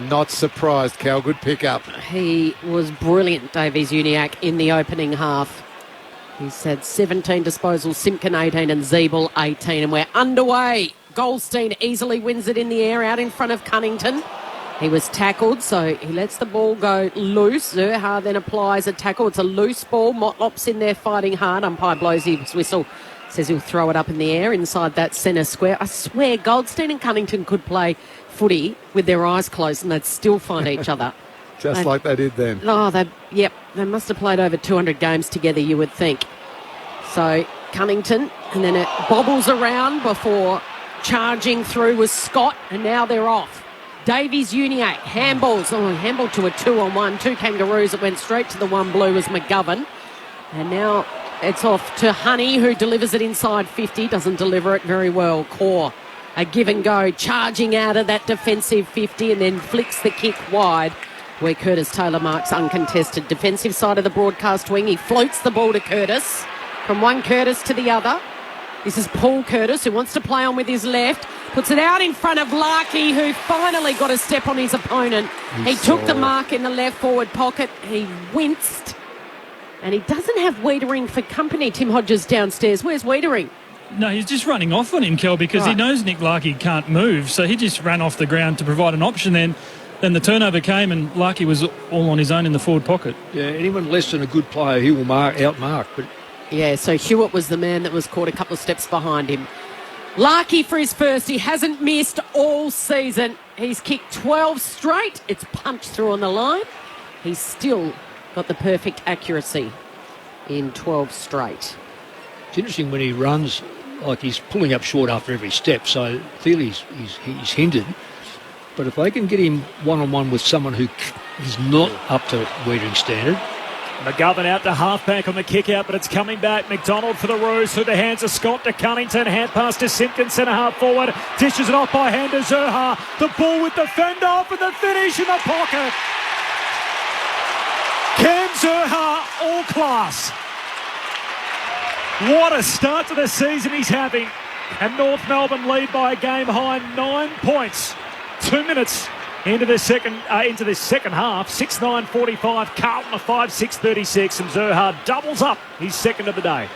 Not surprised, Cal. Good pickup. He was brilliant, Davies Uniacke, in the opening half. He's had 17 disposals, Simpkin 18 and Zeeble 18, and we're underway. Goldstein easily wins it in the air out in front of Cunnington. He was tackled, so he lets the ball go loose. Zerha then applies a tackle. It's a loose ball. Motlop's in there fighting hard. Umpire blows his whistle, says he'll throw it up in the air inside that centre square. I swear Goldstein and Cunnington could play footy with their eyes closed and they'd still find each other. Just like they did then. Oh, they must have played over 200 games together, you would think. So Cunnington, and then it bobbles around before charging through was Scott, and now they're off. Davies Uniacke, handballs. Handball to a 2-on-1. 2 Kangaroos. It went straight to the one blue was McGovern. And now it's off to Honey, who delivers it inside 50. Doesn't deliver it very well. Core, a give and go, charging out of that defensive 50 and then flicks the kick wide, where Curtis Taylor marks uncontested. Defensive side of the broadcast wing. He floats the ball to Curtis. From one Curtis to the other. This is Paul Curtis, who wants to play on with his left. Puts it out in front of Larkey, who finally got a step on his opponent. He took the mark in the left forward pocket. He winced. And he doesn't have Wiedering for company. Tim Hodges downstairs. Where's Wiedering? No, he's just running off on him, Kel, because he knows Nick Larkey can't move. So he just ran off the ground to provide an option then. then the turnover came and Larkey was all on his own in the forward pocket. Yeah, anyone less than a good player, he will outmark. But yeah, so Hewitt was the man that was caught a couple of steps behind him. Larkey for his first. He hasn't missed all season. He's kicked 12 straight. It's punched through on the line. He's still got the perfect accuracy in 12 straight. It's interesting when he runs, like he's pulling up short after every step, so clearly he's hindered. But if they can get him one-on-one with someone who is not up to Wiedering standard. McGovern out to half-back on the kick-out, but it's coming back. McDonald for the Roos through the hands of Scott to Cunnington. Hand pass to Simpkins, centre-half forward. Dishes it off by hand to Zerha. The ball with the fend off and the finish in the pocket. Cam Zerha, all class. What a start to the season he's having. And North Melbourne lead by a game-high 9 points. 2 minutes into the second half. 6:9:45. Carlton a 5:6:36, and Zerha doubles up his second of the day.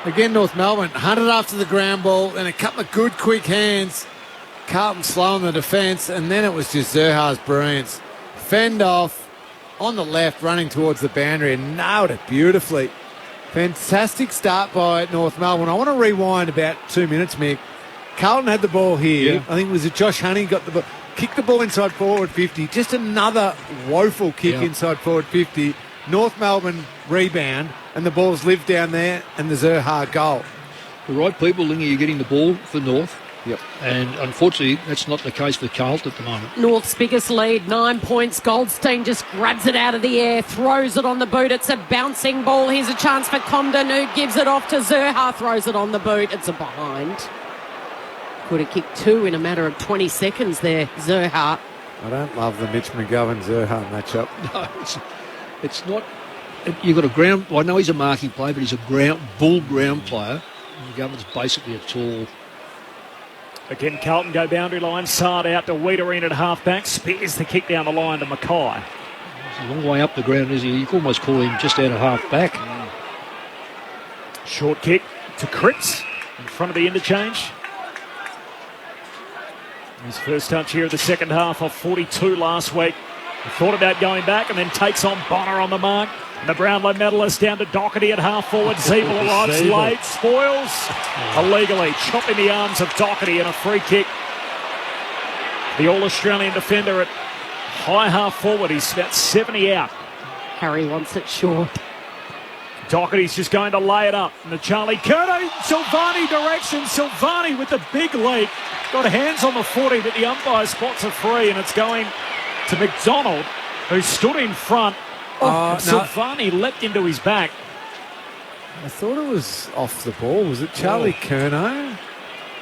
Again, North Melbourne hunted after the ground ball and a couple of good quick hands. Carlton slow on the defence, and then it was just Zerha's brilliance. Fend off on the left, running towards the boundary, and nailed it beautifully. Fantastic start by North Melbourne. I want to rewind about 2 minutes, Mick. Carlton had the ball here. Yeah. I think it was Josh Honey got the ball. Kicked the ball inside forward 50. Just another woeful kick inside forward 50. North Melbourne rebound, and the ball's lived down there, and the Zerha goal. The right people, Lingy, you're getting the ball for North. Yep. And unfortunately, that's not the case for Carlton at the moment. North's biggest lead, 9 points. Goldstein just grabs it out of the air, throws it on the boot. It's a bouncing ball. Here's a chance for Comden, who gives it off to Zerha, throws it on the boot. It's a behind. Could have kicked 2 in a matter of 20 seconds there, Zerha. I don't love the Mitch McGovern-Zerha matchup. No, it's not. You've got a ground. I know he's a marking player, but he's a bull ground player. McGovern's basically a tall. Again, Carlton go boundary line. Sard out to Wiedering at half-back. Spears the kick down the line to Mackay. He's a long way up the ground, isn't he? You can almost call him just out of half-back. Short kick to Cripps in front of the interchange. His first touch here of the second half off 42 last week. He thought about going back and then takes on Bonner on the mark. And the Brownlow medalist down to Doherty at half forward. Zeeble arrives late. Spoils illegally. Chopping the arms of Doherty and a free kick. The All-Australian defender at high half forward. He's about 70 out. Harry wants it short. Doherty's just going to lay it up. And the Charlie Curnow, Silvani direction. Silvani with the big leap. Got hands on the 40, but the umpire spots a free, and it's going to McDonald, who stood in front. Silvani leapt into his back. I thought it was off the ball. Was it Charlie Curnow?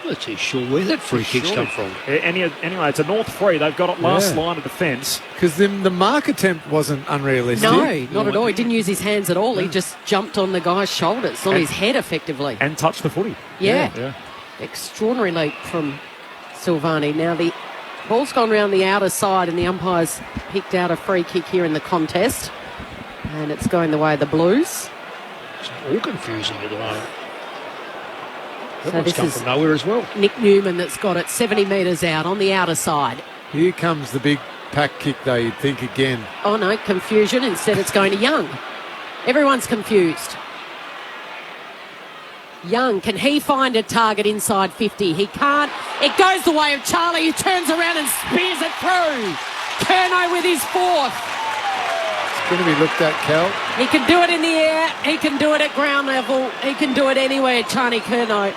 Not too sure where that free kick's come from. Anyway, it's a North free. They've got it last line of defence. Because the mark attempt wasn't unrealistic. No, not at all. He didn't use his hands at all. He just jumped on the guy's shoulders, on his head effectively. And touched the footy. Yeah. Extraordinary leap from Silvani. Now the ball's gone round the outer side and the umpire's picked out a free kick here in the contest. And it's going the way of the Blues. It's all confusing at the moment. That So one's this come is from nowhere as well. Nick Newman that's got it 70 metres out on the outer side. Here comes the big pack kick, though, you'd think again. Oh no, confusion. Instead it's going to Young. Everyone's confused. Young, can he find a target inside 50? He can't. It goes the way of Charlie, who turns around and spears it through. Curnow with his fourth. It's going to be looked at, Cal. He can do it in the air. He can do it at ground level. He can do it anywhere, Charlie Curnow.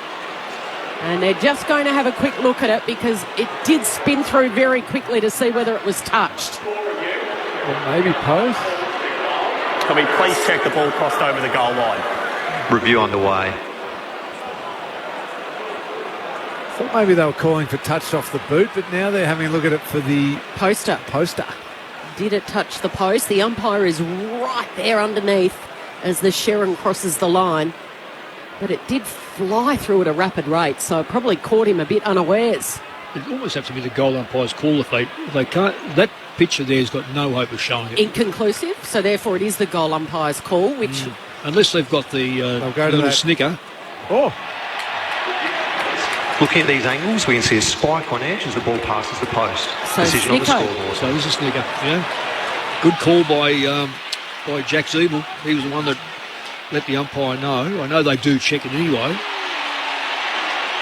And they're just going to have a quick look at it because it did spin through very quickly to see whether it was touched. Well, maybe post. Can we please check the ball crossed over the goal line? Review underway. Thought maybe they were calling for touch off the boot, but now they're having a look at it for the poster. Did it touch the post? The umpire is right there underneath as the Sharon crosses the line. But it did fly through at a rapid rate, so it probably caught him a bit unawares. It almost have to be the goal umpire's call if they can't. That picture there's got no hope of showing it. Inconclusive, so therefore it is the goal umpire's call, which... Unless they've got the little snicker. Oh. Looking at these angles, we can see a spike on edge as the ball passes the post. So Decision on the Snicko. scoreboard. So this is Snicker. Yeah. Good call by Jack Zeeble. He was the one that let the umpire know. I know they do check it anyway.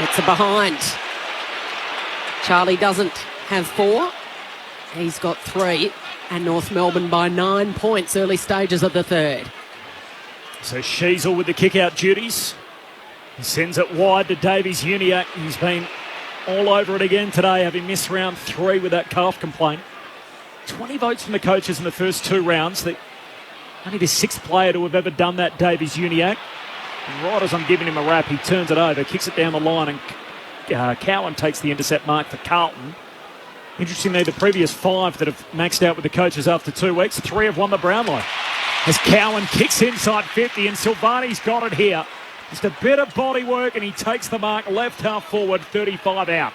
It's a behind. Charlie doesn't have 4. He's got 3. And North Melbourne by 9 points, early stages of the third. So Sheasel with the kick-out duties. He sends it wide to Davies Uniacke. He's been all over it again today, having missed round 3 with that calf complaint. 20 votes from the coaches in the first 2 rounds. Only the 6th player to have ever done that, Davies Uniacke. And right as I'm giving him a rap, he turns it over, kicks it down the line, and Cowan takes the intercept mark for Carlton. Interestingly, the previous 5 that have maxed out with the coaches after 2 weeks, 3 have won the Brownlow. As Cowan kicks inside 50, and Silvani's got it here. Just a bit of body work, and he takes the mark left half forward, 35 out.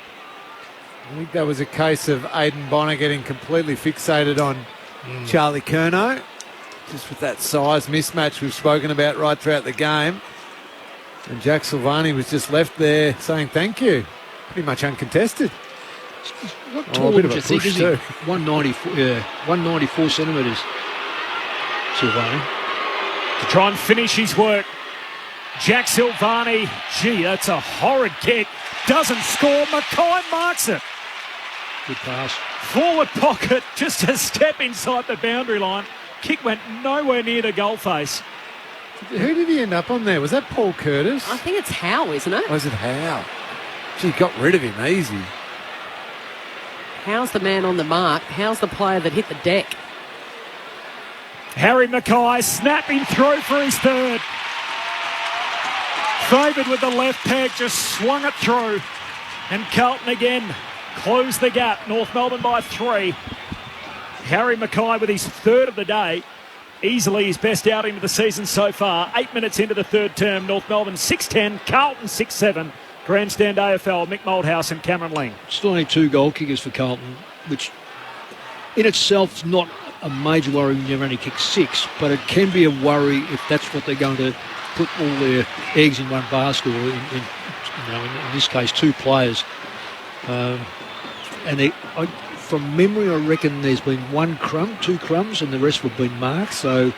I think that was a case of Aidan Bonner getting completely fixated on Charlie Curnow, just with that size mismatch we've spoken about right throughout the game. And Jack Silvani was just left there saying thank you. Pretty much uncontested. What tall a bit of would a you think, push is he? too. 194 centimetres. Silvani. To try and finish his work, Jack Silvani, gee, that's a horrid kick. Doesn't score. Mackay marks it. Good pass. Forward pocket, just a step inside the boundary line. Kick went nowhere near the goal face. Who did he end up on there? Was that Paul Curtis? I think it's Howe, isn't it? Was it Howe? Gee, got rid of him easy. Howe's the man on the mark? Howe's the player that hit the deck? Harry Mackay snapping through for his third. Favoured with the left peg, just swung it through. And Carlton again closed the gap. North Melbourne by 3. Harry Mackay with his third of the day. Easily his best outing of the season so far. 8 minutes into the third term. North Melbourne 6-10, Carlton 6-7. Grandstand AFL, Mick Moldhouse and Cameron Ling. Still only 2 goal kickers for Carlton, which in itself is not a major worry when you've only kicked 6, but it can be a worry if that's what they're going to put all their eggs in one basket, or in this case 2 players. From memory, I reckon there's been 2 crumbs, and the rest have been marked. So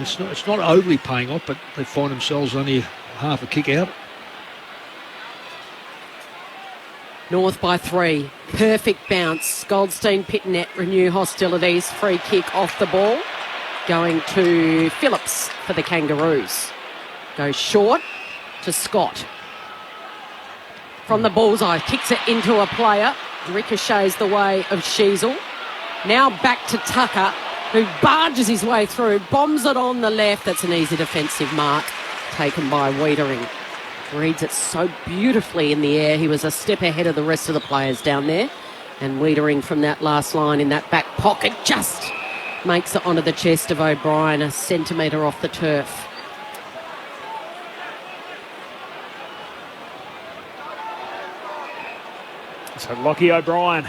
it's not overly paying off, but they find themselves only half a kick out. North by 3. Perfect bounce. Goldstein, Pitnet renew hostilities. Free kick off the ball. Going to Phillips for the Kangaroos. Goes short to Scott. From the bullseye, kicks it into a player. Ricochets the way of Sheasel. Now back to Tucker, who barges his way through, bombs it on the left. That's an easy defensive mark taken by Wiedering. Reads it so beautifully in the air. He was a step ahead of the rest of the players down there. And Wiedering from that last line in that back pocket just makes it onto the chest of O'Brien, a centimetre off the turf. So Lockie O'Brien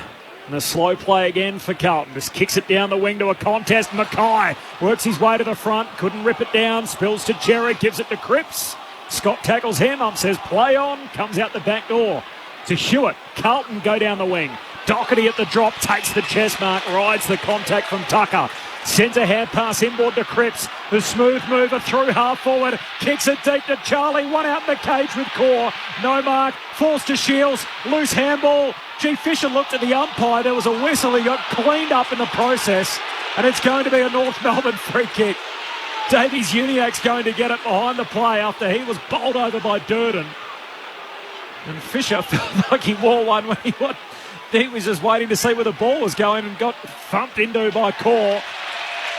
and a slow play again for Carlton. Just kicks it down the wing to a contest. Mackay works his way to the front. Couldn't rip it down. Spills to Jerry. Gives it to Cripps. Scott tackles him. Says play on. Comes out the back door to Hewitt. Carlton go down the wing. Doherty at the drop. Takes the chest mark. Rides the contact from Tucker. Sends a hand pass inboard to Cripps. The smooth mover through half forward. Kicks it deep to Charlie. One out in the cage with Core. No mark. Falls to Shields. Loose handball. G. Fisher looked at the umpire. There was a whistle. He got cleaned up in the process. And it's going to be a North Melbourne free kick. Davies Uniacke's going to get it behind the play after he was bowled over by Durden. And Fisher felt like he wore one when he was just waiting to see where the ball was going and got thumped into by Core.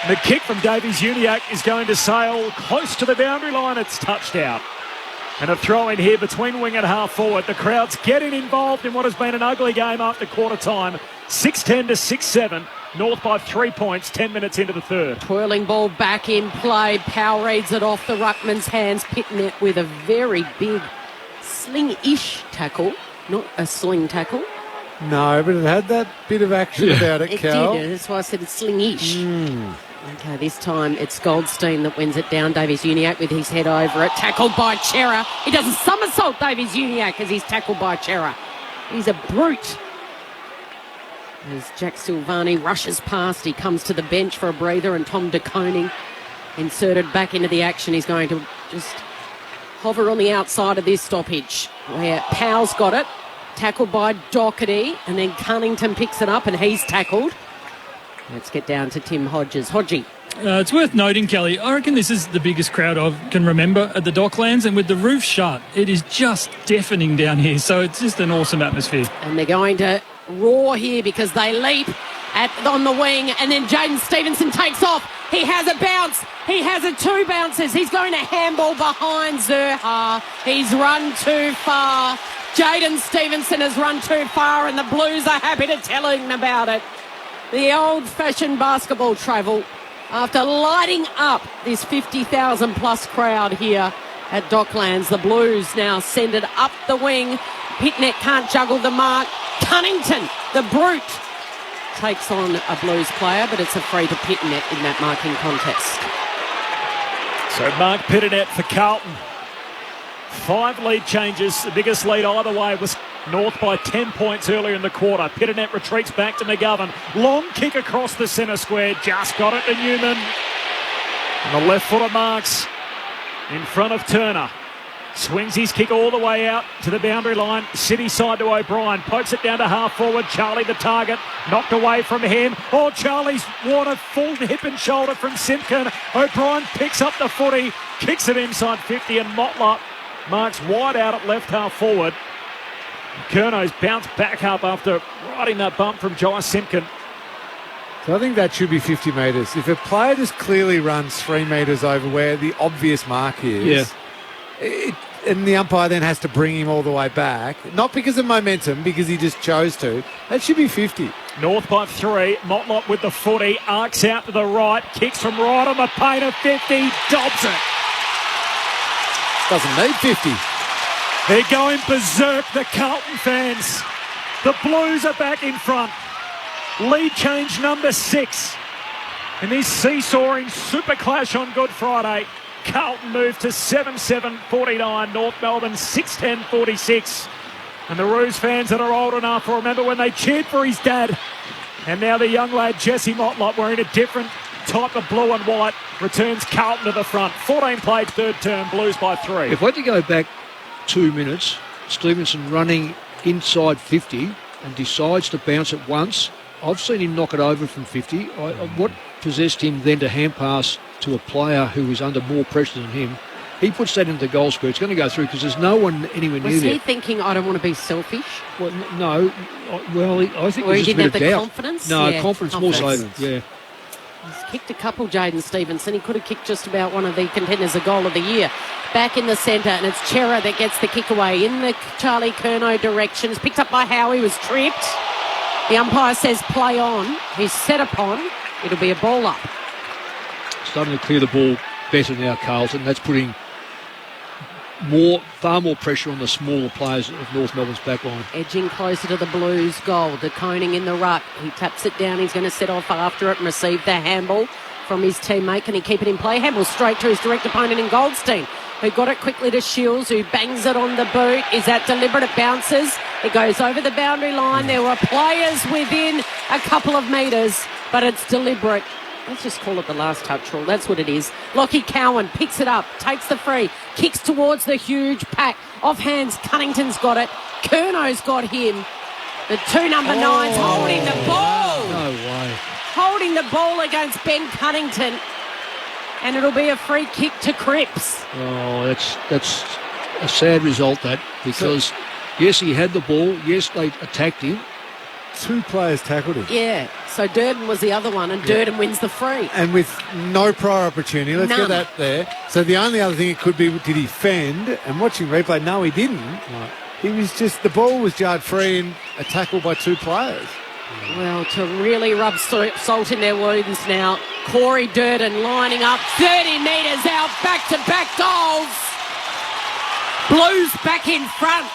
And the kick from Davies Uniacke is going to sail close to the boundary line. It's touched out. And a throw in here between wing and half forward. The crowd's getting involved in what has been an ugly game after quarter time. 6-10 to 6-7. North by 3 points, 10 minutes into the third. Twirling ball back in play. Powell reads it off the ruckman's hands. Pitnet with a very big sling-ish tackle. Not a sling tackle. No, but it had that bit of action about it, Cal. It did. That's why I said it's sling-ish. Okay, this time it's Goldstein that wins it down. Davies-Uniacke with his head over it. Tackled by Chera. He does a somersault, Davies-Uniacke, as he's tackled by Chera. He's a brute. As Jack Silvani rushes past, he comes to the bench for a breather, and Tom De Koning inserted back into the action. He's going to just hover on the outside of this stoppage where Powell's got it. Tackled by Doherty, and then Cunnington picks it up and he's tackled. Let's get down to Tim Hodges. Hodgie. It's worth noting, Kelly, I reckon this is the biggest crowd I can remember at the Docklands, and with the roof shut, it is just deafening down here, so it's just an awesome atmosphere. And they're going to roar here because they leap on the wing, and then Jaden Stevenson takes off. He has a bounce. He has a 2 bounces. He's going to handball behind Zurha. He's run too far. Jaden Stevenson has run too far, and the Blues are happy to tell him about it. The old-fashioned basketball travel after lighting up this 50,000 plus crowd here at Docklands. The Blues now send it up the wing. Pitnet can't juggle the mark. Cunnington, the brute, takes on a Blues player, but it's a free to Pitnet in that marking contest. So Mark Pitnet for Carlton. 5 lead changes. The biggest lead either way was North by 10 points earlier in the quarter. Pitnet retreats back to McGovern. Long kick across the centre square. Just got it to Newman. And the left footer marks in front of Turner. Swings his kick all the way out to the boundary line. City side to O'Brien. Pokes it down to half forward. Charlie the target. Knocked away from him. Oh, Charlie's worn a full hip and shoulder from Simpkin. O'Brien picks up the footy. Kicks it inside 50, and Motlop marks wide out at left half forward. Curno's bounced back up after riding that bump from Jai Simpkin. So I think that should be 50 metres. If a player just clearly runs 3 metres over where the obvious mark is, and the umpire then has to bring him all the way back, not because of momentum, because he just chose to, that should be 50. North by 3. Motlop with the footy. Arcs out to the right. Kicks from right on the paint of 50. Dobs it. Doesn't need 50. They're going berserk, the Carlton fans. The Blues are back in front. Lead change number 6. In this seesawing super clash on Good Friday, Carlton moved to 7-7-49. North Melbourne 6-10-46. And the Roos fans that are old enough will remember when they cheered for his dad. And now the young lad Jesse Motlop, wearing a different type of blue and white, returns Carlton to the front. 14 played third term, Blues by 3. If I had to go back 2 minutes, Stevenson running inside 50 and decides to bounce it once. I've seen him knock it over from 50. What possessed him then to hand pass to a player who was under more pressure than him? He puts that into the goal square. It's going to go through because there's no one anywhere near there. Was he thinking, I don't want to be selfish? Well, no. Well, I think or it was he just didn't a have bit the of doubt. confidence? No, yeah, confidence more so. Yeah. He's kicked a couple, Jaden Stevenson. He could have kicked just about one of the contenders a goal of the year. Back in the centre, and it's Chera that gets the kick away in the Charlie Curnow direction. It's picked up by Howie, was tripped. The umpire says play on. He's set upon. It'll be a ball up. Starting to clear the ball better now, Carlton. That's putting far more pressure on the smaller players of North Melbourne's back line. Edging closer to the Blues goal. De Koning in the ruck. He taps it down. He's going to set off after it and receive the handball from his teammate. Can he keep it in play? Handball straight to his direct opponent in Goldstein, who got it quickly to Shields, who bangs it on the boot. Is that deliberate? It bounces. It goes over the boundary line. There were players within a couple of metres, but it's deliberate. Let's just call it the last touch rule. That's what it is. Lockie Cowan picks it up, takes the free, kicks towards the huge pack. Off hands, Cunnington's got it. Curnow's got him. The 2 number 9s holding the ball. No way. Holding the ball against Ben Cunnington. And it'll be a free kick to Cripps. Oh, that's a sad result, that, because, yes, he had the ball. Yes, they attacked him. 2 players tackled him. Yeah, so Durden was the other one, and Durden wins the free. And with no prior opportunity. Let's None. get that there. So the only other thing it could be, did he fend? And watching replay, no, he didn't. Right. He was just, the ball was jarred free and a tackle by 2 players. Well, to really rub salt in their wounds now, Corey Durden lining up 30 metres out, back-to-back goals. Blues back in front.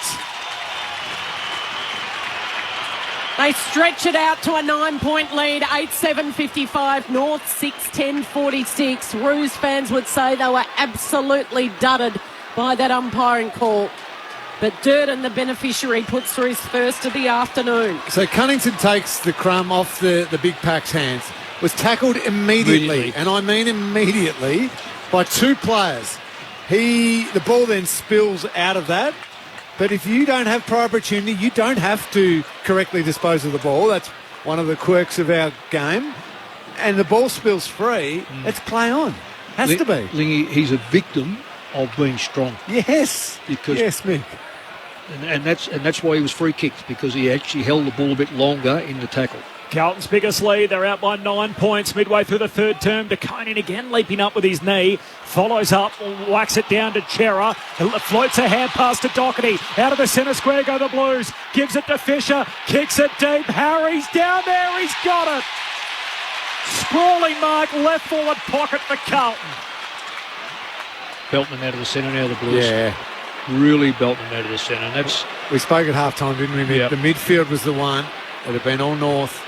They stretch it out to a 9-point lead, 8-7-55, North 6-10-46. Roos fans would say they were absolutely dudded by that umpiring call. But Durden, the beneficiary, puts through his first of the afternoon. So Cunnington takes the crumb off the big pack's hands. Was tackled immediately, and I mean immediately, by two players. The ball then spills out of that. But if you don't have prior opportunity, you don't have to correctly dispose of the ball. That's one of the quirks of our game. And the ball spills free, it's play on. Has to be. Lingy, he's a victim of being strong. Yes. Yes, Mick. And that's why he was free kicked, because he actually held the ball a bit longer in the tackle. Carlton's biggest lead. They're out by 9 points midway through the third term. DeConing again leaping up with his knee. Follows up, whacks it down to Chera. Floats a hand pass to Doherty. Out of the centre square go the Blues. Gives it to Fisher. Kicks it deep. Harry's down there. He's got it. Sprawling mark, left forward pocket for Carlton. Beltman out of the centre now, the Blues. Yeah. Really Beltman out of the centre. And that's... We spoke at half-time, didn't we, Mick? Yep. The midfield was the one. It had been all north.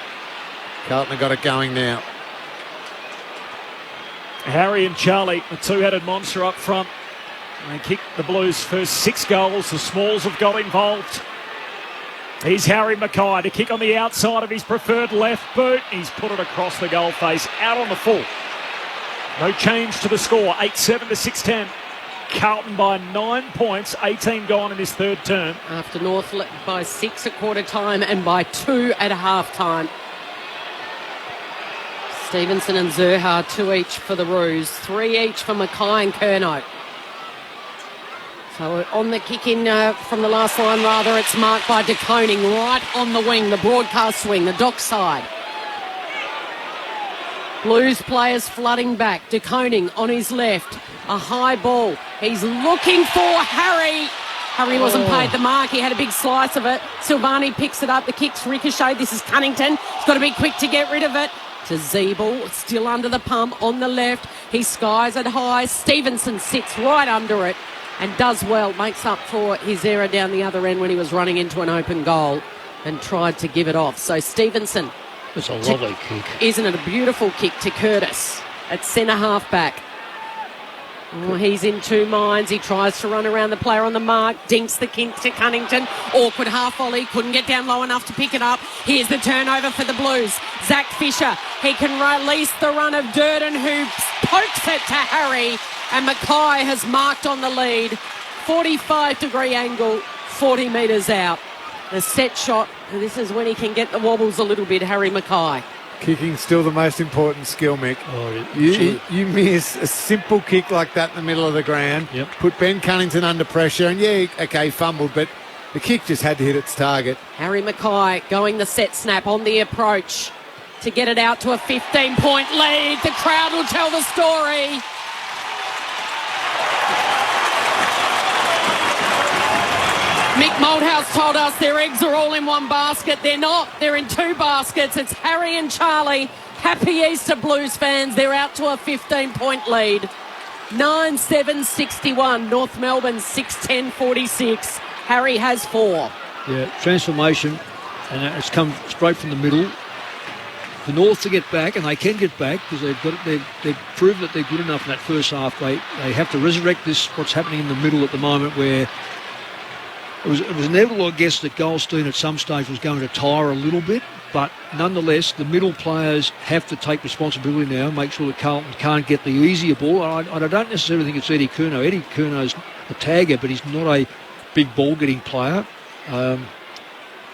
Carlton have got it going now. Harry and Charlie, the two-headed monster up front. They kicked the Blues' first 6 goals. The Smalls have got involved. Here's Harry Mackay to kick on the outside of his preferred left boot. He's put it across the goal face, out on the full. No change to the score, 8-7 to 6-10. Carlton by 9 points, 18 gone in this third term. After North led by 6 at quarter time and by 2 at half time. Stevenson and Zerha, 2 each for the Roos, 3 each for Mackay and Curnow. So on the kick in from the last line, rather, it's marked by DeConing right on the wing, the broadcast swing, the dock side. Blues players flooding back. DeConing on his left. A high ball. He's looking for Harry. Harry wasn't paid the mark. He had a big slice of it. Silvani picks it up. The kick's ricocheted. This is Cunnington. He's got to be quick to get rid of it. To Zeeble, still under the pump on the left. He skies it high. Stevenson sits right under it and does well. Makes up for his error down the other end when he was running into an open goal and tried to give it off. So Stevenson. It's a lovely kick. Isn't it a beautiful kick to Curtis at centre half back? Oh, he's in two minds. He tries to run around the player on the mark. Dinks the kick to Cunnington. Awkward half volley. Couldn't get down low enough to pick it up. Here's the turnover for the Blues. Zach Fisher. He can release the run of Durden, who pokes it to Harry. And Mackay has marked on the lead. 45-degree angle, 40 metres out. The set shot. And this is when he can get the wobbles a little bit, Harry Mackay. Kicking's still the most important skill, Mick. You miss a simple kick like that in the middle of the ground. Yep. Put Ben Cunnington under pressure, and fumbled, but the kick just had to hit its target. Harry Mackay going the set snap on the approach to get it out to a 15-point lead. The crowd will tell the story. Mick Malthouse told us their eggs are all in one basket. They're not. They're in two baskets. It's Harry and Charlie. Happy Easter, Blues fans. They're out to a 15-point lead. 9-7-61. North Melbourne 6-10-46. Harry has 4. Yeah, transformation, and it's come straight from the middle. The North to get back, and they can get back because they've proven that they're good enough in that first half. They have to resurrect this, what's happening in the middle at the moment, where it was inevitable, I guess, that Goldstein at some stage was going to tire a little bit, but nonetheless, the middle players have to take responsibility now, make sure that Carlton can't get the easier ball. I don't necessarily think it's Eddie Curnow. Eddie Curnow's a tagger, but he's not a big ball-getting player.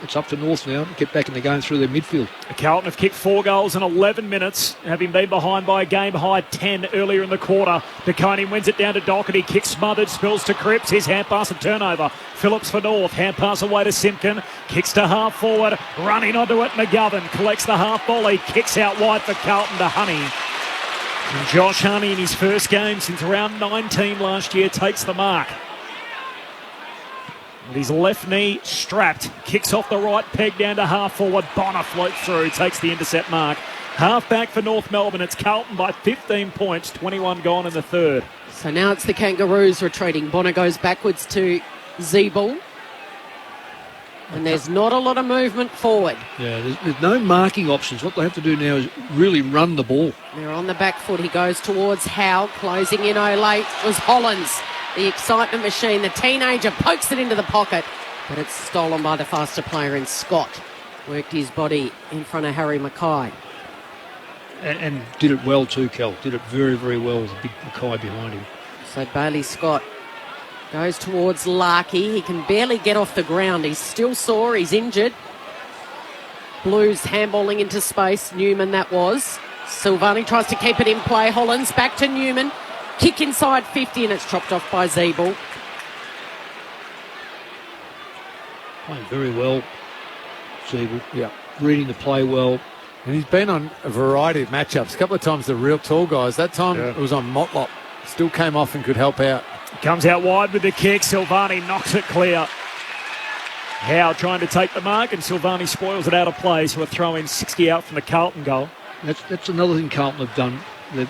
It's up to North now to get back in the game through their midfield. Carlton have kicked 4 goals in 11 minutes, having been behind by a game-high 10 earlier in the quarter. DeConing wins it down to Doherty, kick smothered, spills to Cripps. His hand pass and turnover. Phillips for North, hand pass away to Simpkin, kicks to half forward, running onto it. McGovern collects the half volley, kicks out wide for Carlton to Honey. And Josh Honey in his first game since round 19 last year takes the mark. With his left knee strapped, kicks off the right peg down to half forward. Bonner floats through, takes the intercept mark. Half back for North Melbourne. It's Carlton by 15 points, 21 gone in the third. So now it's the Kangaroos retreating. Bonner goes backwards to Zeeble. And there's not a lot of movement forward. Yeah, there's no marking options. What they have to do now is really run the ball. They're on the back foot. He goes towards Howe, closing in late was Hollins. The excitement machine, the teenager pokes it into the pocket, but it's stolen by the faster player in Scott. Worked his body in front of Harry Mackay. And did it well too, Kel. Did it very, very well with a big Mackay behind him. So Bailey Scott goes towards Larkey. He can barely get off the ground. He's still sore. He's injured. Blues handballing into space. Newman that was. Silvani tries to keep it in play. Hollins back to Newman. Kick inside 50 and it's chopped off by Zeeble. Playing very well, Zeeble. Yeah, reading the play well. And he's been on a variety of matchups. A couple of times the real tall guys. That time it was on Motlop. Still came off and could help out. Comes out wide with the kick. Silvani knocks it clear. Howe trying to take the mark and Silvani spoils it out of play. So a throw in 60 out from the Carlton goal. That's another thing Carlton have done.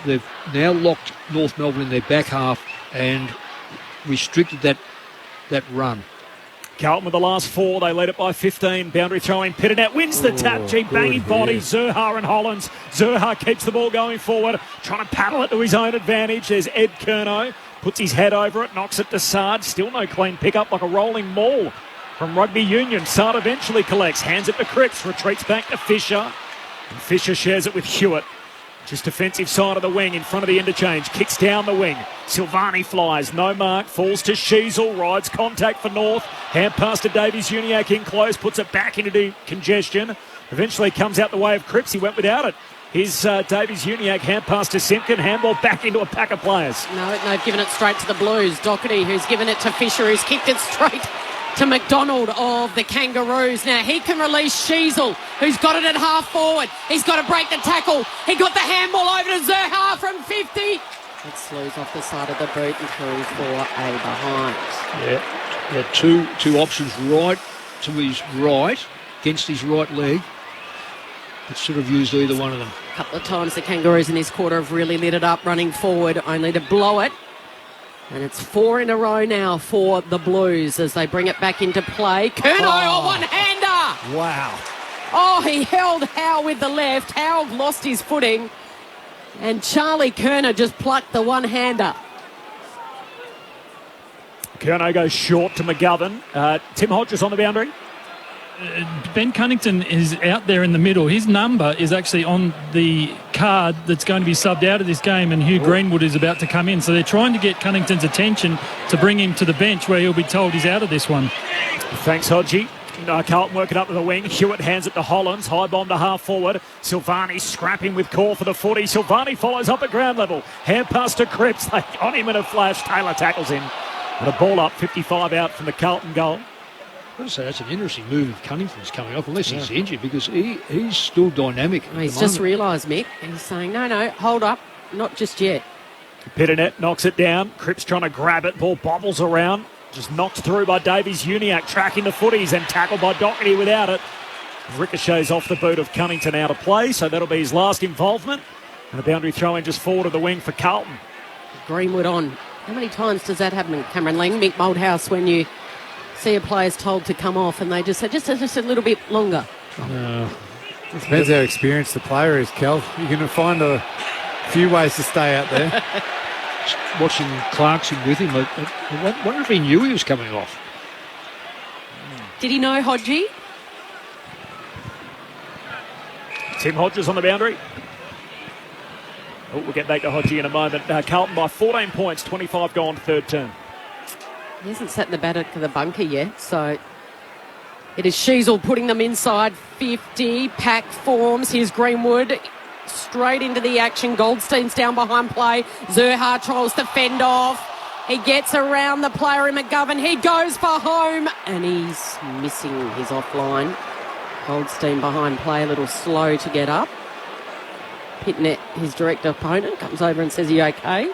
They've now locked North Melbourne in their back half and restricted that run. Carlton with the last 4. They lead it by 15. Boundary throwing. Pitternet wins the tap. Banging body. Zurha and Hollins. Zurha keeps the ball going forward. Trying to paddle it to his own advantage. There's Ed Curnow. Puts his head over it. Knocks it to Sard. Still no clean pickup, like a rolling maul from Rugby Union. Sard eventually collects. Hands it to Cripps. Retreats back to Fisher. And Fisher shares it with Hewitt. Just defensive side of the wing in front of the interchange. Kicks down the wing. Silvani flies. No mark. Falls to Sheasel. Rides contact for North. Hand pass to Davies-Uniacke in close. Puts it back into the congestion. Eventually comes out the way of Cripps. He went without it. Here's Davies-Uniacke. Hand pass to Simpkin. Handball back into a pack of players. No, they've given it straight to the Blues. Doherty, who's given it to Fisher, who's kicked it straight to McDonald of the Kangaroos. Now he can release Sheasel, who's got it at half forward. He's got to break the tackle. He got the handball over to Zurha from 50. It slews off the side of the boot and through for a behind. Yeah, two options right to his right, against his right leg. But should have used either one of them. A couple of times the Kangaroos in this quarter have really lit it up, running forward, only to blow it. And it's 4 in a row now for the Blues as they bring it back into play. Curnow, one-hander! Wow. Oh, he held Howe with the left. Howe lost his footing. And Charlie Curnow just plucked the one-hander. Curnow goes short to McGovern. Tim Hodges on the boundary. Ben Cunnington is out there in the middle. His number is actually on the card that's going to be subbed out of this game, and Hugh Greenwood is about to come in. So they're trying to get Cunnington's attention to bring him to the bench where he'll be told he's out of this one. Thanks, Hodgie. Carlton working up to the wing. Hewitt hands it to Hollins. High bomb to half forward. Silvani scrapping with call for the footy. Silvani follows up at ground level. Hand pass to Cripps. They on him in a flash. Taylor tackles him. And a ball up, 55 out from the Carlton goal. I've got to say, that's an interesting move if Cunnington's coming off, unless he's injured, because he's still dynamic. He's just realised, Mick, and he's saying, no, hold up, not just yet. Pitternet knocks it down. Cripps trying to grab it. Ball bobbles around. Just knocked through by Davies-Uniacke, tracking the footies, and tackled by Doherty without it. Ricochets off the boot of Cunnington out of play, so that'll be his last involvement. And the boundary throw-in just forward of the wing for Carlton. Greenwood on. How many times does that happen, Cameron Lang? Mick Moldhouse, when you see a player's told to come off and they just say, just a little bit longer. It depends how experienced the player is, Kel. You're going to find a few ways to stay out there. Watching Clarkson with him, I wonder if he knew he was coming off. Did he know, Hodgie? Tim Hodges on the boundary. We'll get back to Hodgie in a moment. Carlton by 14 points, 25 gone, third term. He hasn't sat in the back of the bunker yet, so it is Sheasel putting them inside 50. Pack forms. Here's Greenwood straight into the action. Goldstein's down behind play. Zurha tries to fend off. He gets around the player in McGovern. He goes for home, and he's missing his offline. Goldstein behind play, a little slow to get up. Pitnet, his direct opponent, comes over and says, "Are you okay?"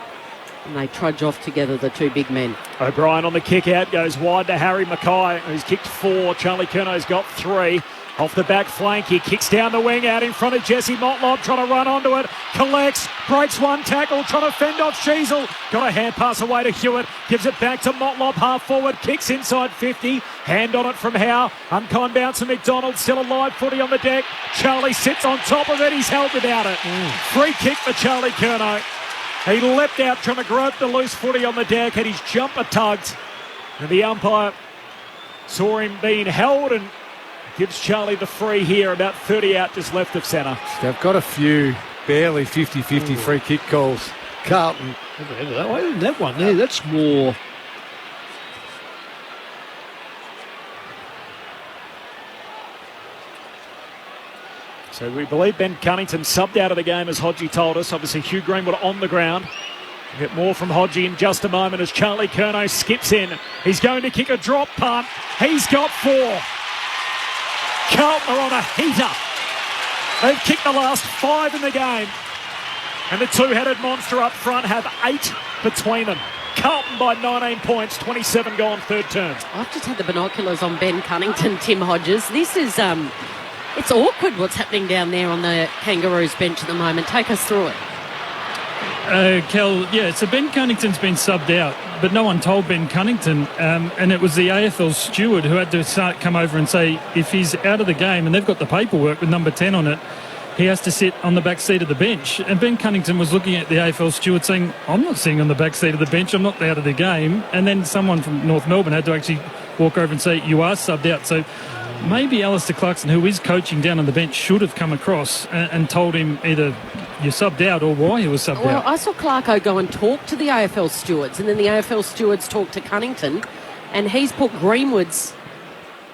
And they trudge off together, the two big men. O'Brien on the kick out, goes wide to Harry Mackay, who's kicked 4. Charlie Curnow's got 3. Off the back flank, he kicks down the wing, out in front of Jesse Motlop, trying to run onto it, collects, breaks one tackle, trying to fend off Sheasel. Got a hand pass away to Hewitt, gives it back to Motlop, half forward, kicks inside 50, hand on it from Howe, unkind bounce to McDonald, still a live footy on the deck. Charlie sits on top of it, he's held without it. Free kick for Charlie Curnow. He leapt out trying to grope the loose footy on the deck, had his jumper tugged, and the umpire saw him being held and gives Charlie the free here, about 30 out just left of centre. They've got a few barely 50-50 free kick calls. Carlton. That one there, that's more... So we believe Ben Cunnington subbed out of the game, as Hodgie told us. Obviously Hugh Greenwood on the ground. We'll get more from Hodgie in just a moment as Charlie Curnow skips in. He's going to kick a drop punt. He's got 4. Carlton are on a heater. They've kicked the last 5 in the game. And the two-headed monster up front have 8 between them. Carlton by 19 points, 27 gone, third term. I've just had the binoculars on Ben Cunnington, Tim Hodges. This is, it's awkward what's happening down there on the Kangaroos bench at the moment. Take us through it. Kel, so Ben Cunnington's been subbed out, but no one told Ben Cunnington, and it was the AFL steward who had to come over and say if he's out of the game, and they've got the paperwork with number 10 on it, he has to sit on the back seat of the bench. And Ben Cunnington was looking at the AFL steward saying, I'm not sitting on the back seat of the bench, I'm not out of the game. And then someone from North Melbourne had to actually walk over and say, you are subbed out. So maybe Alistair Clarkson, who is coaching down on the bench, should have come across and told him either you're subbed out or why he was subbed out. Well, I saw Clarko go and talk to the AFL stewards, and then the AFL stewards talked to Cunnington, and he's put Greenwood's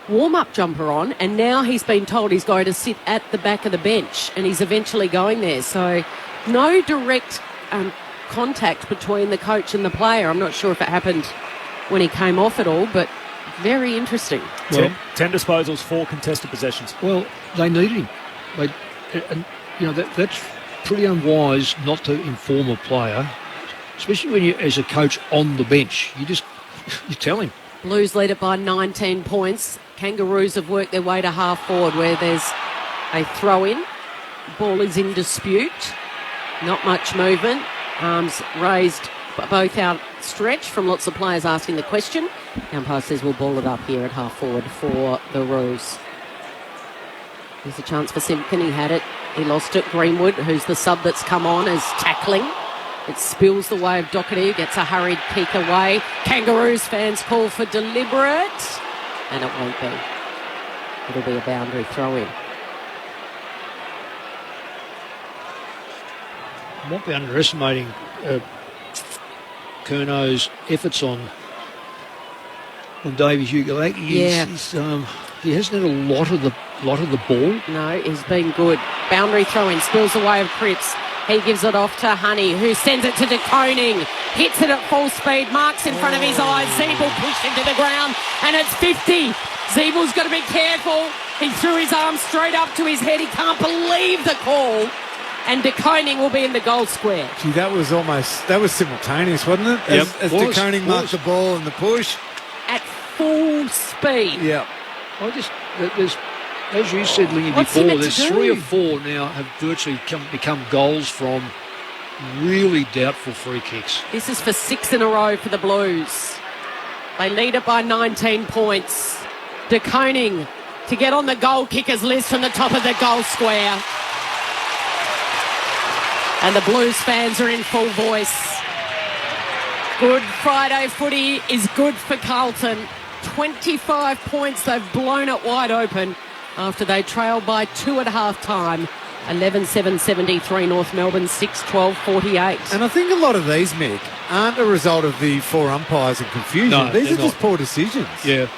warm-up jumper on, and now he's been told he's going to sit at the back of the bench, and he's eventually going there. So no direct contact between the coach and the player. I'm not sure if it happened when he came off at all, but very interesting. Well, 10 disposals, 4 contested possessions. Well, they need him. That's pretty unwise not to inform a player, especially when you, as a coach on the bench, you tell him. Blues lead it by 19 points. Kangaroos have worked their way to half forward where there's a throw-in. Ball is in dispute. Not much movement. Arms raised, both outstretched from lots of players asking the question. Umpire says we'll ball it up here at half forward for the Roos. There's a chance for Simpkin. He had it. He lost it. Greenwood, who's the sub that's come on, is tackling. It spills the way of Doherty, gets a hurried kick away. Kangaroos fans call for deliberate, and it won't be. It'll be a boundary throw-in. I won't be underestimating Curnow's efforts on Davies Ugalaki. He hasn't had a lot of the ball. No, he's been good. Boundary throw-in, spills the way of Cripps. He gives it off to Honey, who sends it to De Koning. Hits it at full speed, marks in front of his eyes. Zeeble pushed him to the ground, and it's 50. Zeeble's got to be careful. He threw his arm straight up to his head. He can't believe the call. And De Koning will be in the goal square. Gee, that was simultaneous, wasn't it? As De Koning marked the ball and the push. At full speed. Yeah. There's, as you said, Lingy, before, there's 3 or 4 now have virtually become goals from really doubtful free kicks. This is for 6 in a row for the Blues. They lead it by 19 points. De Koning to get on the goal kickers list from the top of the goal square. And the Blues fans are in full voice. Good Friday footy is good for Carlton. 25 points, they've blown it wide open after they trailed by 2 at half-time. 11-7-73 North Melbourne, 6-12-48. And I think a lot of these, Mick, aren't a result of the 4 umpires and confusion. No, these are not. just poor decisions. Yeah.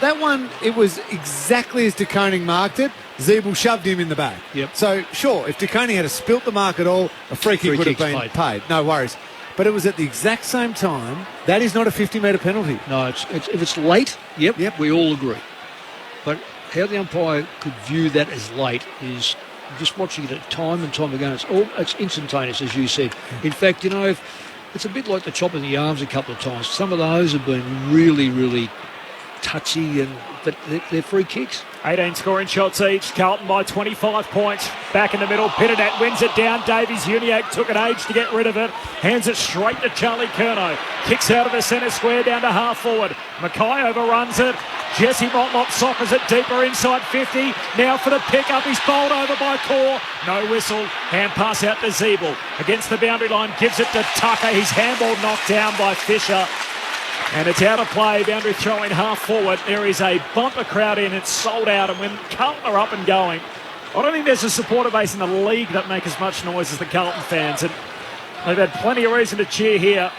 That one, it was exactly as De Koning marked it. Zeeble shoved him in the back. Yep. So, sure, if De Koning had spilt the mark at all, a free kick would have been paid. No worries. But it was at the exact same time. That is not a 50-metre penalty. No, it's if it's late, yep, we all agree. But how the umpire could view that as late is just watching it time and time again. It's instantaneous, as you said. In fact, it's a bit like the chopping the arms a couple of times. Some of those have been really, really touchy and but they're free kicks. 18 scoring shots each. Carlton by 25 points. Back in the middle. Pitternet wins it down. Davies Uniacke took an age to get rid of it. Hands it straight to Charlie Curnow. Kicks out of the centre square down to half forward. Mackay overruns it. Jesse Motlop soccers it deeper inside 50. Now for the pick-up. He's bowled over by Core. No whistle. Hand pass out to Zeeble. Against the boundary line. Gives it to Tucker. He's handball knocked down by Fisher. And it's out of play. Boundary throw in half forward. There is a bumper crowd in. It's sold out. And when Carlton are up and going, I don't think there's a supporter base in the league that make as much noise as the Carlton fans. And they've had plenty of reason to cheer here.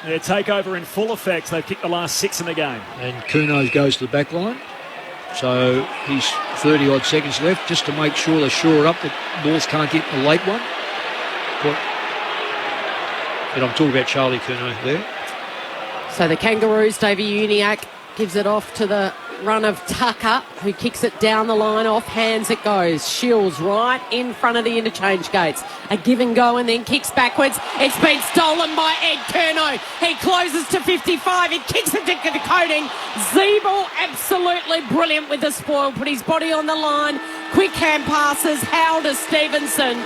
Their takeover in full effect. They've kicked the last 6 in the game. And Kuno goes to the back line. So he's 30-odd seconds left just to make sure they shore up that North can't get a late one. And I'm talking about Charlie Kuno there. So the Kangaroos, Davey Uniacke gives it off to the run of Tucker, who kicks it down the line, off hands it goes. Shields right in front of the interchange gates. A give and go and then kicks backwards. It's been stolen by Ed Curnow. He closes to 55. He kicks it to the coating. Zeeble absolutely brilliant with the spoil. Put his body on the line. Quick hand passes. Howe to Stevenson.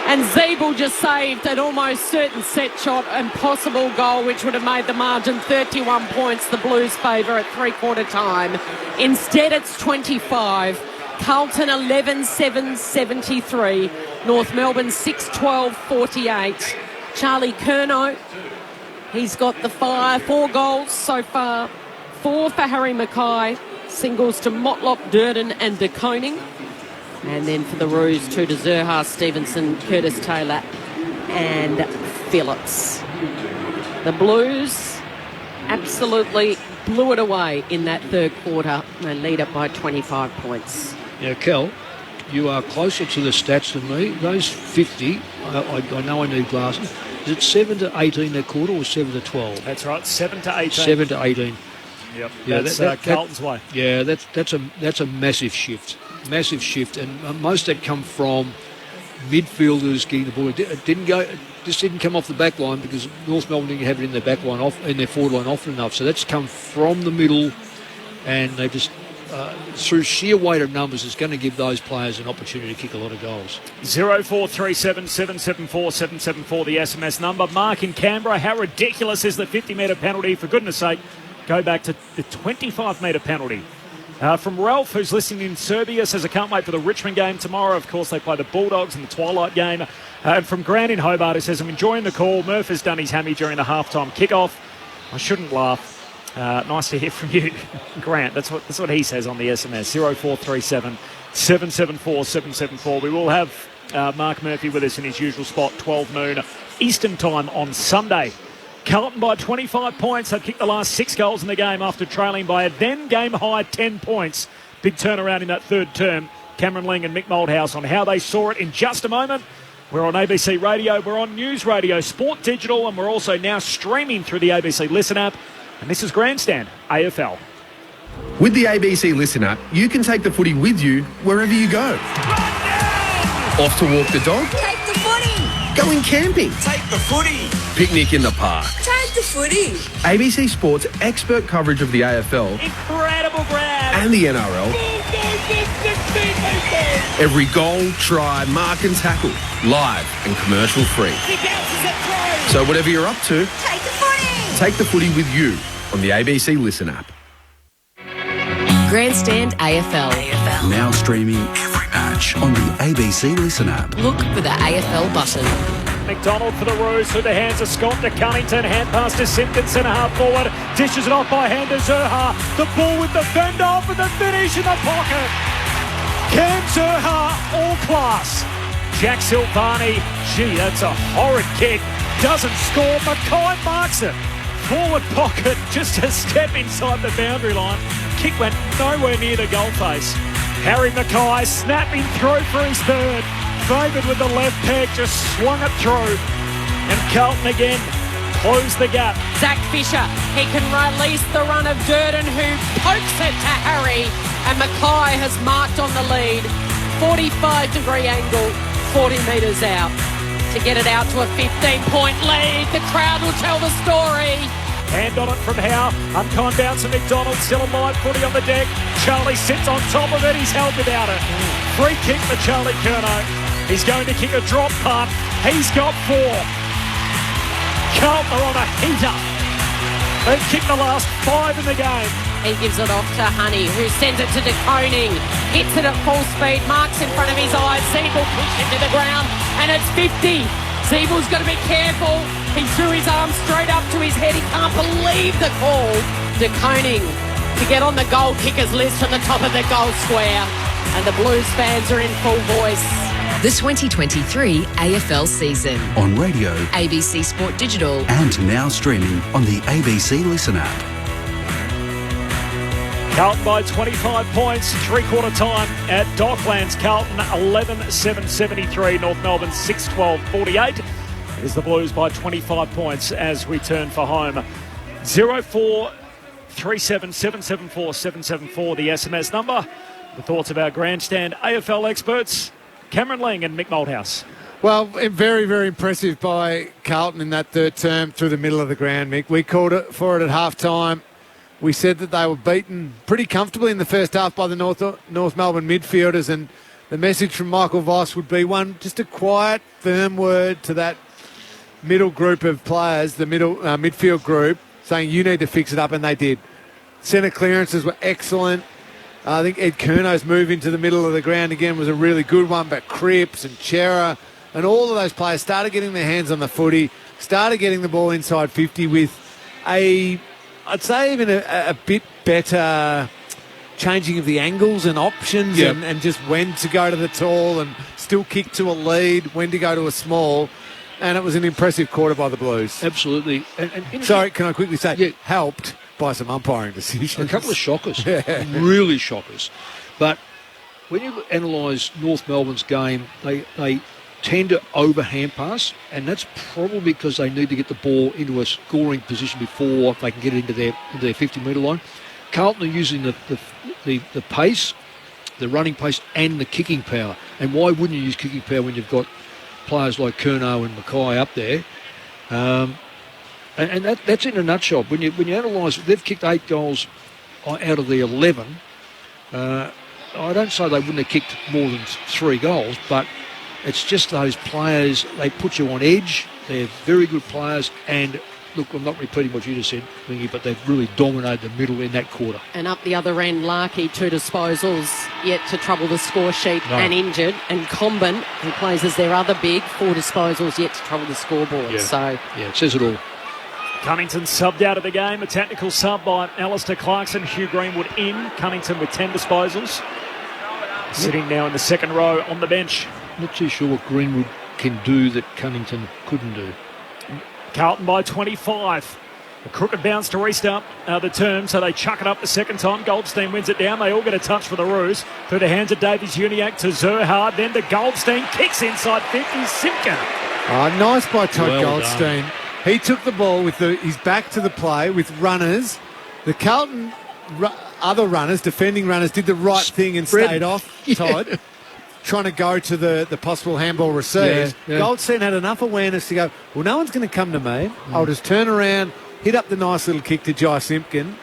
And Zeeble just saved an almost certain set shot and possible goal, which would have made the margin 31 points, the Blues favour at three-quarter time. Instead, it's 25. Carlton 11-7-73. North Melbourne 6-12-48. Charlie Curnow, he's got the fire. 4 goals so far. 4 for Harry Mackay. Singles to Motlop, Durden and De Koning. And then for the Roos, 2 to Zerha, Stevenson, Curtis Taylor and Phillips. The Blues absolutely blew it away in that third quarter. They lead it by 25 points. Now, Kel, you are closer to the stats than me. Those 50, I know I need glasses. Is it 7 to 18 that quarter or 7 to 12? That's right, 7 to 18. 7 to 18. Yep, yeah, that's Carlton's way. Yeah, that's a massive shift. Massive shift, and most of that come from midfielders getting the ball. It didn't come off the back line because North Melbourne didn't have it in their back line in their forward line often enough. So that's come from the middle, and they just through sheer weight of numbers is going to give those players an opportunity to kick a lot of goals. 0437 774 774 the SMS number. Mark in Canberra, how ridiculous is the 50-metre penalty? For goodness sake, go back to the 25-metre penalty. From Ralph, who's listening in Serbia, says, I can't wait for the Richmond game tomorrow. Of course, they play the Bulldogs in the Twilight game. And from Grant in Hobart, who says, I'm enjoying the call. Murph has done his hammy during the halftime kickoff. I shouldn't laugh. Nice to hear from you, Grant. That's what he says on the SMS. 0437 774 774. We will have Mark Murphy with us in his usual spot, 12 noon Eastern time on Sunday. Carlton by 25 points. They've kicked the last 6 goals in the game after trailing by a then game-high 10 points. Big turnaround in that third term. Cameron Ling and Mick Moldhouse on how they saw it in just a moment. We're on ABC Radio, we're on News Radio, Sport Digital, and we're also now streaming through the ABC Listen app. And this is Grandstand, AFL. With the ABC Listen app, you can take the footy with you wherever you go. Off to walk the dog? Take the footy! Going camping? Take the footy! Picnic in the park? Take the footy! ABC Sport's expert coverage of the AFL. Incredible grab! And the NRL. Every goal, try, mark and tackle. Live and commercial free. So whatever you're up to, take the footy! Take the footy with you on the ABC Listen app. Grandstand AFL. Now streaming every match on the ABC Listen app. Look for the AFL button. McDonald for the Roos through the hands of Scott to Cunnington. Hand pass to Simpkinson, half forward. Dishes it off by hand to Zerha. The ball with the fend off and the finish in the pocket. Cam Zerha, all class. Jack Silvani, gee, that's a horrid kick. Doesn't score. Mackay marks it. Forward pocket, just a step inside the boundary line. Kick went nowhere near the goal face. Harry Mackay snapping through for his third. Favoured with the left peg, just swung it through. And Carlton again closed the gap. Zach Fisher, he can release the run of Durden, who pokes it to Harry. And Mackay has marked on the lead. 45-degree angle, 40 metres out. To get it out to a 15-point lead. The crowd will tell the story. Hand on it from Howe. Unkind bounce to McDonald. Still a live footy on the deck. Charlie sits on top of it. He's held without it. Free kick for Charlie Curnow. He's going to kick a drop punt. He's got 4. Carlton are on a heater. They've kicked the last 5 in the game. He gives it off to Honey, who sends it to De Koning. Hits it at full speed, marks in front of his eyes. Siebel pushed him to the ground, and it's 50. Siebel's got to be careful. He threw his arm straight up to his head. He can't believe the call. De Koning to get on the goal kickers list from the top of the goal square. And the Blues fans are in full voice. The 2023 AFL season. On radio, ABC Sport Digital. and now streaming on the ABC Listen app. Carlton by 25 points, three-quarter time at Docklands. Carlton 11-7-73, North Melbourne 6-12-48. It is the Blues by 25 points as we turn for home. 0437 774 774, the SMS number. The thoughts of our grandstand AFL experts, Cameron Lang and Mick Malthouse. Well, very, very impressive by Carlton in that third term through the middle of the ground, Mick. We called it for it at half-time. We said that they were beaten pretty comfortably in the first half by the North Melbourne midfielders, and the message from Michael Voss would be just a quiet, firm word to that middle group of players, the midfield group, saying you need to fix it up, and they did. Centre clearances were excellent. I think Ed Curnow's move into the middle of the ground again was a really good one, but Cripps and Chera and all of those players started getting their hands on the footy, started getting the ball inside 50 with I'd say even a bit better changing of the angles and options and just when to go to the tall and still kick to a lead, when to go to a small. And it was an impressive quarter by the Blues. Absolutely. Sorry, can I quickly say, helped by some umpiring decisions. A couple of shockers, really shockers. But when you analyse North Melbourne's game, they tend to over hand pass, and that's probably because they need to get the ball into a scoring position before they can get it into their 50-metre line. Carlton are using the pace, the running pace, and the kicking power. And why wouldn't you use kicking power when you've got players like Curnow and Mackay up there? And that's in a nutshell. When you analyse, they've kicked 8 goals out of the 11. I don't say they wouldn't have kicked more than 3 goals, but it's just those players, they put you on edge. They're very good players. And look, I'm not repeating what you just said, Wingy, but they've really dominated the middle in that quarter. And up the other end, Larkey, 2 disposals, yet to trouble the score sheet and injured. And Comben, who plays as their other big, 4 disposals, yet to trouble the scoreboard. Yeah, it says it all. Cunnington subbed out of the game. A technical sub by Alistair Clarkson. Hugh Greenwood in. Cunnington with 10 disposals. Sitting now in the second row on the bench. Not too sure what Greenwood can do that Cunnington couldn't do. Carlton by 25. A crooked bounce to restart the term, so they chuck it up the second time. Goldstein wins it down. They all get a touch for the Roos. Through the hands of Davies Uniacke to Zerhard. Then to Goldstein. Kicks inside 50. Simpkin. Nice by Todd Goldstein. Done. He took the ball with his back to the play with runners. The Carlton other runners, defending runners, did the right thing and stayed off Todd. Trying to go to the possible handball receive. Goldstein had enough awareness to go, well, no one's going to come to me. I'll just turn around, hit up the nice little kick to Jai Simpkin.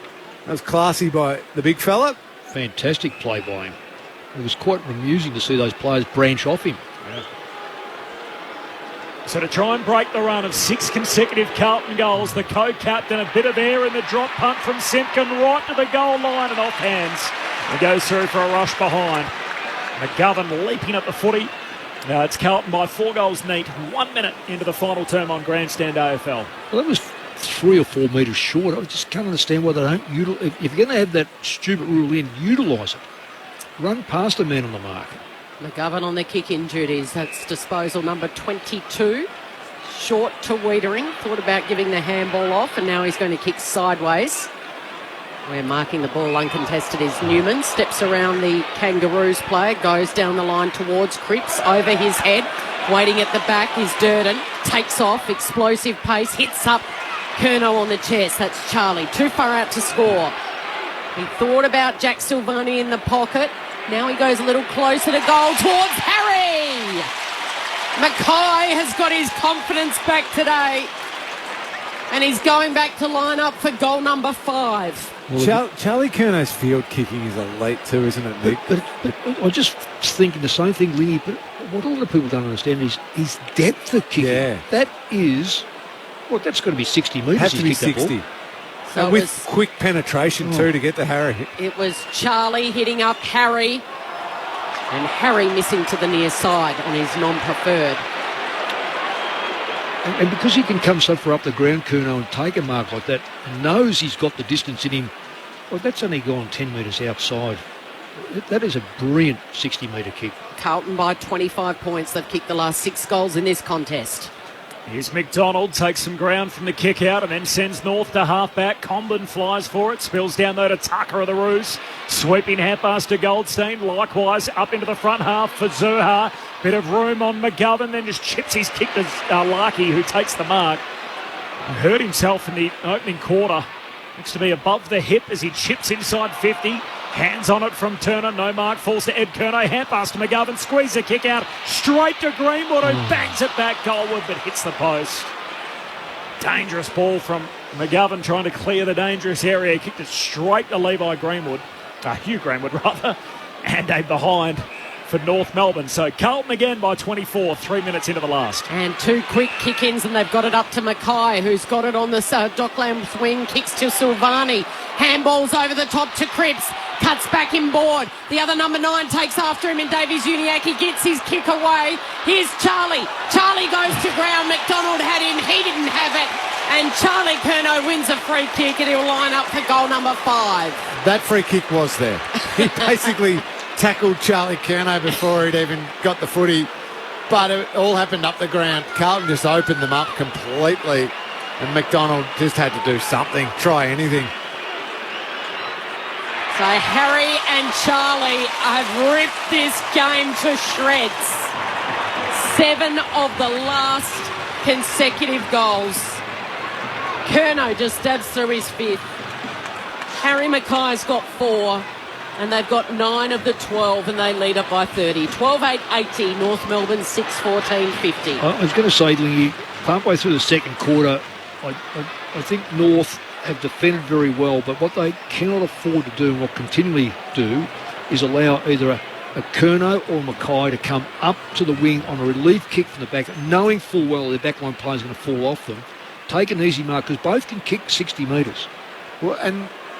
That was classy by the big fella. Fantastic play by him. It was quite amusing to see those players branch off him. Yeah. So to try and break the run of 6 consecutive Carlton goals, the co-captain, a bit of air in the drop punt from Simpkin right to the goal line and off hands. And goes through for a rush behind. McGovern leaping at the footy. Now it's Carlton by 4 goals neat, 1 minute into the final term on Grandstand AFL. Well, that was 3 or 4 metres short. I just can't understand why they don't utilise. If you're going to have that stupid rule in, utilise it. Run past a man on the mark. McGovern on the kick-in duties. That's disposal number 22. Short to Wiedering. Thought about giving the handball off, and now he's going to kick sideways. We're marking the ball uncontested is Newman. Steps around the Kangaroos player. Goes down the line towards Cripps. Over his head. Waiting at the back is Durden. Takes off. Explosive pace. Hits up Curnow on the chest. That's Charlie. Too far out to score. He thought about Jack Silvani in the pocket. Now he goes a little closer to goal towards Harry. Mackay has got his confidence back today. And he's going back to line up for goal number 5. Charlie Curnow's field kicking is elite too, isn't it, Nick? But I'm just thinking the same thing, Lingy, but what a lot of people don't understand is his depth of kicking. Yeah. That is, that's got to be 60 metres. Has to be 60. So and with quick penetration too to get to Harry. It was Charlie hitting up Harry, and Harry missing to the near side on his non-preferred. And because he can come so far up the ground, Curnow, and take a mark like that, and knows he's got the distance in him, that's only gone 10 metres outside. That is a brilliant 60-metre kick. Carlton by 25 points. They've kicked the last 6 goals in this contest. Here's McDonald, takes some ground from the kick out and then sends North to half-back. Comben flies for it, spills down though to Tucker of the Roos. Sweeping hand pass to Goldstein, likewise up into the front half for Zurha. Bit of room on McGovern, then just chips his kick to Larkey, who takes the mark. He hurt himself in the opening quarter. Looks to be above the hip as he chips inside 50. Hands on it from Turner, no mark, falls to Ed Curnow, hand pass to McGovern, squeeze the kick out, straight to Greenwood, who bangs it back goalward but hits the post. Dangerous ball from McGovern trying to clear the dangerous area, kicked it straight to Levi Greenwood, Hugh Greenwood rather, and a behind for North Melbourne. So Carlton again by 24, 3 minutes into the last. And 2 quick kick-ins, and they've got it up to Mackay, who's got it on the Docklands wing, kicks to Silvani, handballs over the top to Cripps, cuts back inboard. The other number 9 takes after him, and Davies Uniacke gets his kick away. Here's Charlie. Charlie goes to ground. McDonald had him. He didn't have it. And Charlie Curnow wins a free kick, and he'll line up for goal number 5. That free kick was there. He basically tackled Charlie Curnow before he'd even got the footy, but it all happened up the ground. Carlton just opened them up completely, and McDonald just had to do something, try anything. So Harry and Charlie have ripped this game to shreds. 7 of the last consecutive goals. Curnow just stabs through his 5th. Harry Mackay's got 4. And they've got 9 of the 12, and they lead up by 30. 12-8-80, North Melbourne 6-14-50. I was going to say, Lingy, partway through the second quarter, I think North have defended very well, but what they cannot afford to do and will continually do is allow either a Curnow or a Mackay to come up to the wing on a relief kick from the back, knowing full well their backline player is going to fall off them. Take an easy mark, because both can kick 60 metres. Well,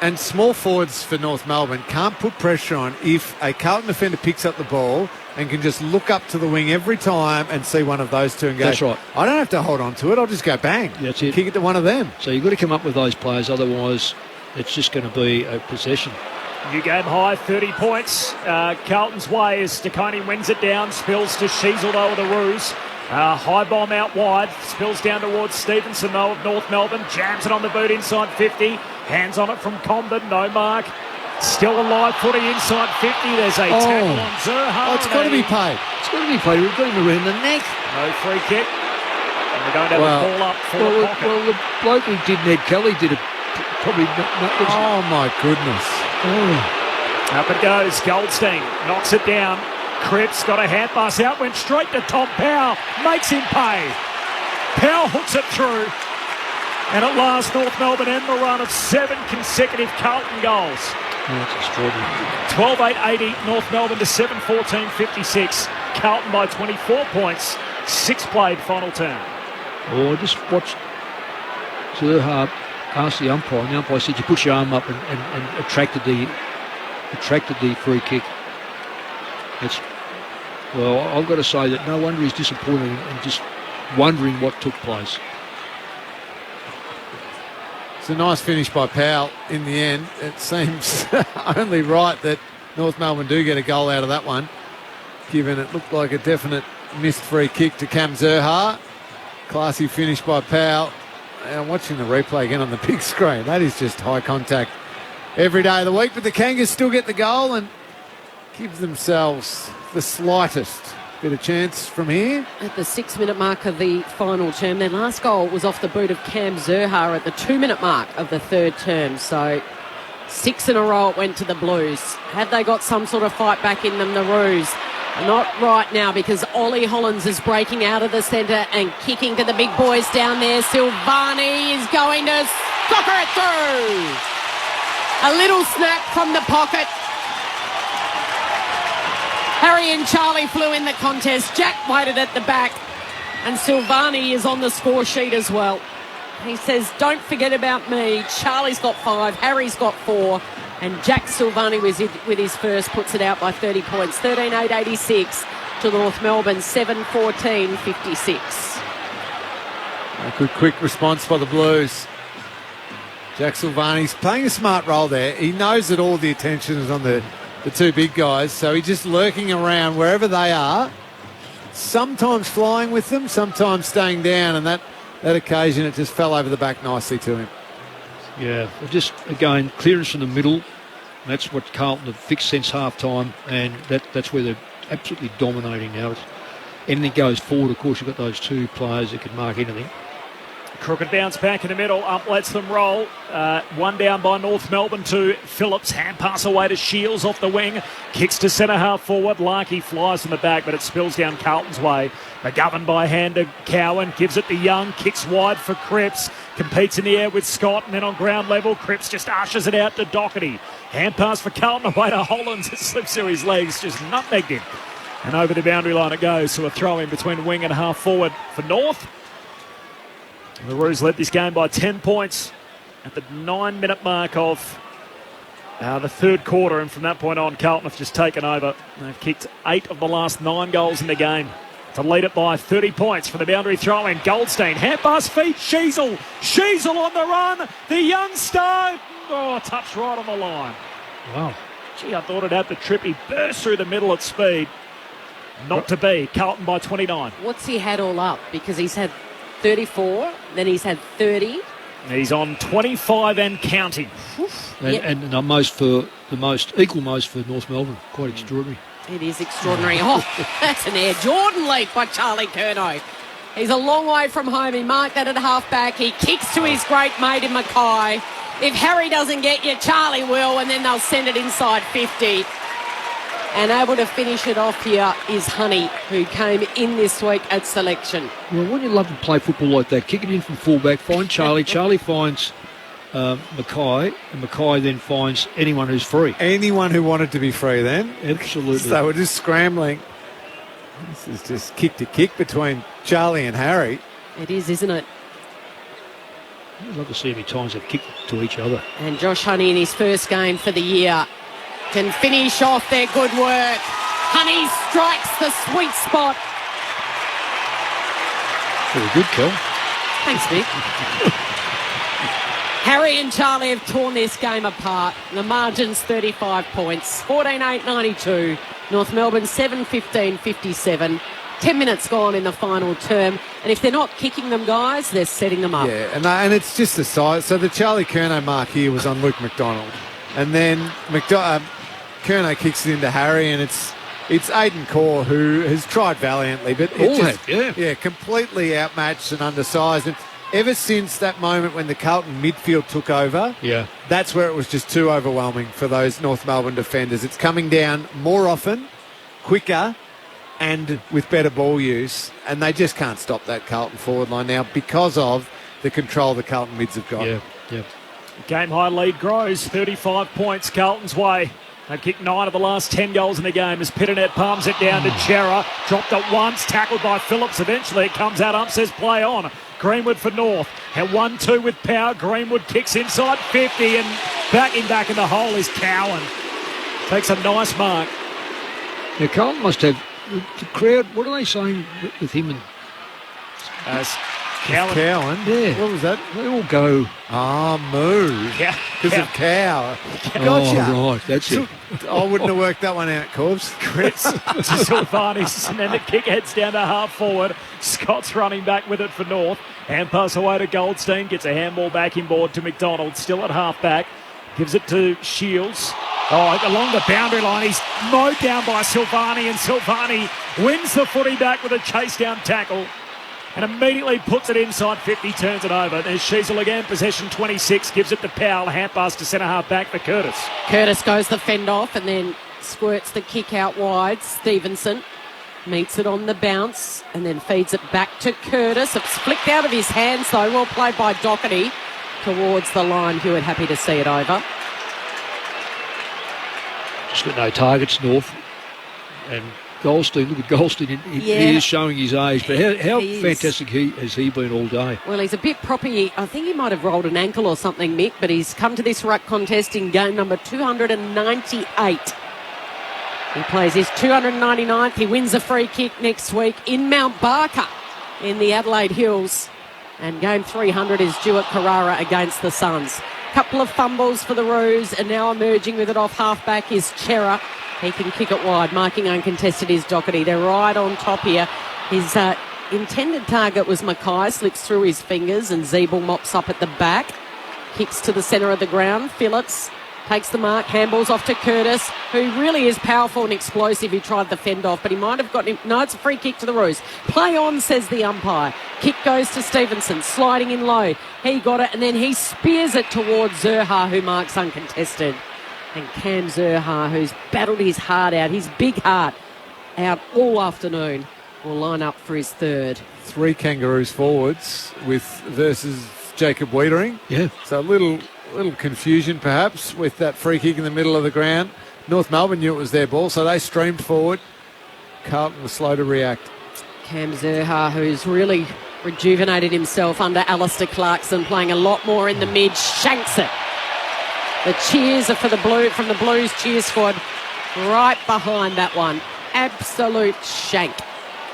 and small forwards for North Melbourne can't put pressure on if a Carlton defender picks up the ball and can just look up to the wing every time and see one of those two and go, that's right. I don't have to hold on to it, I'll just go bang. That's it. Kick it to one of them. So you've got to come up with those players, otherwise it's just going to be a possession. New game high, 30 points. Carlton's way as Staconi wins it down, spills to Sheasel though with the Roos. High bomb out wide, spills down towards Stevenson though of North Melbourne, jams it on the boot inside 50, hands on it from Comben, no mark. Still a live footy inside 50. There's a tackle on Zurha. It's got to be paid. It's got to be paid. We've got him around the neck. No free kick. And we're going to have a ball up for the pocket. Well, the bloke who did Ned Kelly did it probably... Oh, my goodness. Up it goes. Goldstein knocks it down. Cripps got a hand pass out, went straight to Tom Powell, makes him pay. Powell hooks it through. And at last, North Melbourne end the run of 7 consecutive Carlton goals. That's extraordinary. 12-8-80, North Melbourne to 7-14-56. Carlton by 24 points, 6 played final term. I just watched Zurha ask the umpire, and the umpire said you put your arm up and attracted the free kick. Well, I've got to say that no wonder he's disappointed and just wondering what took place. It's a nice finish by Powell in the end. It seems only right that North Melbourne do get a goal out of that one, given it looked like a definite missed free kick to Cam Zurha. Classy finish by Powell. And I'm watching the replay again on the big screen. That is just high contact every day of the week. But the Kangas still get the goal and give themselves the slightest bit of chance from here. At the 6-minute mark of the final term, their last goal was off the boot of Cam Zurha at the 2-minute mark of the third term. So 6 in a row it went to the Blues. Had they got some sort of fight back in them, the Roos Not right now because Ollie Hollins is breaking out of the centre and kicking to the big boys down there. Silvani is going to soccer it through. A little snap from the pocket. Harry and Charlie flew in the contest. Jack waited at the back. And Silvani is on the score sheet as well. He says, don't forget about me. Charlie's got 5, Harry's got 4. And Jack Silvani with his first puts it out by 30 points. 13-8-86 to North Melbourne, 7-14-56. A good quick response by the Blues. Jack Silvani's playing a smart role there. He knows that all the attention is on the two big guys, so he's just lurking around wherever they are, sometimes flying with them, sometimes staying down, and that occasion it just fell over the back nicely to him. Yeah, just again, clearance from the middle. That's what Carlton have fixed since half-time, and that's where they're absolutely dominating now. Anything goes forward, of course, you've got those two players that can mark anything. Crooked bounce back in the middle, up lets them roll. One down by North Melbourne to Phillips. Hand pass away to Shields off the wing. Kicks to centre half forward. Larkey flies from the back, but it spills down Carlton's way. McGovern by hand to Cowan. Gives it to Young. Kicks wide for Cripps. Competes in the air with Scott, and then on ground level, Cripps just ushers it out to Doherty. Hand pass for Carlton away to Hollins. It slips through his legs, just nutmegged him. And over the boundary line it goes. So a throw in between wing and half forward for North. The Roos led this game by 10 points at the 9-minute mark of the third quarter, and from that point on, Carlton have just taken over. They've kicked 8 of the last 9 goals in the game to lead it by 30 points for the boundary throw-in. Goldstein, hand pass feet, Sheasel on the run, the young star, touched right on the line. Wow. Gee, I thought it had the trip. He burst through the middle at speed. Not to be. Carlton by 29. What's he had all up? Because he's had 34, then he's had 30. He's on 25 and counting. And equal most for North Melbourne. Quite extraordinary. It is extraordinary. Oh, that's an Air Jordan leap by Charlie Curnow. He's a long way from home. He marked that at half-back. He kicks to his great mate in Mackay. If Harry doesn't get you, Charlie will, and then they'll send it inside 50. And able to finish it off here is Honey, who came in this week at selection. Well, wouldn't you love to play football like that? Kick it in from fullback, find Charlie. Charlie finds Mackay, and Mackay then finds anyone who's free. Anyone who wanted to be free then. Absolutely. So we're just scrambling. This is just kick to kick between Charlie and Harry. It is, isn't it? I'd love to see how many times they've kicked to each other. And Josh Honey in his first game for the year can finish off their good work. Honey strikes the sweet spot. Very good, Kel. Thanks, Vic. Harry and Charlie have torn this game apart. The margin's 35 points. 14-8-92. North Melbourne 7-15-57. 10 minutes gone in the final term. And if they're not kicking them, guys, they're setting them up. Yeah, and it's just the size. So the Charlie Curnow mark here was on Luke McDonald. And then Curnow kicks it into Harry, and it's Aidan Corr who has tried valiantly, but completely outmatched and undersized. And ever since that moment when the Carlton midfield took over, that's where it was just too overwhelming for those North Melbourne defenders. It's coming down more often, quicker, and with better ball use, and they just can't stop that Carlton forward line now because of the control the Carlton mids have got. Yeah. Game high lead grows, 35 points Carlton's way. They've kicked 9 of the last 10 goals in the game as Pitternet palms it down to Chera. Dropped it once, tackled by Phillips. Eventually it comes out, says play on. Greenwood for North. Had 1-2 with power. Greenwood kicks inside 50 and backing back in the hole is Cowan. Takes a nice mark. Now Carlton must have the crowd. What are they saying with him and Cowan? Yeah. What was that? They all go, moo. Because of cow. Gotcha. Oh, right, that's it. I wouldn't have worked that one out, Corbs. Cripps to Silvanis, and then the kick heads down to half forward. Scott's running back with it for North. Hand pass away to Goldstein, gets a handball back inboard to McDonald, still at half back. Gives it to Shields. Along the boundary line, he's mowed down by Silvani, and Silvani wins the footy back with a chase down tackle. And immediately puts it inside 50, turns it over. There's Sheasel again, possession 26, gives it to Powell, hand pass to centre half back for Curtis. Curtis goes the fend off, and then squirts the kick out wide. Stevenson meets it on the bounce and then feeds it back to Curtis. It's flicked out of his hands, though. Well played by Doherty towards the line. Hewitt happy to see it over. Just got no targets, North. And Goldstein, look at Goldstein. He is showing his age, but how fantastic has he been all day? Well, he's a bit proppy. I think he might have rolled an ankle or something, Mick, but he's come to this ruck contest in game number 298. He plays his 299th. He wins a free kick next week in Mount Barker in the Adelaide Hills. And game 300 is due at Carrara against the Suns. Couple of fumbles for the Roos, and now emerging with it off half-back is Chera. He can kick it wide. Marking uncontested is Doherty. They're right on top here. His intended target was Mackay. Slips through his fingers, and Zeeble mops up at the back. Kicks to the centre of the ground. Phillips takes the mark, handballs off to Curtis, who really is powerful and explosive. He tried the fend off, but he might have gotten him. No, it's a free kick to the Roos. Play on, says the umpire. Kick goes to Stevenson, sliding in low. He got it, and then he spears it towards Zurha, who marks uncontested. And Cam Zurha, who's battled his heart out, his big heart, out all afternoon, will line up for his third. 3 Kangaroos forwards versus Jacob Wiedering. Yeah. So a little confusion perhaps with that free kick in the middle of the ground. North Melbourne knew it was their ball, so they streamed forward. Carlton was slow to react. Cam Zurha, who's really rejuvenated himself under Alistair Clarkson, playing a lot more in the mid, shanks it. The cheers are from the Blues cheer squad right behind that one. Absolute shank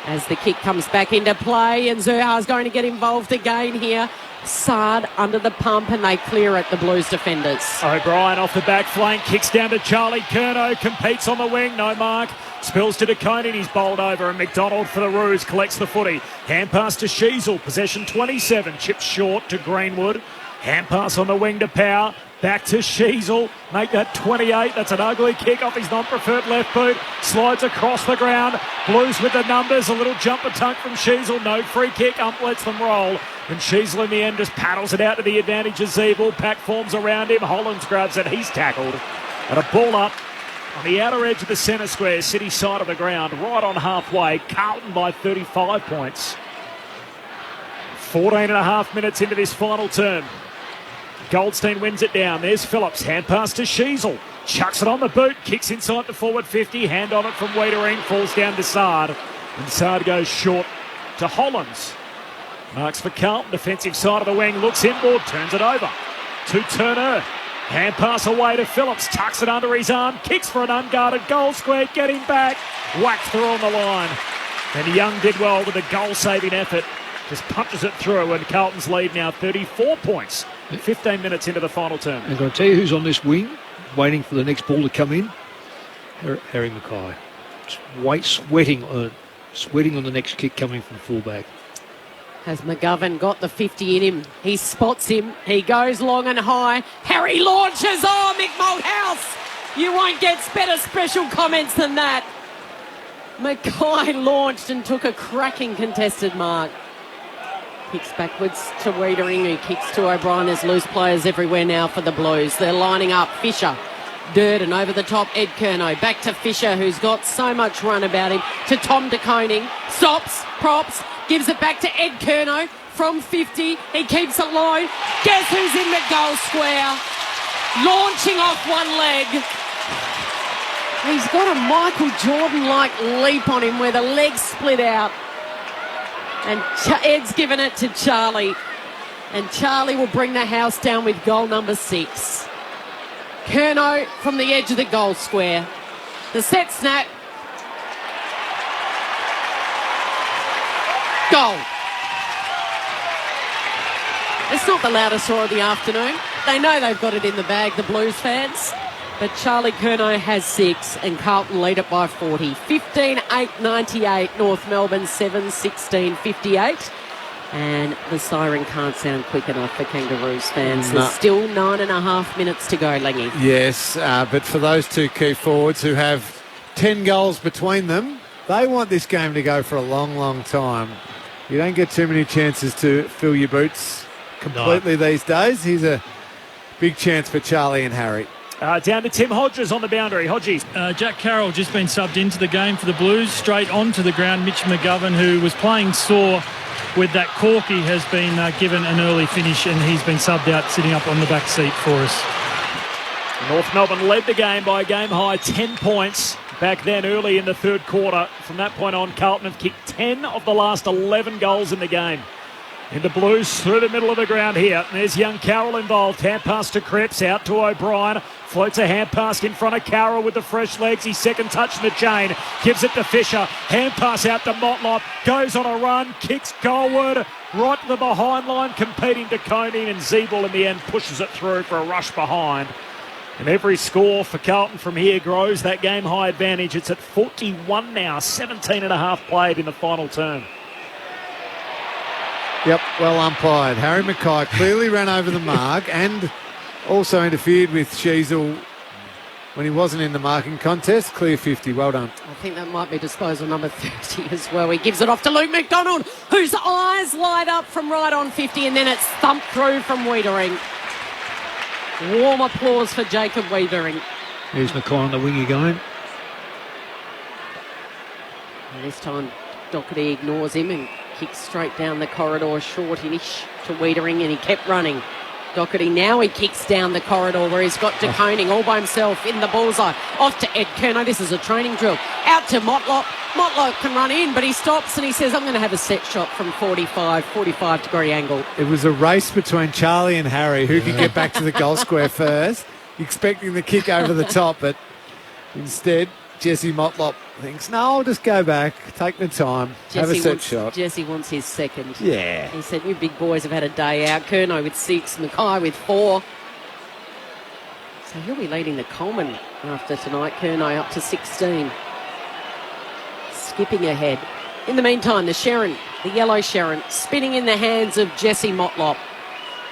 as the kick comes back into play, and Zurha's going to get involved again here. Sard under the pump, and they clear it, the Blues defenders. O'Brien off the back flank, kicks down to Charlie Curnow, competes on the wing, no mark. Spills to DeConing, he's bowled over, and McDonald for the Roos collects the footy. Hand pass to Sheasel, possession 27, chips short to Greenwood. Hand pass on the wing to Power. Back to Sheasel, make that 28. That's an ugly kick off his non-preferred left boot. Slides across the ground. Blues with the numbers. A little jumper tunk from Sheasel. No free kick. Ump lets them roll. And Sheasel in the end just paddles it out to the advantage of Zeeble. Pack forms around him. Hollands grabs it. He's tackled. And a ball up on the outer edge of the centre square, city side of the ground, right on halfway. Carlton by 35 points. 14 and a half minutes into this final term. Goldstein wins it down. There's Phillips. Hand pass to Sheasel. Chucks it on the boot. Kicks inside the forward 50. Hand on it from Wiedering. Falls down to Sard. And Sard goes short to Hollands. Marks for Carlton. Defensive side of the wing. Looks inboard. Turns it over to Turner. Hand pass away to Phillips. Tucks it under his arm. Kicks for an unguarded goal square. Getting back. Whacked through on the line. And Young did well with a goal-saving effort. Just punches it through, and Carlton's lead now 34 points. 15 minutes into the final term. I'm going to tell you who's on this wing, waiting for the next ball to come in. Harry Mackay. Sweating on the next kick coming from fullback. Has McGovern got the 50 in him? He spots him. He goes long and high. Harry launches. Oh, Mick Malthouse. You won't get better special comments than that. Mackay launched and took a cracking contested mark. Kicks backwards to Wiedering, who kicks to O'Brien. There's loose players everywhere now for the Blues. They're lining up. Fisher, Durden over the top. Ed Curnow back to Fisher, who's got so much run about him. To Tom DeConing. Stops, props, gives it back to Ed Curnow from 50. He keeps it low. Guess who's in the goal square? Launching off one leg. He's got a Michael Jordan-like leap on him where the legs split out. And Ed's given it to Charlie. And Charlie will bring the house down with goal number 6. Curnow from the edge of the goal square. The set snap. Goal. It's not the loudest roar of the afternoon. They know they've got it in the bag, the Blues fans. But Charlie Curnow has 6 and Carlton lead it by 40. 15-8-98, North Melbourne 7-16-58. And the siren can't sound quick enough for Kangaroos fans. There's still 9.5 minutes to go, Langy. Yes, but for those two key forwards who have 10 goals between them, they want this game to go for a long, long time. You don't get too many chances to fill your boots completely these days. Here's a big chance for Charlie and Harry. Down to Tim Hodges on the boundary. Hodges. Jack Carroll just been subbed into the game for the Blues. Straight onto the ground, Mitch McGovern, who was playing sore with that corky, has been given an early finish, and he's been subbed out, sitting up on the back seat for us. North Melbourne led the game by a game-high 10 points back then early in the third quarter. From that point on, Carlton have kicked 10 of the last 11 goals in the game. In the Blues, through the middle of the ground here. There's young Carroll involved. Hand pass to Cripps, out to O'Brien. Floats a hand pass in front of Carroll with the fresh legs. His second touch in the chain. Gives it to Fisher. Hand pass out to Motlop. Goes on a run. Kicks goalward. Right to the behind line. Competing to Coney. And Zeeble in the end pushes it through for a rush behind. And every score for Carlton from here grows that game-high advantage. It's at 41 now. 17 and a half played in the final term. Yep, well umpired. Harry Mackay clearly ran over the mark and also interfered with Sheasel when he wasn't in the marking contest. Clear 50, well done. I think that might be disposal number 30 as well. He gives it off to Luke McDonald, whose eyes light up from right on 50, and then it's thumped through from Wiedering. Warm applause for Jacob Wiedering. There's Mackay on the wing again. And this time Doherty ignores him and kicks straight down the corridor, short-ish to Wiedering, and he kept running. Doherty, now he kicks down the corridor where he's got De Koning all by himself in the bullseye. Off to Ed Kerno. This is a training drill. Out to Motlop. Motlop can run in, but he stops and he says, I'm going to have a set shot from 45-degree angle. It was a race between Charlie and Harry, who could get back to the goal square first, expecting the kick over the top, but instead Jesse Motlop thinks, no, I'll just go back, take the time, have a set shot. Jesse wants his second. Yeah. He said, you big boys have had a day out. Kerno with 6, Mackay with 4. So he'll be leading the Coleman after tonight. Kerno up to 16. Skipping ahead. In the meantime, the Sherrin, the yellow Sherrin, spinning in the hands of Jesse Motlop.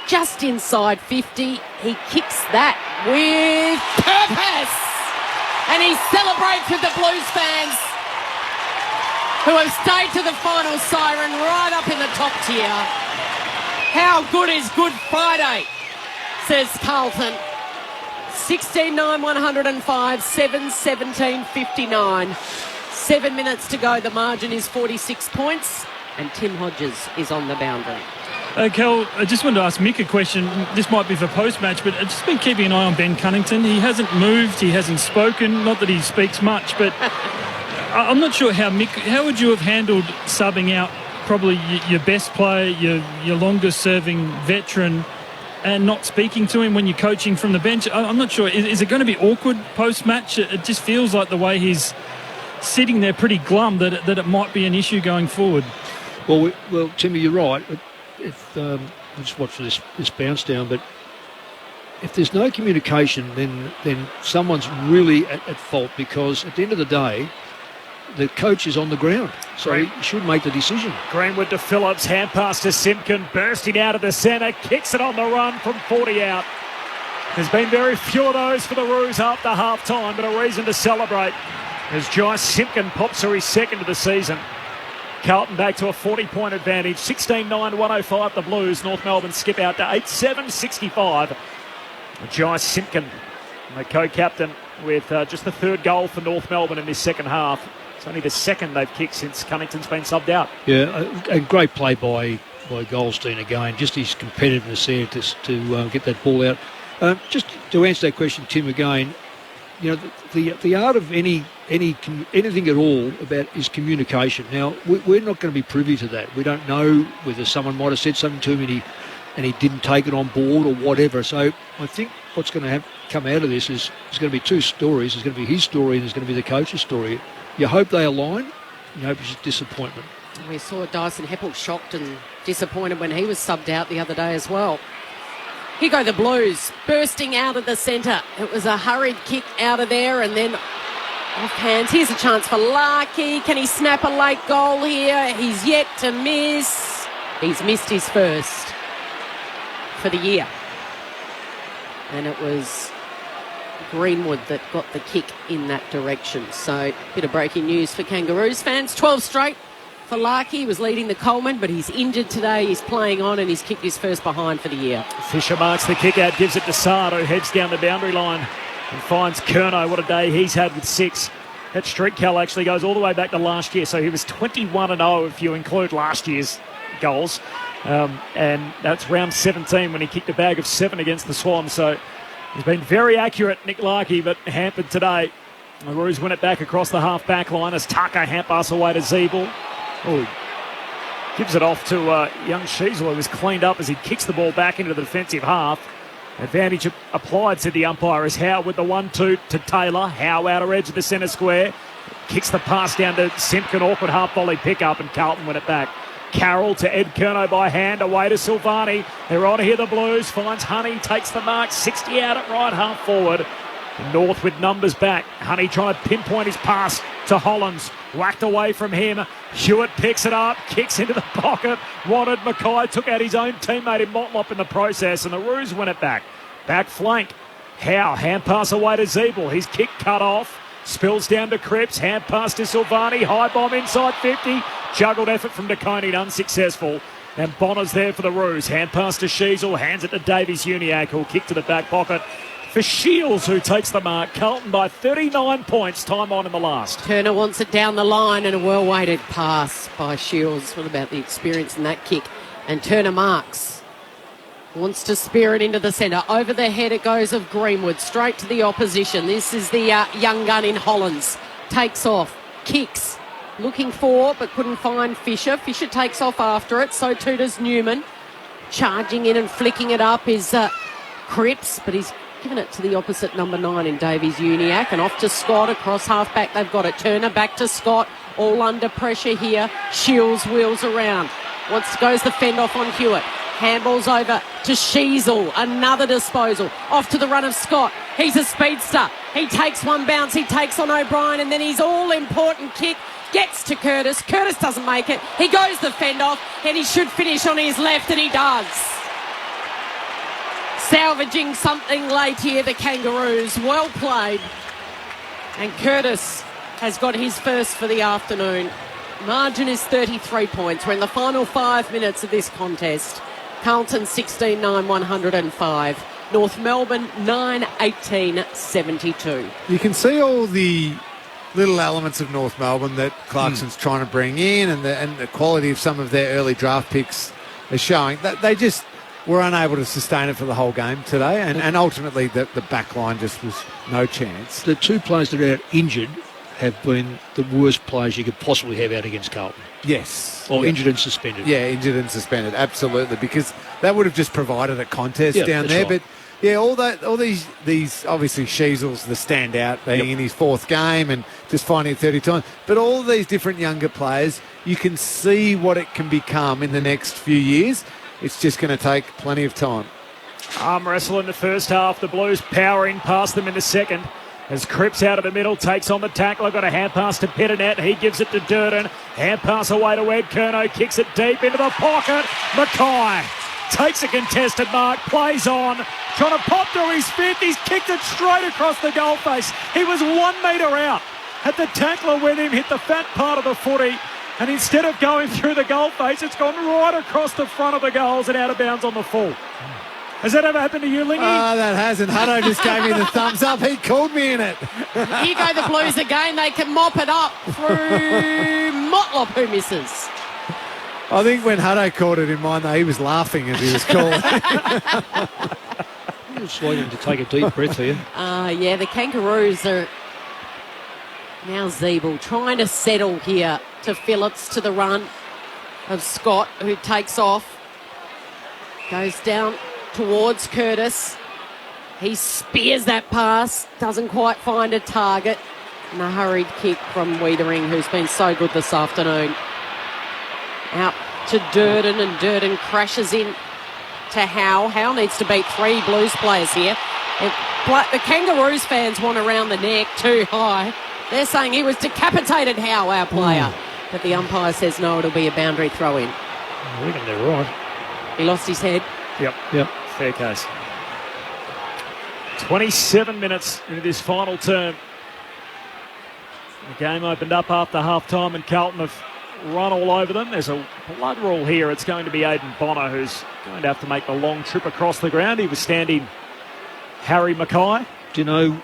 Just inside 50, he kicks that with purpose. And he celebrates with the Blues fans who have stayed to the final siren right up in the top tier. How good is Good Friday, says Carlton. 16-9, 105, 7-17, 59. 7 minutes to go. The margin is 46 points. And Tim Hodges is on the boundary. Kel, I just wanted to ask Mick a question. This might be for post-match, but I've just been keeping an eye on Ben Cunnington. He hasn't moved, he hasn't spoken, not that he speaks much, but I'm not sure how would you have handled subbing out probably your best player, your longest-serving veteran, and not speaking to him when you're coaching from the bench? I'm not sure. Is it going to be awkward post-match? It just feels like the way he's sitting there pretty glum that it might be an issue going forward. Well, Timmy, you're right. If I just watch this bounce down, but if there's no communication, then someone's really at fault, because at the end of the day, the coach is on the ground, so he should make the decision. Greenwood to Phillips, hand pass to Simpkin, bursting out of the centre, kicks it on the run from 40 out. There's been very few of those for the Roos after half-time, but a reason to celebrate as Jai Simpkin pops her his second of the season. Carlton back to a 40-point advantage. 16-9, 105 the Blues. North Melbourne skip out to 8-7, 65. Jai Simpkin, the co-captain, with just the third goal for North Melbourne in this second half. It's only the second they've kicked since Cunnington's been subbed out. Yeah, a great play by Goldstein again. Just his competitiveness there to get that ball out. Just to answer that question, Tim, again, you know, the art of anything at all about is communication. Now, we're not going to be privy to that. We don't know whether someone might have said something to him and he didn't take it on board or whatever. So I think what's going to come out of this is there's going to be two stories. There's going to be his story and there's going to be the coach's story. You hope they align. You hope it's disappointment. We saw Dyson Heppel shocked and disappointed when he was subbed out the other day as well. Here go the Blues, bursting out of the centre. It was a hurried kick out of there and then off hands. Here's a chance for Larkey. Can he snap a late goal here? He's yet to miss. He's missed his first for the year. And it was Greenwood that got the kick in that direction. So, bit of breaking news for Kangaroos fans. 12 straight for Larkey. He was leading the Coleman, but he's injured today. He's playing on and he's kicked his first behind for the year. Fisher marks the kick out, gives it to Saad, who heads down the boundary line. and finds Curnow. What a day he's had with 6. That streak, Cal, actually goes all the way back to last year, so he was 21-0 if you include last year's goals. And that's round 17 when he kicked a bag of 7 against the Swans. So he's been very accurate, Nick Larkey, but hampered today. The Roos win it back across the half-back line as Tucker hand-pass away to Zeeble. Oh, gives it off to young Sheasel, who was cleaned up as he kicks the ball back into the defensive half. Advantage applied, said the umpire, as Howe with the 1-2 to Taylor. Howe outer edge of the centre square. Kicks the pass down to Simpkin. Awkward half-volley pick-up, and Carlton win it back. Carroll to Ed Curnow by hand, away to Silvani. They're on here, the Blues. Finds Honey, takes the mark, 60 out at right half forward. North with numbers back. Honey trying to pinpoint his pass to Hollands. Whacked away from him. Hewitt picks it up, kicks into the pocket. Wanted Mackay, took out his own teammate in Motlop in the process, and the Roos win it back. Back flank. Howe, hand pass away to Zeeble. His kick cut off. Spills down to Cripps. Hand pass to Silvani. High bomb inside 50. Juggled effort from DeConey, unsuccessful. And Bonner's there for the Roos. Hand pass to Sheasel. Hands it to Davies Uniacke, who'll kick to the back pocket for Shields, who takes the mark. Carlton by 39 points, time on in the last. Turner wants it down the line, and a well-weighted pass by Shields. What about the experience in that kick? And Turner marks. Wants to spear it into the centre. Over the head it goes of Greenwood, straight to the opposition. This is the young gun in Hollands. Takes off, kicks, looking for, but couldn't find Fisher. Fisher takes off after it, so too does Newman. Charging in and flicking it up is Cripps, but he's given it to the opposite number 9 in Davies Uniacke, and off to Scott across half-back. They've got it. Turner back to Scott, all under pressure here. Shields wheels around. Goes the fend off on Hewitt. Handballs over to Sheasel. Another disposal. Off to the run of Scott. He's a speedster. He takes one bounce. He takes on O'Brien, and then his all-important kick gets to Curtis. Curtis doesn't make it. He goes the fend off, and he should finish on his left, and he does. Salvaging something late here, the Kangaroos. Well played. And Curtis has got his first for the afternoon. Margin is 33 points. We're in the final 5 minutes of this contest. Carlton 16-9, 105. North Melbourne 9-18, 72. You can see all the little elements of North Melbourne that Clarkson's trying to bring in, and the quality of some of their early draft picks is showing. That they just were unable to sustain it for the whole game today, and ultimately the back line just was no chance. The 2 players that are out injured have been the worst players you could possibly have out against Carlton. Yes. Or injured and suspended. Yeah, injured and suspended, absolutely, because that would have just provided a contest down there. Right. But yeah, all these obviously Sheasel's the standout, being in his 4th game and just finding it 30 times. But all of these different younger players, you can see what it can become in the next few years. It's just going to take plenty of time. Arm wrestle in the first half. The Blues powering past them in the second. As Cripps out of the middle takes on the tackler. Got a hand pass to Pettinet. He gives it to Durden. Hand pass away to Ed Curnow. Kicks it deep into the pocket. Mackay takes a contested mark. Plays on. Trying to pop to his 5th. He's kicked it straight across the goal face. He was 1 metre out. Had the tackler with him. Hit the fat part of the footy. And instead of going through the goal face, it's gone right across the front of the goals and out of bounds on the full. Has that ever happened to you, Lingy? That hasn't. Hutto just gave me the thumbs up. He called me in it. Here go the Blues again. They can mop it up through Motlop, who misses. I think when Hutto called it in mine, though, he was laughing as he was calling. He was waiting to take a deep breath here. Yeah, the Kangaroos are now Zeeble trying to settle here to Phillips, to the run of Scott, who takes off. Goes down towards Curtis. He spears that pass, doesn't quite find a target. And a hurried kick from Wiedering, who's been so good this afternoon. Out to Durden, and Durden crashes in to Howe. Howe needs to beat 3 Blues players here. The Kangaroos fans want around the neck too high. They're saying he was decapitated, Howe, our player. But the umpire says no, it'll be a boundary throw in. I reckon they're right. He lost his head. Yep. Fair case. 27 minutes into this final term. The game opened up after half-time, and Carlton have run all over them. There's a blood rule here. It's going to be Aidan Bonner who's going to have to make the long trip across the ground. He was standing Harry Mackay. Do you know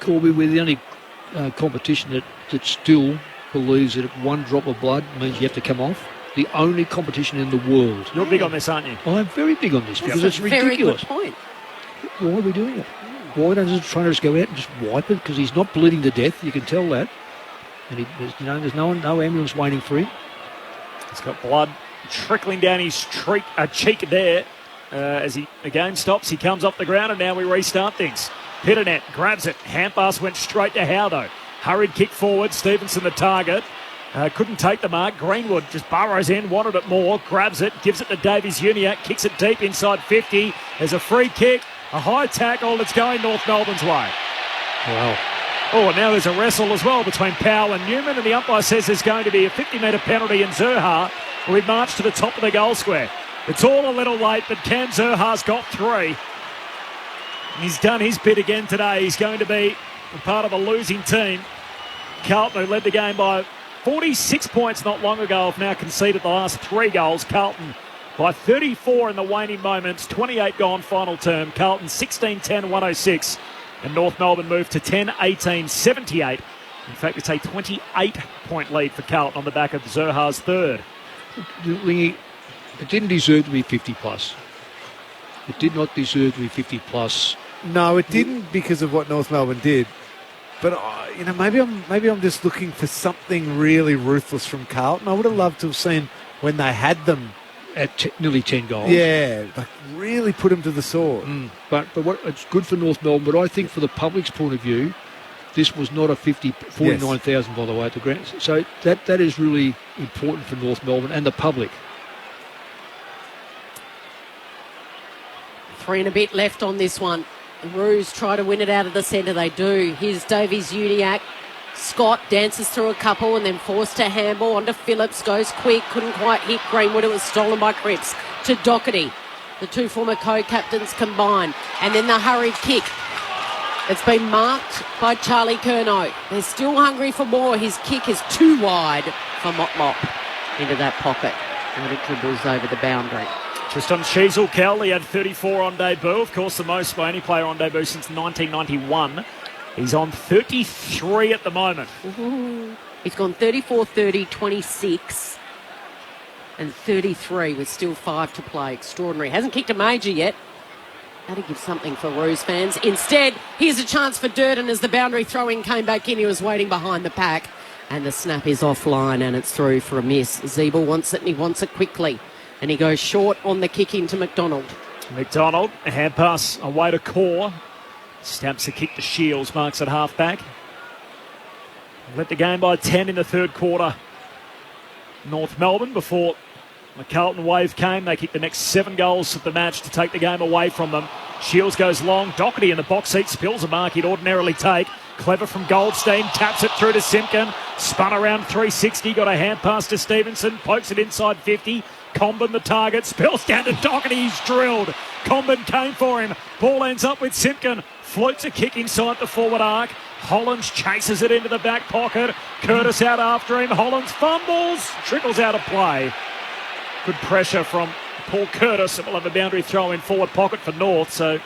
Corby, we're the only competition that still believes that one drop of blood means you have to come off. The only competition in the world. You're big on this, aren't you? I'm very big on this because it's ridiculous. Very good point. Why are we doing it? Why don't the trainers go out and just wipe it? Because he's not bleeding to death. You can tell that. And there's no ambulance waiting for him. He's got blood trickling down his cheek there as he again stops. He comes off the ground and now we restart things. Pitternet grabs it. Hand pass went straight to Howdo. Hurried kick forward. Stevenson the target. Couldn't take the mark. Greenwood just burrows in, wanted it more, grabs it, gives it to Davies Uniacke, kicks it deep inside 50. There's a free kick, a high tackle that's going North Melbourne's way. Wow. Oh, and now there's a wrestle as well between Powell and Newman, and the umpire says there's going to be a 50-metre penalty in Zurhaar. We march to the top of the goal square. It's all a little late, but Cam Zurhaar's got 3. He's done his bit again today. He's going to be a part of a losing team. Carlton, who led the game by 46 points not long ago, have now conceded the last 3 goals. Carlton by 34 in the waning moments, 28 gone final term. Carlton 16-10-106. And North Melbourne moved to 10-18-78. In fact, it's a 28-point lead for Carlton on the back of Zurhaar's 3rd. Lingy, it didn't deserve to be 50+. It did not deserve to be 50+. No, it didn't because of what North Melbourne did. But maybe I'm just looking for something really ruthless from Carlton. I would have loved to have seen when they had them at nearly 10 goals. Yeah, like really put them to the sword. But what it's good for North Melbourne. But I think for the public's point of view, this was not a 49,000 by the way at the ground. So that is really important for North Melbourne and the public. 3 and a bit left on this one. The Roos try to win it out of the centre. They do. Here's Davies Uniacke. Scott dances through a couple and then forced to handball onto Phillips. Goes quick. Couldn't quite hit Greenwood. It was stolen by Cripps to Doherty. The 2 former co-captains combined. And then the hurried kick. It's been marked by Charlie Curnow. They're still hungry for more. His kick is too wide for Motlop into that pocket. And it dribbles over the boundary. Just on Sheasel, Kel, he had 34 on debut. Of course, the most by any player on debut since 1991. He's on 33 at the moment. Ooh. He's gone 34, 30, 26 and 33 with still 5 to play. Extraordinary. Hasn't kicked a major yet. That'd give something for Roos fans. Instead, here's a chance for Durden as the boundary throw-in came back in. He was waiting behind the pack. And the snap is offline and it's through for a miss. Zeeble wants it and he wants it quickly. And he goes short on the kick into McDonald. McDonald, a hand pass away to Core. Stamps a kick to Shields, marks at half-back. Led the game by 10 in the 3rd quarter. North Melbourne before the Carlton wave came. They kicked the next 7 goals of the match to take the game away from them. Shields goes long. Doherty in the box seat spills a mark he'd ordinarily take. Clever from Goldstein, taps it through to Simpkin. Spun around 360, got a hand pass to Stevenson, pokes it inside 50. Comben the target, spills down to Doherty, he's drilled. Comben came for him. Ball ends up with Simpkin. Floats a kick inside the forward arc. Hollands chases it into the back pocket. Curtis out after him. Hollands fumbles, trickles out of play. Good pressure from Paul Curtis. It will have a boundary throw in forward pocket for North. So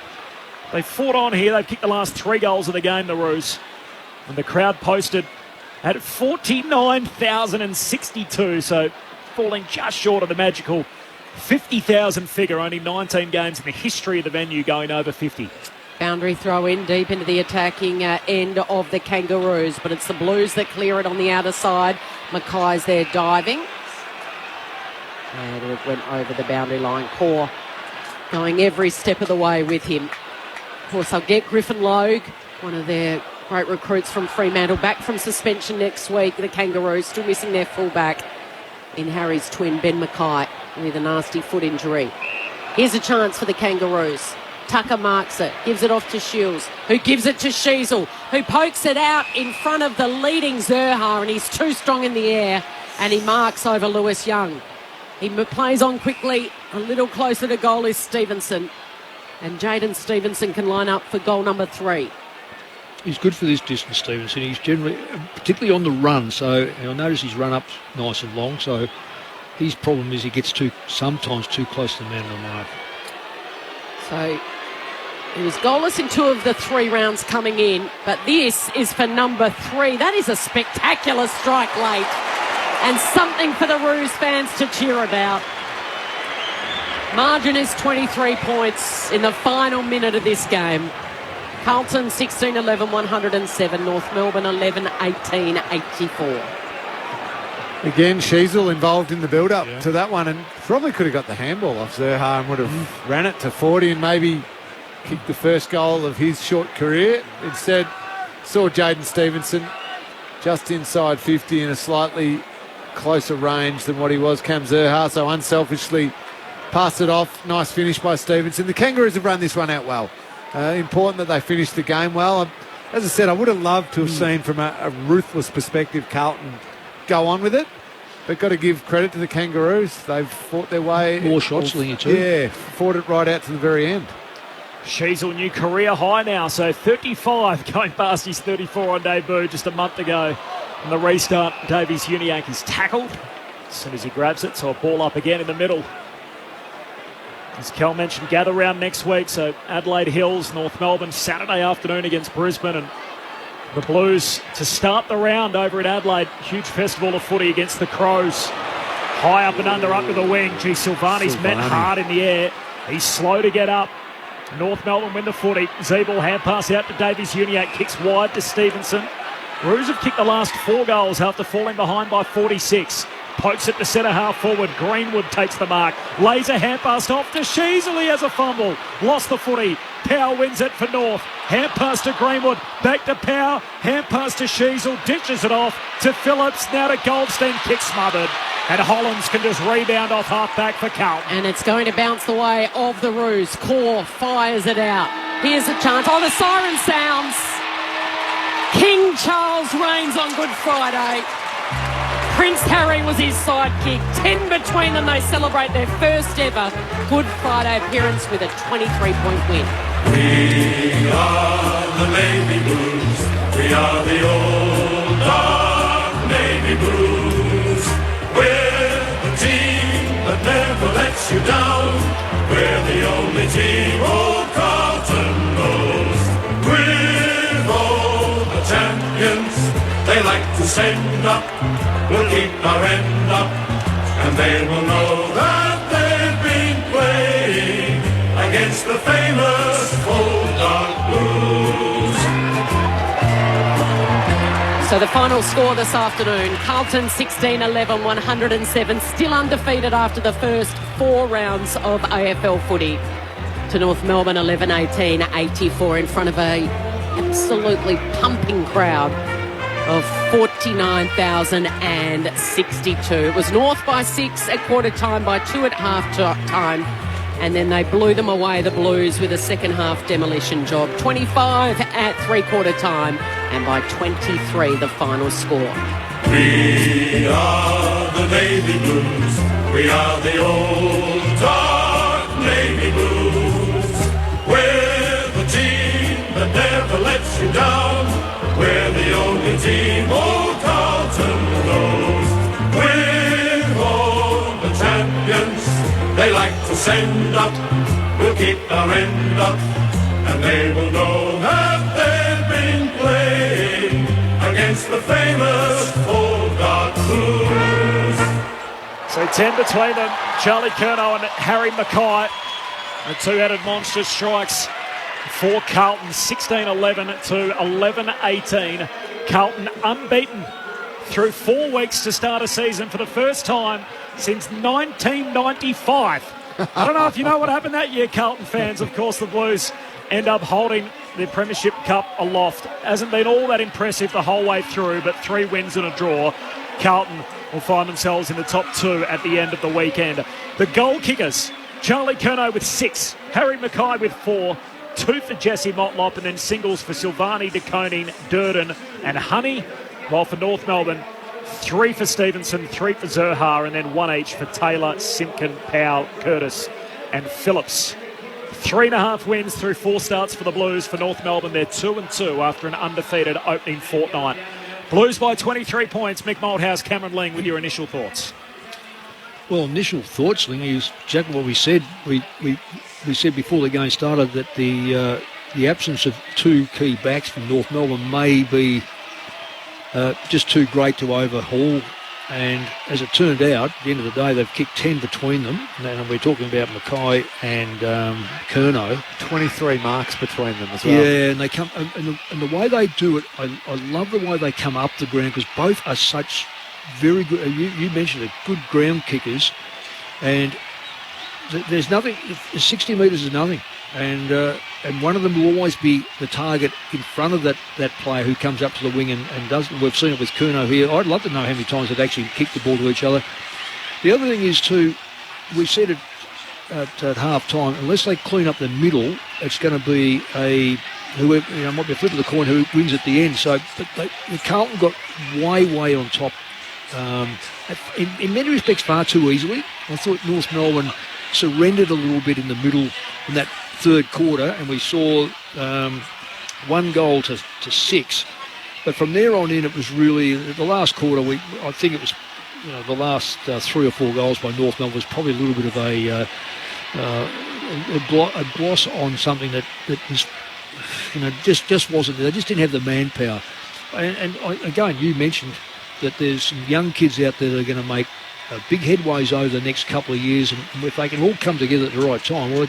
they fought on here. They've kicked the last 3 goals of the game, the Roos. And the crowd posted at 49,062. So falling just short of the magical 50,000 figure. Only 19 games in the history of the venue going over 50. Boundary throw in deep into the attacking end of the Kangaroos. But it's the Blues that clear it on the outer side. Mackay's there diving. And it went over the boundary line. Core going every step of the way with him. Of course, they'll get Griffin Logue, one of their great recruits from Fremantle, back from suspension next week. The Kangaroos still missing their fullback in Harry's twin, Ben Mackay, with a nasty foot injury. Here's a chance for the Kangaroos. Tucker marks it, gives it off to Shields, who gives it to Sheasel, who pokes it out in front of the leading Zurhaar, and he's too strong in the air, and he marks over Lewis Young. He plays on quickly, a little closer to goal is Stevenson, and Jaden Stevenson can line up for goal number 3. He's good for this distance, Stevenson. He's generally, particularly on the run, so I notice his run-up's nice and long, so his problem is he gets sometimes too close to the man of the mark. So He was goalless in 2 of the 3 rounds coming in, but this is for number 3. That is a spectacular strike late and something for the Roos fans to cheer about. Margin is 23 points in the final minute of this game. Carlton 16-11, 107. North Melbourne 11-18, 84. Again, Sheasel involved in the build-up to that one, and probably could have got the handball off Zerha and would have ran it to 40 and maybe kicked the first goal of his short career. Instead, saw Jaden Stevenson just inside 50 in a slightly closer range than what he was, Cam Zerha, so unselfishly passed it off. Nice finish by Stevenson. The Kangaroos have run this one out well. Important that they finish the game well. As I said, I would have loved to have seen from a ruthless perspective Carlton go on with it, but got to give credit to the Kangaroos. They've fought their way. More shots than you too. Yeah, fought it right out to the very end. Sheasel, new career high now, so 35 going past his 34 on debut just a month ago. And the restart, Davies Uniacke is tackled as soon as he grabs it, so a ball up again in the middle. As Kel mentioned, gather round next week, so Adelaide Hills, North Melbourne, Saturday afternoon against Brisbane, and the Blues to start the round over at Adelaide. Huge festival of footy against the Crows. High up and under, up to the wing. Silvani's met hard in the air. He's slow to get up. North Melbourne win the footy. Zeeble hand pass out to Davies Uniacke, kicks wide to Stevenson. Roos have kicked the last 4 goals after falling behind by 46. Pokes it to centre half forward. Greenwood takes the mark. Lays a hand pass off to Sheasel. He has a fumble. Lost the footy. Power wins it for North. Hand pass to Greenwood. Back to Power. Hand pass to Sheasel. Ditches it off to Phillips. Now to Goldstein. Kick smothered. And Hollands can just rebound off half-back for Carlton. And it's going to bounce the way of the Roos. Core fires it out. Here's a chance. Oh, the siren sounds. King Charles reigns on Good Friday. Prince Harry was his sidekick. 10 between them. They celebrate their first ever Good Friday appearance with a 23-point win. We are the Navy Blues. We are the old dark Navy Blues. We're the team that never lets you down. We're the only team old Carlton knows. We're all the champions they like to send up. We'll keep our end up, and they will know that they've been playing against the famous old dark Blues. So the final score this afternoon, Carlton 16-11, 107, still undefeated after the first 4 rounds of AFL footy, to North Melbourne 11-18, 84 in front of a absolutely pumping crowd of 49,062. It was North by 6 at quarter time, by 2 at half time, and then they blew them away, the Blues, with a second half demolition job. 25 at 3/4 time, and by 23 the final score. We are the Navy Blues. We are the old dark Navy Blues. We're the team that never lets you down. We're the only team old Carlton knows. We're all the champions they like to send up. We'll keep our end up, and they will know that they've been playing against the famous old dark Blues. So 10 between them, Charlie Curnow and Harry Mackay. The two-headed monster strikes for Carlton, 16-11 to 11-18. Carlton unbeaten through 4 weeks to start a season for the first time since 1995. I don't know if you know what happened that year, Carlton fans. Of course, the Blues end up holding the Premiership Cup aloft. Hasn't been all that impressive the whole way through, but 3 wins and a draw. Carlton will find themselves in the top 2 at the end of the weekend. The goal kickers, Charlie Curnow with 6, Harry Mackay with 4, 2 for Jesse Motlop, and then singles for Silvani, De Koning, Durden and Honey. While for North Melbourne, 3 for Stevenson, 3 for Zerha, and then 1 each for Taylor, Simpkin, Powell, Curtis and Phillips. 3.5 wins through 4 starts for the Blues. For North Melbourne, they're 2-2 after an undefeated opening fortnight. Blues by 23 points. Mick Malthouse, Cameron Ling with your initial thoughts. Well, initial thoughts, Ling, is exactly what we said. We we said before the game started that the absence of two key backs from North Melbourne may be just too great to overhaul. And as it turned out, at the end of the day, they've kicked 10 between them. And we're talking about Mackay and Curnow. 23 marks between them as well. Yeah, and they come and the way they do it, I love the way they come up the ground because both are such very good. You mentioned it, good ground kickers, and there's nothing. 60 metres is nothing, and one of them will always be the target in front of that player who comes up to the wing and does. We've seen it with Curnow here. I'd love to know how many times they've actually kicked the ball to each other. The other thing is too, we said it at half time, unless they clean up the middle, it's going to be whoever, might be a flip of the coin who wins at the end. So, but the Carlton got way on top. In many respects, far too easily. I thought North Melbourne surrendered a little bit in the middle in that third quarter, and we saw 1 goal to 6. But from there on in, it was really the last quarter. I think it was, the last 3 or 4 goals by North Melbourne was probably a little bit of a gloss on something that was, just wasn't there. They just didn't have the manpower. And again, you mentioned that there's some young kids out there that are going to make big headways over the next couple of years, and if they can all come together at the right time, well,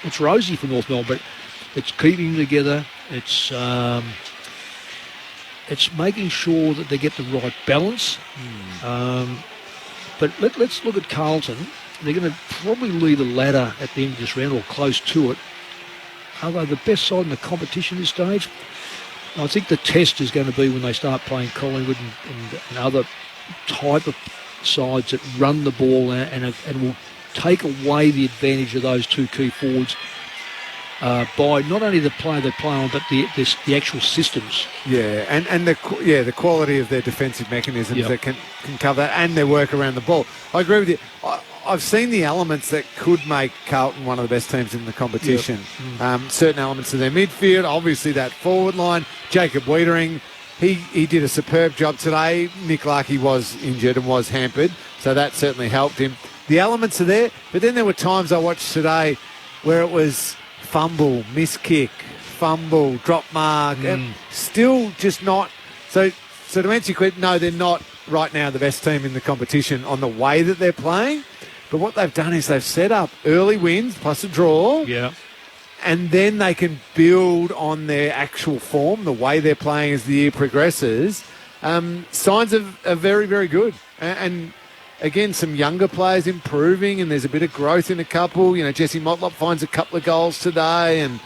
it's rosy for North Melbourne, but it's keeping them together. It's making sure that they get the right balance. But let's look at Carlton. They're going to probably lead a ladder at the end of this round, or close to it. Are they the best side in the competition at this stage? I think the test is going to be when they start playing Collingwood and other type of sides that run the ball and will take away the advantage of those two key forwards by not only the player they play on, but the actual systems. Yeah, and the quality of their defensive mechanisms that can cover that, and their work around the ball. I agree with you. I've seen the elements that could make Carlton one of the best teams in the competition. Yep. Certain elements of their midfield, obviously that forward line. Jacob Wiedering, he did a superb job today. Nick Larkey was injured and was hampered, so that certainly helped him. The elements are there, but then there were times I watched today where it was fumble, miss kick, fumble, drop mark, and still just not. So to answer your question, no, they're not right now the best team in the competition on the way that they're playing. But what they've done is they've set up early wins plus a draw. Yeah. And then they can build on their actual form, the way they're playing as the year progresses. Signs are very, very good. And again, some younger players improving, and there's a bit of growth in a couple. Jesse Motlop finds a couple of goals today, and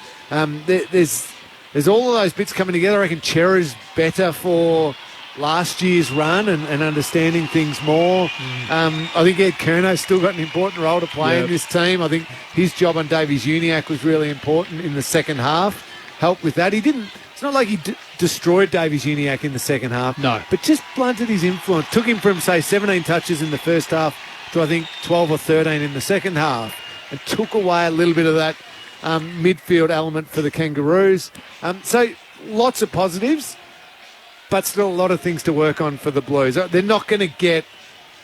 there's all of those bits coming together. I reckon Cherry's better for last year's run and understanding things more. I think Ed Curnow's still got an important role to play in this team. I think his job on Davies Uniacke was really important in the second half. Helped with that. It's not like he destroyed Davies Uniacke in the second half. No. But just blunted his influence. Took him from, say, 17 touches in the first half to, I think, 12 or 13 in the second half. And took away a little bit of that midfield element for the Kangaroos. So lots of positives, but still a lot of things to work on for the Blues. They're not going to get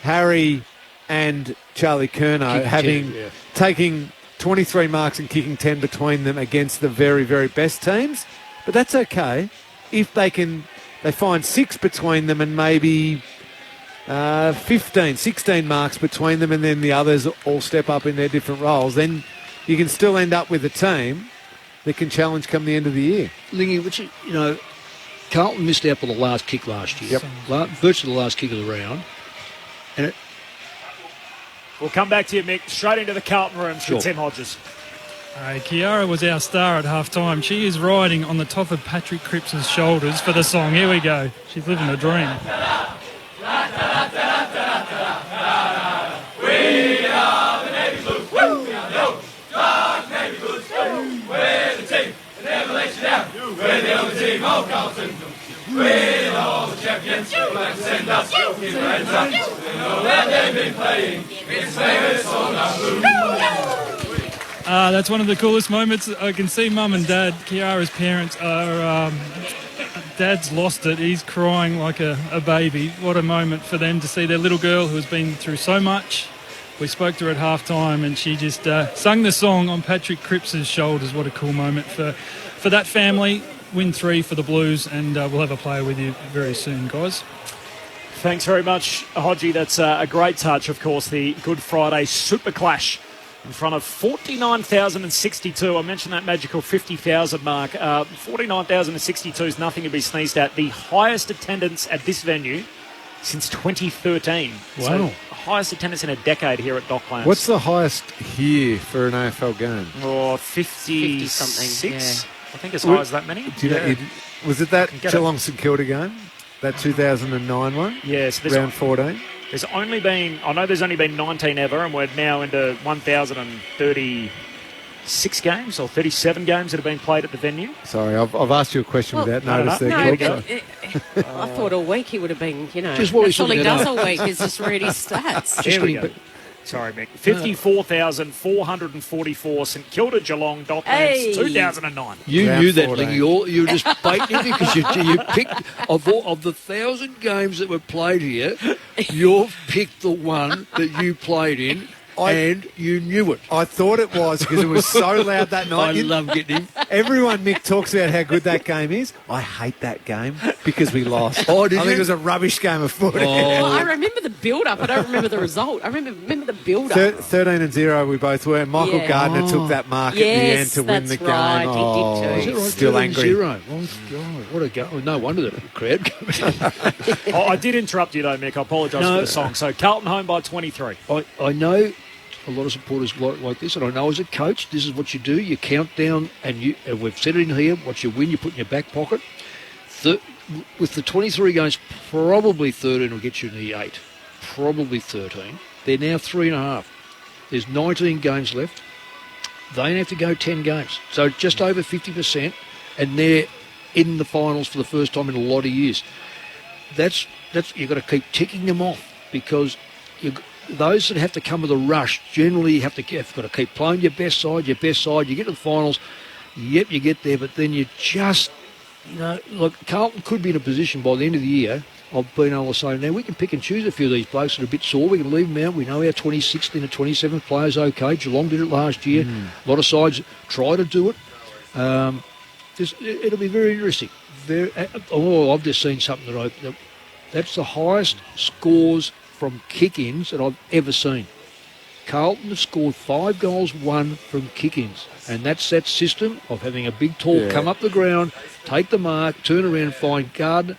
Harry and Charlie Curnow taking 23 marks and kicking 10 between them against the very, very best teams. But that's okay if they find 6 between them and maybe 15, 16 marks between them, and then the others all step up in their different roles. Then you can still end up with a team that can challenge come the end of the year. Lingy, which, Carlton missed out for the last kick last year. Yep. Virtually the last kick of the round. And we'll come back to you, Mick. Straight into the Carlton rooms for Tim Hodges. Kiara was our star at half-time. She is riding on the top of Patrick Cripps' shoulders for the song. Here we go. She's living a dream. We are the Navy Blues. Woo! We are the old dark Navy Blues. We're the team that never lets you down. We're the only team of Carlton. We're all the champions. Like to send us keep our hands up. We know that they've been playing. It's famous on our blue. That's one of the coolest moments. I can see Mum and Dad, Kiara's parents, are. Dad's lost it. He's crying like a baby. What a moment for them to see their little girl who has been through so much We spoke to her at half-time and she just sung the song on Patrick Cripps' shoulders. What a cool moment for that family. Win 3 for the Blues, and we'll have a player with you very soon, guys. Thanks very much, Hodgie. That's a great touch, of course, the Good Friday Super Clash in front of 49,062. I mentioned that magical 50,000 mark. 49,062 is nothing to be sneezed at. The highest attendance at this venue since 2013. Wow. So highest attendance in a decade here at Docklands. What's the highest here for an AFL game? Oh, 50-something, yeah. I think as high as that many. Do you know, was it that Geelong St Kilda game? That 2009 one? Yes. Round 14? There's only been 19 ever, and we're now into 1,036 games or 37 games that have been played at the venue. Sorry, I've asked you a question without notice there. I thought all week he would have been, Just what that's all he he's does looking all week is just read his stats. There we go. Sorry, Mick. 54,444 St Kilda Geelong Docklands 2009. You Round knew that, 14. Lingy. You were just baiting it because you picked of the 1,000 games that were played here. You've picked the one that you played in. And you knew it. I thought it was because it was so loud that night. I love getting him. Everyone, Mick, talks about how good that game is. I hate that game because we lost. Oh, I did think you? it was a rubbish game of footy. Well, I remember the build-up. I don't remember the result. I remember the build-up. 13-0 we both were. Michael Yeah. Gardner took that mark at the end to win the game. Right. He Oh, did too. Is it right? still angry. 0. Oh, God, what a game. No wonder the crowd came. I did interrupt you though, Mick. I apologise for the song. So Carlton home by 23. I know a lot of supporters like this, and I know as a coach, this is what you do. You count down, and we've said it in here, what you win, you put in your back pocket. With the 23 games, probably 13 will get you in the 8. Probably 13. They're now 3.5. There's 19 games left. They have to go 10 games. So just over 50%, and they're in the finals for the first time in a lot of years. That's you've got to keep ticking them off because those that have to come with a rush, generally you've got to keep playing your best side. You get to the finals, you get there, but then you just, look, Carlton could be in a position by the end of the year of being able to say, now we can pick and choose a few of these blokes that are a bit sore. We can leave them out. We know our 26th and 27th players okay. Geelong did it last year. A lot of sides try to do it. It'll be very interesting. I've just seen something that's the highest scores from kick-ins that I've ever seen. Carlton have scored 5 goals, 1 from kick-ins. And that's that system of having a big tall come up the ground, take the mark, turn around, find Gardner.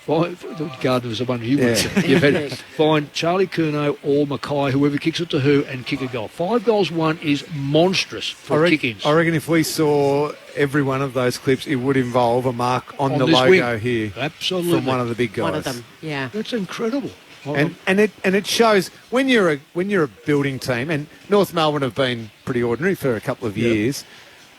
Gardner was the one you would say. You've had it. Find Charlie Curnow or Mackay, whoever kicks it to who, and kick a goal. 5 goals, 1 is monstrous for kick-ins. I reckon if we saw every one of those clips, it would involve a mark on the logo here. Absolutely. From one of the big guys. One of them, yeah. That's incredible. And it shows when you're a building team, and North Melbourne have been pretty ordinary for a couple of years,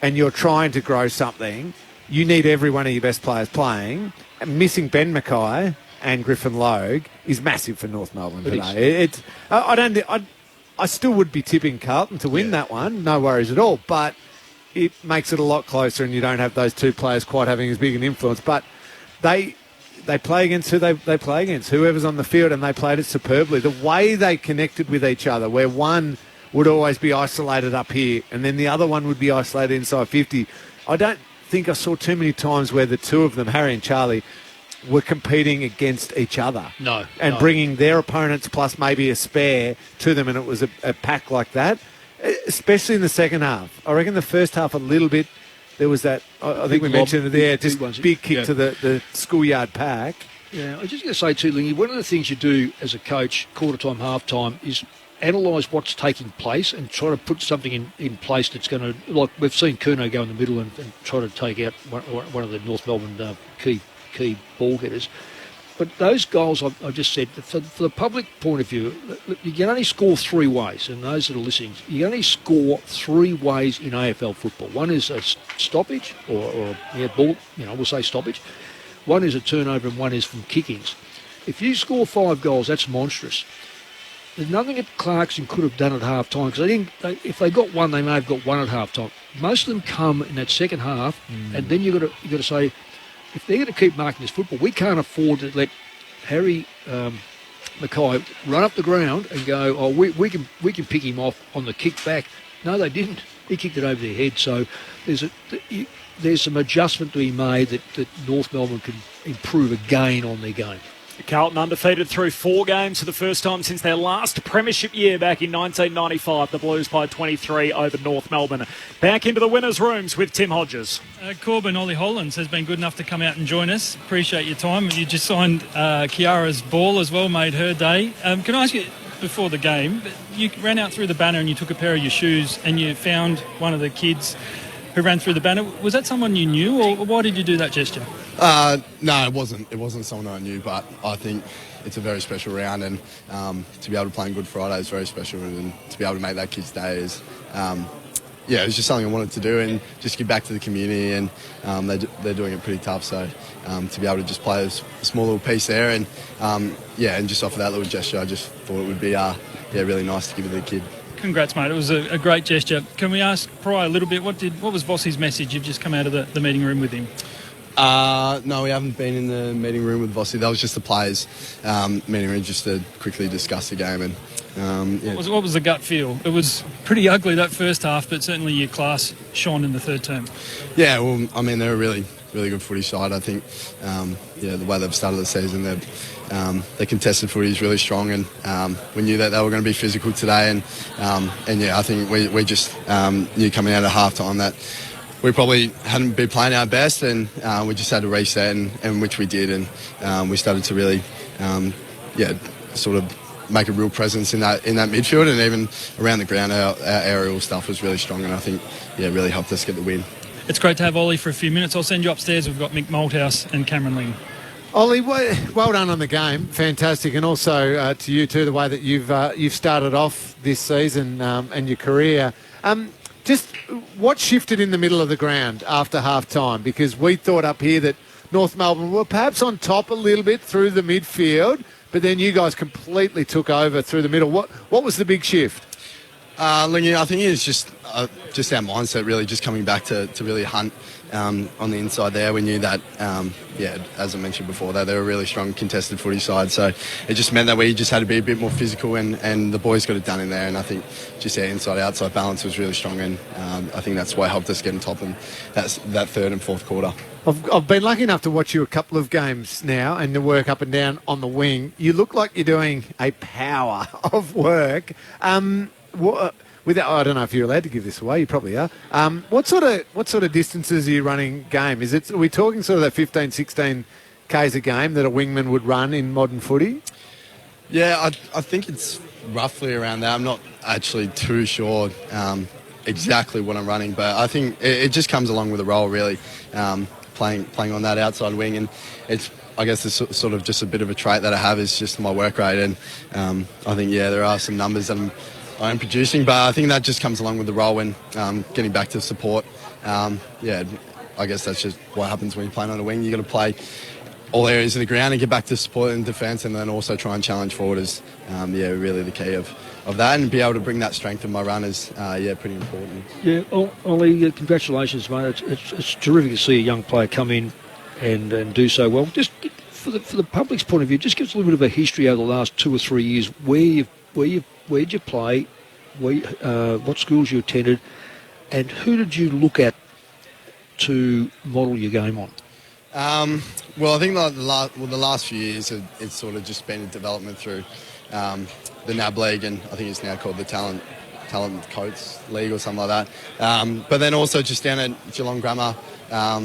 and you're trying to grow something, you need every one of your best players playing. And missing Ben Mackay and Griffin Logue is massive for North Melbourne today. I still would be tipping Carlton to win that one, no worries at all, but it makes it a lot closer, and you don't have those two players quite having as big an influence. But they play against who they play against, whoever's on the field, and they played it superbly. The way they connected with each other, where one would always be isolated up here and then the other one would be isolated inside 50. I don't think I saw too many times where the two of them, Harry and Charlie, were competing against each other. And bringing their opponents plus maybe a spare to them, and it was a pack like that, especially in the second half. I reckon the first half a little bit, there was that, I think we mentioned it there, just big kick to the schoolyard pack. Yeah, I was just going to say too, Lingy, one of the things you do as a coach, quarter time, half time, is analyse what's taking place and try to put something in place that's going to, like we've seen Curnow go in the middle and try to take out one of the North Melbourne key ball getters. But those goals, I've just said, for the public point of view, you can only score 3 ways, and those that are listening, you can only score 3 ways in AFL football. One is a stoppage, or ball, we'll say stoppage. One is a turnover, and one is from kick-ins. If you score 5 goals, that's monstrous. There's nothing that Clarkson could have done at half-time, because if they got one, they may have got one at half-time. Most of them come in that second half, and then you've got to say, if they're going to keep marking this football, we can't afford to let Harry Mackay run up the ground and go, oh, we can pick him off on the kick back. No, they didn't. He kicked it over their head. So there's some adjustment to be made that North Melbourne can improve again on their game. Carlton undefeated through 4 games for the first time since their last premiership year back in 1995. The Blues by 23 over North Melbourne. Back into the winners' rooms with Tim Hodges. Corbin, Ollie Hollands has been good enough to come out and join us. Appreciate your time. You just signed Kiara's ball as well, made her day. Can I ask you, before the game, you ran out through the banner and you took a pair of your shoes and you found one of the kids who ran through the banner. Was that someone you knew, or why did you do that gesture? No, it wasn't. It wasn't someone I knew, but I think it's a very special round, and to be able to play on Good Friday is very special, and to be able to make that kid's day is, it was just something I wanted to do and just give back to the community, and they're doing it pretty tough, so to be able to just play a small little piece there, and and just offer that little gesture, I just thought it would be really nice to give it to the kid. Congrats, mate. It was a great gesture. Can we ask Pry a little bit, what was Vossi's message? You've just come out of the meeting room with him. No, we haven't been in the meeting room with Vossi. That was just the players' meeting room just to quickly discuss the game. And What was the gut feel? It was pretty ugly that first half, but certainly your class shone in the third term. Yeah, well, I mean, they're a really, really good footy side. I think, the way they've started the season, their contested footy is really strong, and we knew that they were going to be physical today. And I think we just knew coming out of half-time that we probably hadn't been playing our best, and we just had to reset, and which we did, and we started to really, sort of make a real presence in that midfield, and even around the ground, our aerial stuff was really strong, and I think, really helped us get the win. It's great to have Ollie for a few minutes. I'll send you upstairs. We've got Mick Malthouse and Cameron Ling. Ollie, well done on the game, fantastic, and also to you too, the way that you've started off this season and your career. Just what shifted in the middle of the ground after half-time? Because we thought up here that North Melbourne were perhaps on top a little bit through the midfield, but then you guys completely took over through the middle. What was the big shift? I think it's just our mindset, really, just coming back to really hunt on the inside there. We knew that, as I mentioned before, that they were a really strong contested footy side, so it just meant that we just had to be a bit more physical, and the boys got it done in there, and I think just our inside-outside balance was really strong, and I think that's why it helped us get on top in that third and fourth quarter. I've been lucky enough to watch you a couple of games now and to work up and down on the wing. You look like you're doing a power of work. I don't know if you're allowed to give this away. You probably are. What sort of distances are you running game? Are we talking sort of that 15, 16 Ks a game that a wingman would run in modern footy? Yeah, I think it's roughly around that. I'm not actually too sure exactly what I'm running, but I think it just comes along with the role, really, playing on that outside wing, and I guess it's sort of just a bit of a trait that I have is just my work rate, and I think there are some numbers that I'm producing, but I think that just comes along with the role when getting back to support. I guess that's just what happens when you're playing on a wing. You've got to play all areas of the ground and get back to support and defence, and then also try and challenge forward is really the key of that, and be able to bring that strength in my run is pretty important. Yeah, Ollie, congratulations, mate. It's terrific to see a young player come in and do so well. Just for the public's point of view, just give us a little bit of a history over the last 2 or 3 years where'd you play, what schools you attended, and who did you look at to model your game on? Well, I think the last few years it's sort of just been a development through the NAB League, and I think it's now called the Talent Coats League or something like that. But then also just down at Geelong Grammar. Are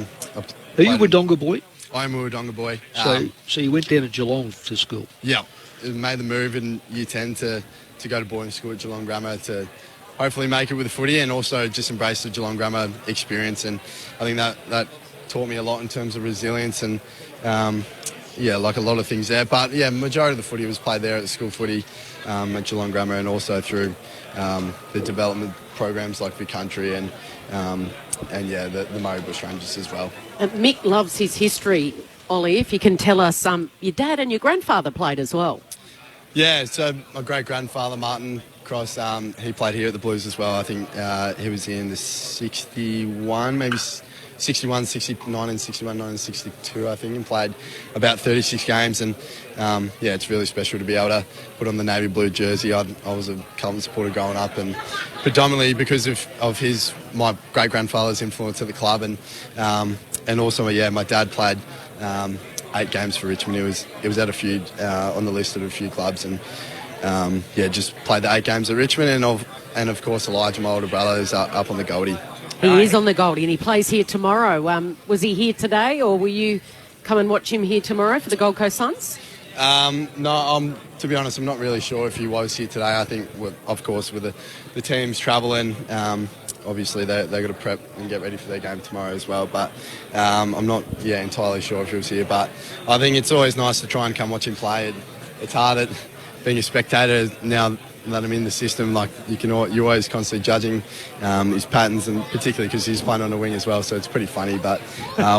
you a Wodonga boy? I'm a Wodonga boy. So you went down to Geelong to school? Yeah. Made the move in year 10 to go to boarding school at Geelong Grammar to hopefully make it with the footy, and also just embrace the Geelong Grammar experience. And I think that taught me a lot in terms of resilience and, like a lot of things there. But, majority of the footy was played there at the school footy at Geelong Grammar, and also through the development programs like Big Country and the Murray Bush Rangers as well. Mick loves his history, Ollie. If you can tell us, your dad and your grandfather played as well. Yeah, so my great-grandfather, Martin Cross, he played here at the Blues as well. I think he was in the 61, maybe 61, 69 and 61, 9 and 62, I think, and played about 36 games. And, it's really special to be able to put on the navy blue jersey. I was a Carlton supporter growing up, and predominantly because of my great-grandfather's influence at the club. And also, my dad played 8 games for Richmond. It was at a few, on the list of a few clubs. And, just played the 8 games at Richmond. And of course, Elijah, my older brother, is up on the Goldie. He is on the Goldie, and he plays here tomorrow. Was he here today, or will you come and watch him here tomorrow for the Gold Coast Suns? No, to be honest, I'm not really sure if he was here today. I think, of course, with the teams travelling, obviously they've got to prep and get ready for their game tomorrow as well. But I'm not entirely sure if he was here. But I think it's always nice to try and come watch him play. It's hard at being a spectator now that I'm in the system. Like you're always constantly judging his patterns, and particularly because he's playing on a wing as well, so it's pretty funny. But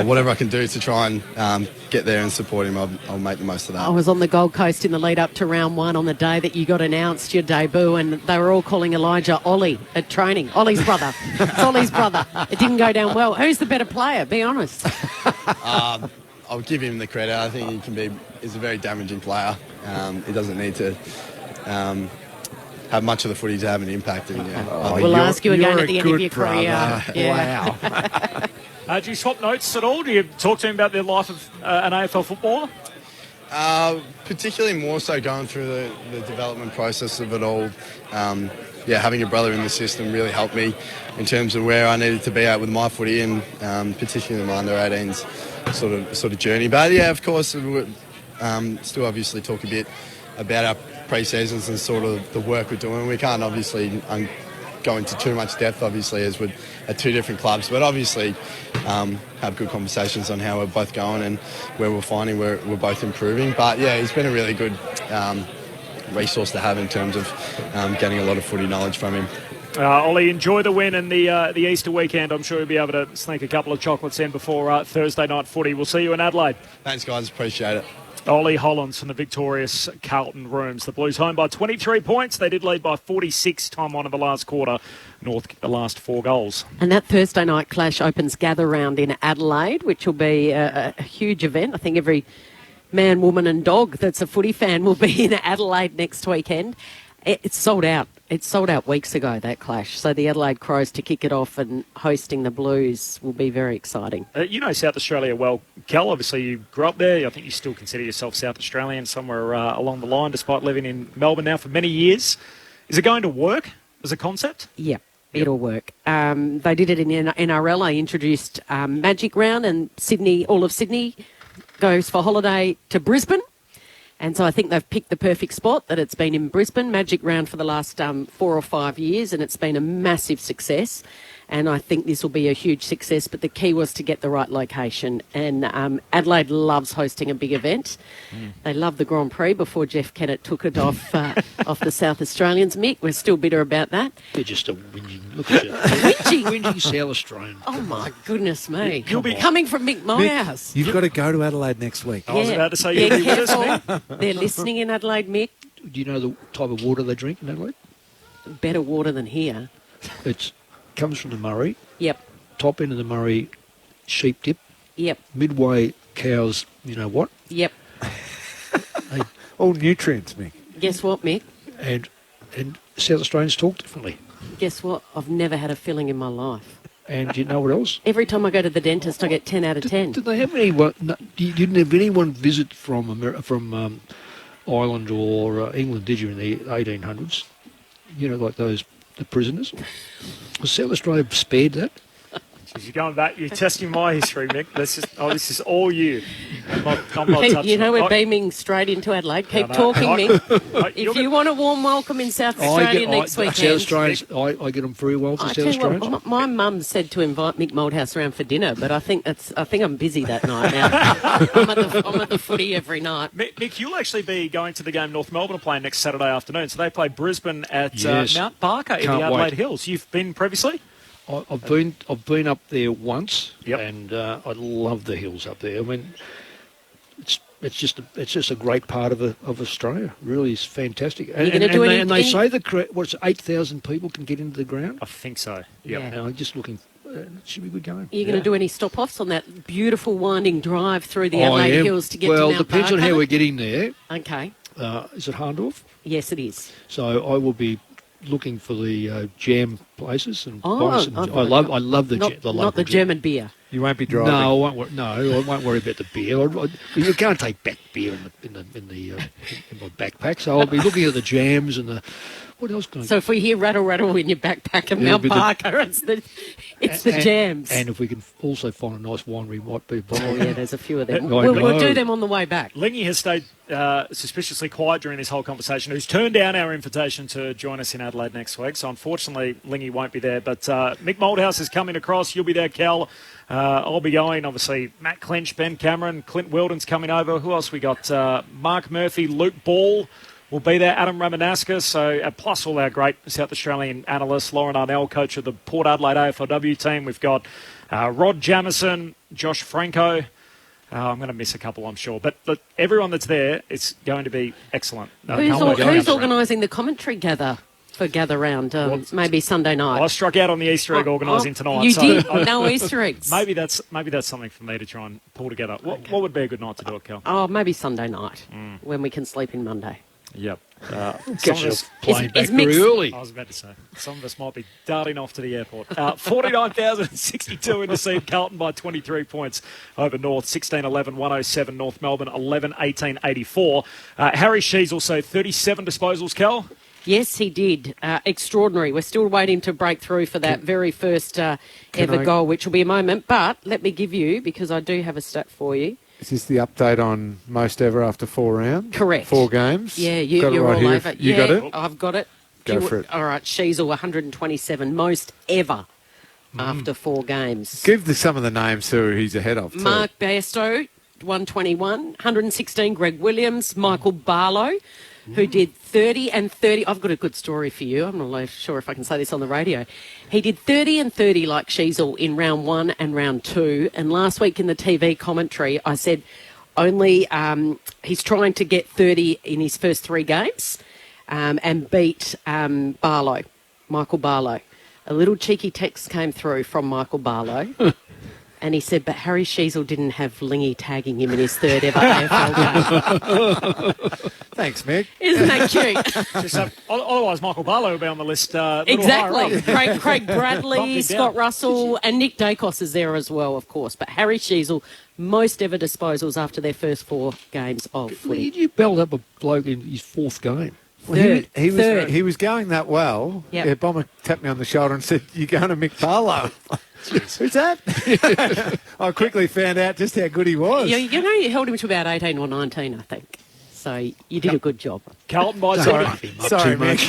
whatever I can do to try and get there and support him, I'll make the most of that. I was on the Gold Coast in the lead up to round 1 on the day that you got announced your debut, and they were all calling Elijah Ollie at training. Ollie's brother. It's Ollie's brother. It didn't go down well. Who's the better player? Be honest. I'll give him the credit. I think he's a very damaging player. He doesn't need to have much of the footy to have an impact. We'll ask you again at the end of your career. Yeah. Wow. Do you swap notes at all? Do you talk to him about the life of an AFL footballer? Particularly more so going through the development process of it all. Having a brother in the system really helped me in terms of where I needed to be at with my footy, and particularly my under-18s sort of journey. But of course, still obviously talk a bit about our pre-seasons and sort of the work we're doing. We can't obviously go into too much depth, obviously, as we're at 2 different clubs, but obviously have good conversations on how we're both going and where we're finding we're both improving. But he's been a really good resource to have in terms of getting a lot of footy knowledge from him. Ollie, enjoy the win and the Easter weekend. I'm sure you'll be able to sneak a couple of chocolates in before Thursday night footy. We'll see you in Adelaide. Thanks, guys. Appreciate it. Ollie Hollands from the victorious Carlton Rooms. The Blues home by 23 points. They did lead by 46 time on in the last quarter. North the last 4 goals. And that Thursday night clash opens Gather Round in Adelaide, which will be a huge event. I think every man, woman and dog that's a footy fan will be in Adelaide next weekend. It's sold out. It sold out weeks ago, that clash. So the Adelaide Crows to kick it off and hosting the Blues will be very exciting. You know South Australia well, Cal. Obviously, you grew up there. I think you still consider yourself South Australian somewhere along the line, despite living in Melbourne now for many years. Is it going to work as a concept? Yep. It'll work. They did it in NRL. I introduced Magic Round, and all of Sydney goes for holiday to Brisbane. And so I think they've picked the perfect spot, that it's been in Brisbane, Magic Round for the last 4 or 5 years, and it's been a massive success. And I think this will be a huge success, but the key was to get the right location. And Adelaide loves hosting a big event. They love the Grand Prix before Jeff Kennett took it off the South Australians. Mick, we're still bitter about that. They're just a whinging. Look at you. Whinging South Australian. Oh, my goodness me. You'll be coming from Mick Morehouse. You've got to go to Adelaide next week. I was about to say you'll be with us, Mick. They're listening in Adelaide, Mick. Do you know the type of water they drink in Adelaide? Better water than here. It comes from the Murray. Yep. Top end of the Murray, sheep dip. Yep. Midway, cows, you know what? Yep. All nutrients, Mick. Guess what, Mick? And South Australians talk differently. Guess what? I've never had a filling in my life. And do you know what else? Every time I go to the dentist, I get 10 out of 10. Did they have anyone? No, you didn't have anyone visit from Ireland or England, did you, in the 1800s? You know, like the prisoners. Was South Australia spared that? Jeez, you're going back. You're testing my history, Mick. This is all you. I'm not touching you know, it. we're beaming straight into Adelaide. Keep talking, Mick. If you want a warm welcome in South Australia next weekend. South Australians, I get them very well for South Australians. My mum said to invite Mick Moldhouse around for dinner, but I think I'm busy that night now. I'm at the footy every night. Mick, you'll actually be going to the game North Melbourne are playing next Saturday afternoon. So they play Brisbane at Mount Barker in the Adelaide Hills. You've been previously? I've been up there once, and I love the hills up there. I mean, it's just a great part of Australia. Really, is fantastic. And they say 8,000 people can get into the ground. I think so. Yeah. And I'm just looking. It should be a good game. Are you going to do any stop-offs on that beautiful winding drive through the I Adelaide am. Hills to get well, to Mount depends on how Barker? we're getting there. Okay. Is it Harndorf? Yes, it is. So I will be looking for the jam places and buying some. I've- I love the Not, the not local the jam. German beer. You won't be driving. No, I won't worry about the beer. You can't take back beer in my backpack. So I'll be looking at the jams and the. What else can I? So if we hear rattle rattle in your backpack at It'll Mount be the- Barker, it's the jams. And if we can also find a nice winery, might be. Oh yeah, there's a few of them. I We'll know. do them on the way back. Lingy has stayed suspiciously quiet during this whole conversation, who's turned down our invitation to join us in Adelaide next week. So unfortunately, Lingy won't be there. But Mick Moldhouse is coming across. You'll be there, Cal. I'll be going. Obviously, Matt Clench, Ben Cameron, Clint Weldon's coming over. Who else we got? Mark Murphy, Luke Ball will be there. Adam Ramanauskas. So plus all our great South Australian analysts. Lauren Arnell, coach of the Port Adelaide AFLW team. We've got Rod Jamison, Josh Franco. I'm going to miss a couple, I'm sure. But everyone that's there, it's going to be excellent. Who's organising the commentary gather round? Maybe Sunday night. Well, I struck out on the Easter egg organising tonight. You so did? No Easter eggs. Maybe that's something for me to try and pull together. What would be a good night to do it, Cal? Oh, maybe Sunday night when we can sleep in Monday. Yep. Catch you playing back very early. I was about to say, some of us might be darting off to the airport. 49,062 in to see Carlton by 23 points over North. 16-11, 107 North Melbourne, 11-18, 84. Harry Shees also 37 disposals, Cal. Yes, he did. Extraordinary. We're still waiting to break through for that very first ever goal, which will be a moment. But let me give you, because I do have a stat for you. Is this the update on most ever after 4 rounds? Correct. 4 games? Yeah, you're all right over. You got it? I've got it. Go for it. All right, Sheasel, 127, most ever after 4 games. Give some of the names who he's ahead of, too. Mark Bairstow, 121, 116, Greg Williams, Michael Barlow, who did 30 and 30. I've got a good story for you. I'm not sure if I can say this on the radio. He did 30 and 30 like Sheasel in round 1 and round 2. And last week in the TV commentary, I said only he's trying to get 30 in his first 3 games and beat Barlow, Michael Barlow. A little cheeky text came through from Michael Barlow. And he said, but Harry Sheasel didn't have Lingy tagging him in his 3rd ever AFL game. Thanks, Mick. Isn't that cute? Otherwise, Michael Barlow will be on the list. Exactly. Craig Bradley, Scott Russell, and Nick Dacos is there as well, of course. But Harry Sheasel, most ever disposals after their first 4 games of footy. You belled up a bloke in his 4th game. Well, he was going that well. Yep. Yeah, Bomber tapped me on the shoulder and said, "You're going to Mick Barlow." Who's that? I quickly found out just how good he was. You you held him to about 18 or 19, I think. So you did a good job. Carlton by Sorry, Mick.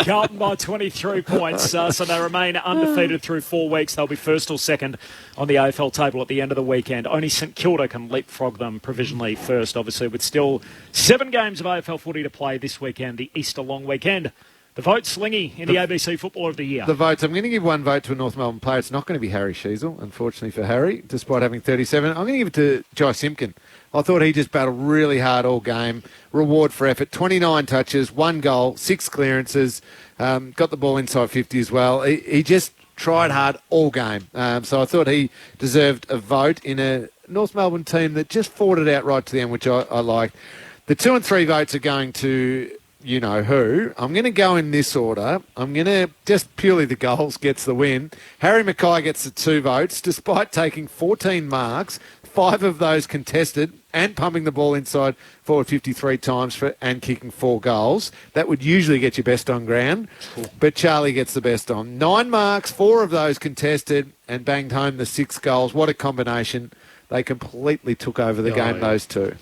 Carlton by 23 points. So they remain undefeated through 4 weeks. They'll be first or second on the AFL table at the end of the weekend. Only St Kilda can leapfrog them provisionally first, obviously, with still 7 games of AFL footy to play this weekend, the Easter long weekend. The votes, Lingy, in the ABC Footballer of the Year. The votes. I'm going to give 1 vote to a North Melbourne player. It's not going to be Harry Sheasel, unfortunately for Harry, despite having 37. I'm going to give it to Jai Simpkin. I thought he just battled really hard all game. Reward for effort. 29 touches, 1 goal, 6 clearances. Got the ball inside 50 as well. He just tried hard all game. So I thought he deserved a vote in a North Melbourne team that just fought it out right to the end, which I liked. The 2 and 3 votes are going to you know who. I'm going to go in this order. I'm going to, just purely the goals gets the win. Harry Mackay gets the 2 votes, despite taking 14 marks, 5 of those contested, and pumping the ball inside forward 53 times and kicking 4 goals. That would usually get you best on ground, but Charlie gets the best on. 9 marks, 4 of those contested, and banged home the 6 goals. What a combination. They completely took over the game, those 2.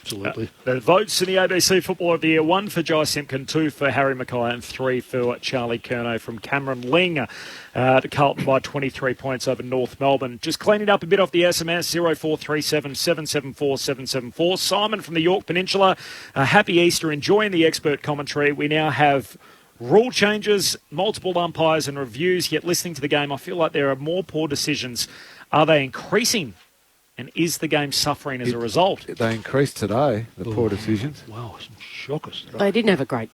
Absolutely. The votes in the ABC Footballer of the Year, 1 for Jai Simpkin, 2 for Harry Mackay, and 3 for Charlie Curnow from Cameron Ling to Carlton by 23 points over North Melbourne. Just cleaning up a bit off the SMS, 0437 774 774. Simon from the York Peninsula, happy Easter, enjoying the expert commentary. We now have rule changes, multiple umpires and reviews, yet listening to the game, I feel like there are more poor decisions. Are they increasing? And is the game suffering as a result? They increased today, the poor decisions. Wow, some shockers. They didn't have a great